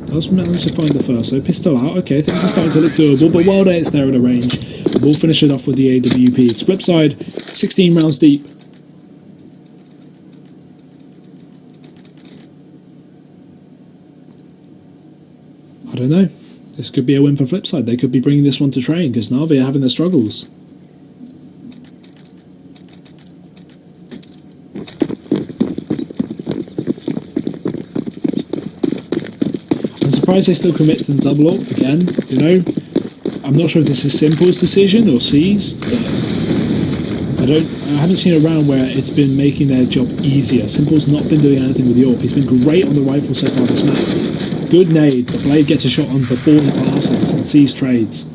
Does manage to find the first, so pistol out, okay, things are starting to look doable, but while it's there at a range, we'll finish it off with the AWP. It's FlipeSide, 16 rounds deep. I don't know. This could be a win for FlipeSide. They could be bringing this one to train because Navi are having their struggles. I'm surprised they still commit to the double up again. You know, I'm not sure if this is Simple's decision or Seized. I haven't seen a round where it's been making their job easier. Simple's not been doing anything with the AWP. He's been great on the rifle so far this map. Good nade, the Blade gets a shot on before he passes and Sees trades.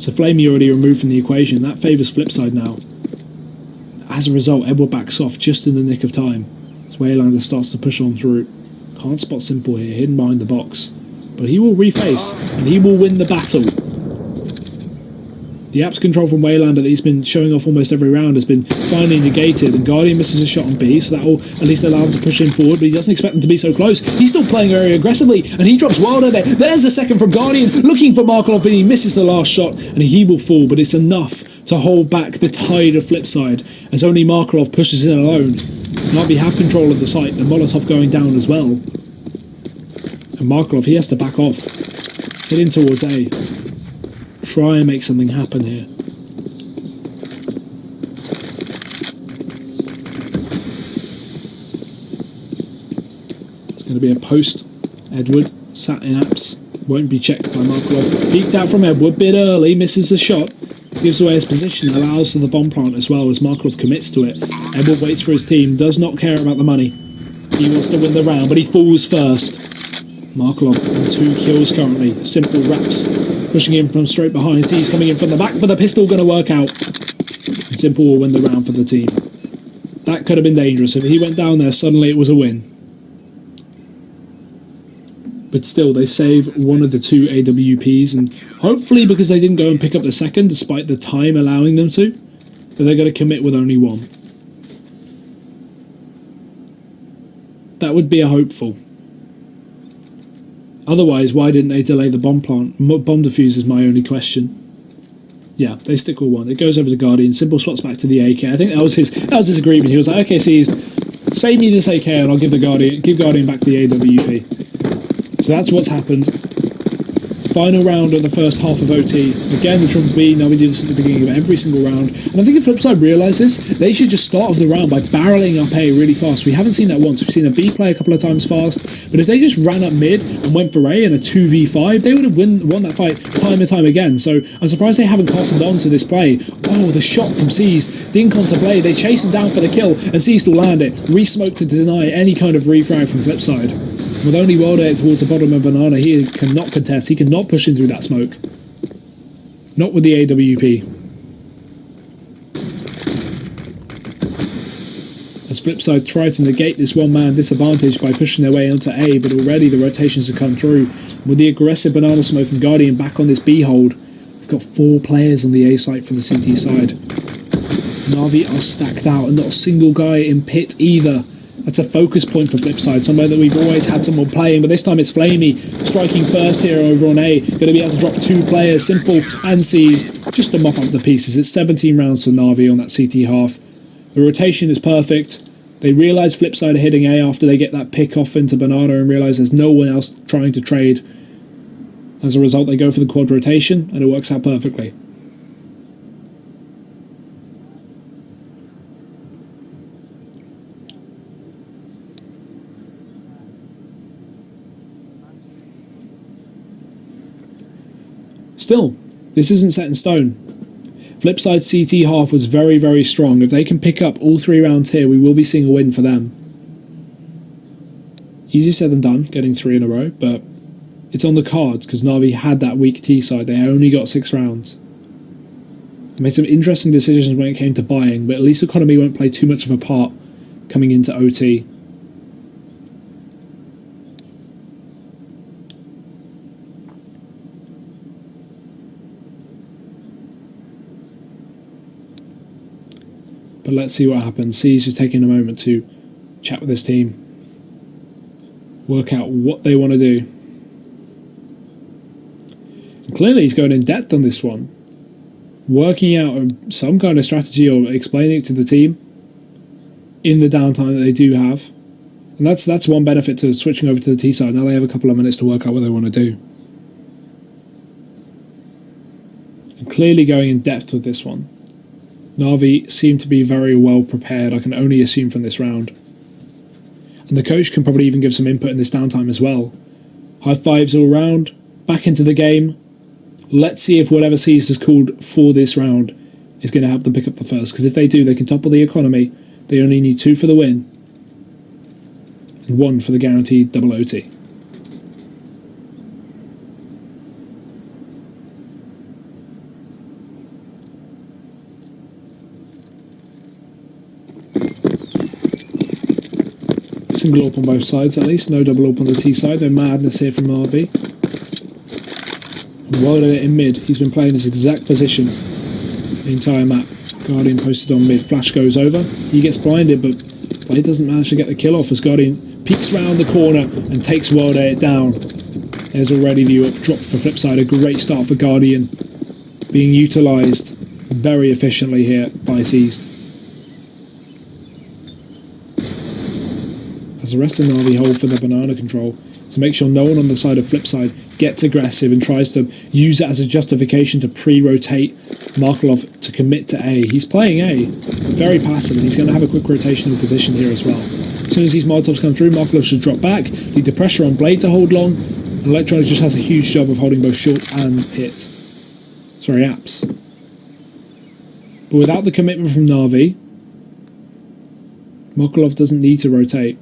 So Flamey already removed from the equation. That favours FlipeSide now. As a result, Edward backs off just in the nick of time. As Waylander starts to push on through. Can't spot Simple here, hidden behind the box. But he will reface, and he will win the battle. The apps control from Waylander that he's been showing off almost every round has been finally negated, and Guardian misses a shot on B, so that will at least allow him to push him forward, but he doesn't expect them to be so close. He's still playing very aggressively, and he drops Wilder there. There's a second from Guardian, looking for Markelov, but he misses the last shot, and he will fall, but it's enough to hold back the tide of FlipeSide, as only Markelov pushes in alone. Navi have control of the site, and Molotov going down as well. And Markelov, he has to back off. Heading towards A. Try and make something happen here. It's going to be a post. Edward, sat in apps, won't be checked by Markelov. Peeked out from Edward, bit early, misses the shot. Gives away his position, allows for the bomb plant as well as Markelov commits to it. Edward waits for his team, does not care about the money. He wants to win the round, but he falls first. Markelov on 2 kills currently. Simple wraps. Pushing in from straight behind. He's coming in from the back, but the pistol going to work out. And Simple will win the round for the team. That could have been dangerous. If he went down there, suddenly it was a win. But still, they save one of the 2 AWPs, and hopefully because they didn't go and pick up the second, despite the time allowing them to, but they're going to commit with only one. That would be a hopeful. Otherwise, why didn't they delay the bomb plant? Bomb defuse is my only question. Yeah, they stick with one. It goes over to Guardian. Simple slots back to the AK. I think that was his agreement. He was like, okay, Seized, save me this AK and I'll give Guardian back the AWP. So that's what's happened. Final round of the first half of OT. Again, the Trump B. Now we do this at the beginning of every single round. And I think if FlipeSide realise this, they should just start off the round by barrelling up A really fast. We haven't seen that once. We've seen a B play a couple of times fast. But if they just ran up mid and went for A in a 2v5, they would have won that fight time and time again. So I'm surprised they haven't cottoned on to this play. Oh, the shot from Seized. Dink onto play. They chase him down for the kill, and Seized will land it. Re-smoke to deny any kind of refrag from FlipeSide. With only Wilder towards the bottom of Banana, he cannot contest. He cannot push in through that smoke. Not with the AWP. As FlipeSide try to negate this one-man disadvantage by pushing their way onto A, but already the rotations have come through. With the aggressive Banana Smoke and Guardian back on this B hold, we've got 4 players on the A site from the CT side. Navi are stacked out, and not a single guy in pit either. That's a focus point for FlipeSide, somewhere that we've always had someone playing, but this time it's Flamey striking first here over on A. Going to be able to drop 2 players, Simple and Seized. just to mop up the pieces. It's 17 rounds for Navi on that CT half. The rotation is perfect. They realise FlipeSide are hitting A after they get that pick off into Banana and realise there's no one else trying to trade. As a result, they go for the quad rotation, and it works out perfectly. Still, this isn't set in stone. FlipeSide CT half was very, very strong. If they can pick up all 3 rounds here, we will be seeing a win for them. Easier said than done, getting 3 in a row, but it's on the cards because Navi had that weak T side. They only got 6 rounds. Made some interesting decisions when it came to buying, but at least economy won't play too much of a part coming into OT. But let's see what happens. C's just taking a moment to chat with his team, work out what they want to do. And clearly he's going in depth on this one, working out some kind of strategy or explaining it to the team in the downtime that they do have. And that's one benefit to switching over to the T side. Now they have a couple of minutes to work out what they want to do. And clearly going in depth with this one. Navi seem to be very well prepared, I can only assume from this round. And the coach can probably even give some input in this downtime as well. High fives all round, back into the game. Let's see if whatever C's is called for this round is going to help them pick up the first, because if they do, they can topple the economy. They only need 2 for the win, and 1 for the guaranteed double OT. Single AWP on both sides at least, no double AWP on the T side. No madness here from Navi. Wilder in mid, he's been playing this exact position the entire map. Guardian posted on mid, flash goes over, he gets blinded, but Blade doesn't manage to get the kill off as Guardian peeks round the corner and takes Wilder down. There's already the AWP drop for FlipeSide, a great start for Guardian, being utilised very efficiently here by Seized. As the rest of Navi hold for the banana control to make sure no one on the side of FlipeSide gets aggressive and tries to use it as a justification to pre-rotate Markelov to commit to A. He's playing A, very passive, and he's going to have a quick rotational position here as well. As soon as these Molotovs come through, Markelov should drop back, lead the pressure on Blade to hold long, and Electronic just has a huge job of holding both short and hit. Sorry, apps. But without the commitment from Navi, Markelov doesn't need to rotate.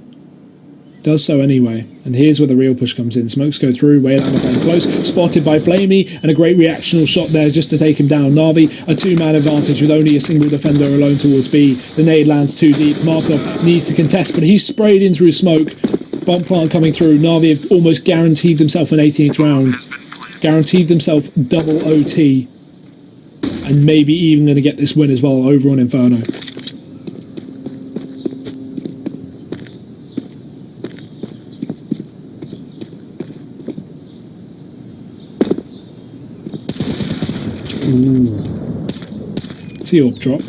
Does so anyway, and here's where the real push comes in. Smokes go through, way down the plane close, spotted by Flamey, and a great reactional shot there just to take him down. Navi, a 2-man advantage with only a single defender alone towards B. The nade lands too deep, Markov needs to contest, but he's sprayed in through smoke. Bomb plant coming through, Navi have almost guaranteed themselves an 18th round, guaranteed themselves double OT, and maybe even going to get this win as well over on Inferno. See AWP dropped.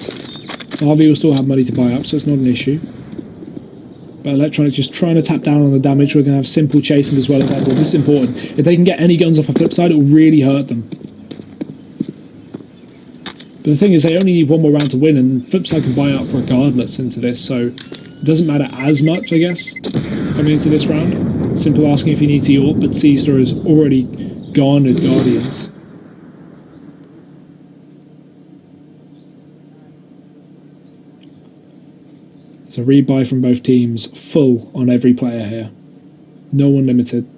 RV will still have money to buy up, so it's not an issue. But Electronic just trying to tap down on the damage. We're going to have simple chasing as well as that. This is important. If they can get any guns off a FlipeSide, it will really hurt them. But the thing is, they only need 1 more round to win, and FlipeSide can buy up regardless into this, so it doesn't matter as much, I guess, coming into this round. Simple asking if he needs the AWP, but Caesar has already garnered Guardians. It's a rebuy from both teams, full on every player here. No one limited.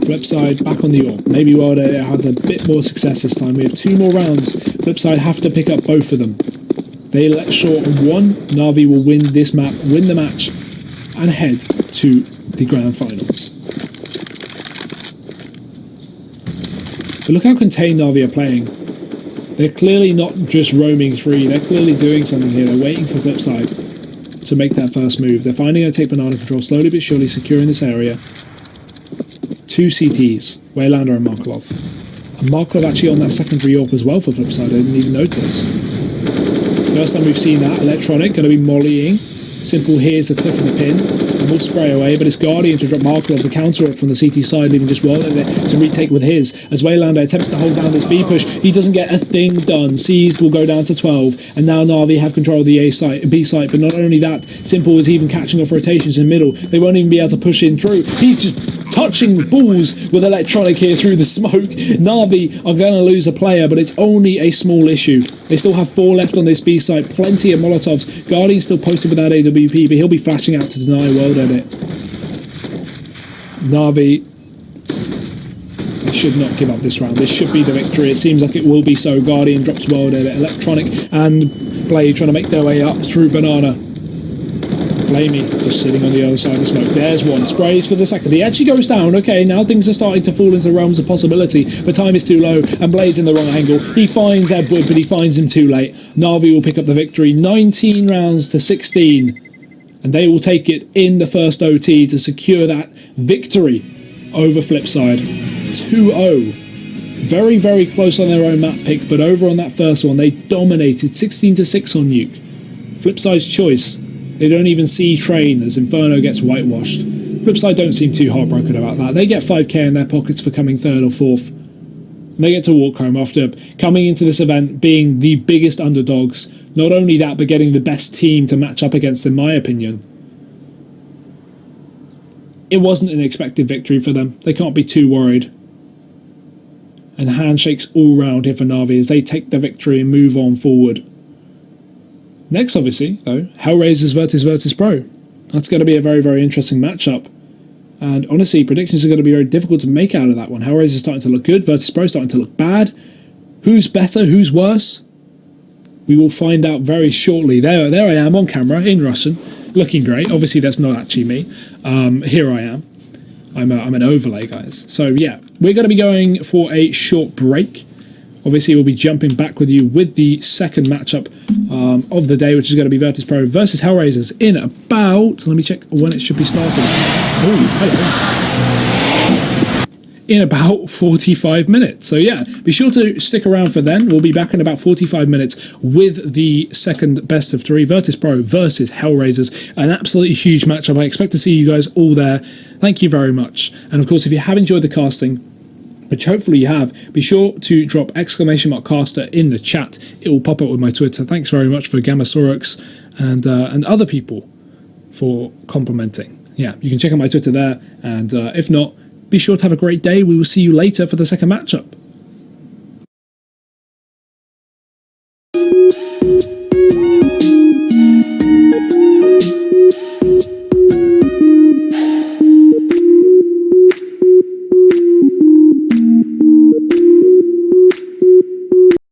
FlipeSide back on the AWP. Maybe Wilder had a bit more success this time. We have 2 more rounds. FlipeSide have to pick up both of them. They let short on 1. Navi will win this map, win the match, and head to the grand finals. But look how contained Navi are playing. They're clearly not just roaming free. They're clearly doing something here. They're waiting for FlipeSide to make that first move. They're finding how to take banana control slowly but surely, securing this area. two CTs, Waylander and Markelov. And Markelov actually on that secondary AWP as well for FlipeSide, I didn't even notice. First time we've seen that, Electronic going to be mollying. Simple here's a click of the pin, and we'll spray away, but it's Guardian to drop Markelov, the counter up from the CT side, leaving just World in it to retake with his. As Waylander attempts to hold down this B push, he doesn't get a thing done. Seized will go down to 12, and now Navi have control of the B site, but not only that, Simple is even catching off rotations in middle. They won't even be able to push in through. He's just touching balls with Electronic here through the smoke. Navi are going to lose a player, but it's only a small issue. They still have 4 left on this B site, plenty of Molotovs. Guardian still posted without AWP, but he'll be flashing out to deny World Edit. Navi should not give up this round. This should be the victory. It seems like it will be so. Guardian drops World Edit. Electronic and Blade trying to make their way up through Banana. Blamey just sitting on the other side of the smoke. There's one. Sprays for the second. He actually goes down. Okay, now things are starting to fall into the realms of possibility, but time is too low, and Blade's in the wrong angle. He finds Edward, but he finds him too late. Navi will pick up the victory. 19 rounds to 16. And they will take it in the first OT to secure that victory over FlipeSide. 2-0. Very, very close on their own map pick, but over on that first one, they dominated 16-6 on Nuke. FlipeSide's choice. They don't even see Train as Inferno gets whitewashed. FlipeSide don't seem too heartbroken about that. They get 5k in their pockets for coming 3rd or 4th. And they get to walk home after coming into this event being the biggest underdogs. Not only that, but getting the best team to match up against, in my opinion. It wasn't an expected victory for them. They can't be too worried. And handshakes all round here for Navi as they take the victory and move on forward. Next, obviously, though, Hellraisers versus Virtus Pro. That's going to be a very, very interesting matchup. And honestly, predictions are going to be very difficult to make out of that one. Hellraisers starting to look good, Virtus Pro starting to look bad. Who's better, who's worse? We will find out very shortly. There I am on camera in Russian, looking great. Obviously, that's not actually me. Here I am. I'm an overlay, guys. So yeah, we're going to be going for a short break. Obviously, we'll be jumping back with you with the second matchup of the day, which is going to be Virtus Pro versus Hellraisers in about... Let me check when it should be starting. Oh, hello. In about 45 minutes. So yeah, be sure to stick around for then. We'll be back in about 45 minutes with the second best of 3, Virtus Pro versus Hellraisers. An absolutely huge matchup. I expect to see you guys all there. Thank you very much. And of course, if you have enjoyed the casting, which hopefully you have, be sure to drop !caster in the chat. It will pop up with my Twitter. Thanks very much for Gamasaurus and other people for complimenting. Yeah, you can check out my Twitter there, and if not, be sure to have a great day. We will see you later for the second matchup.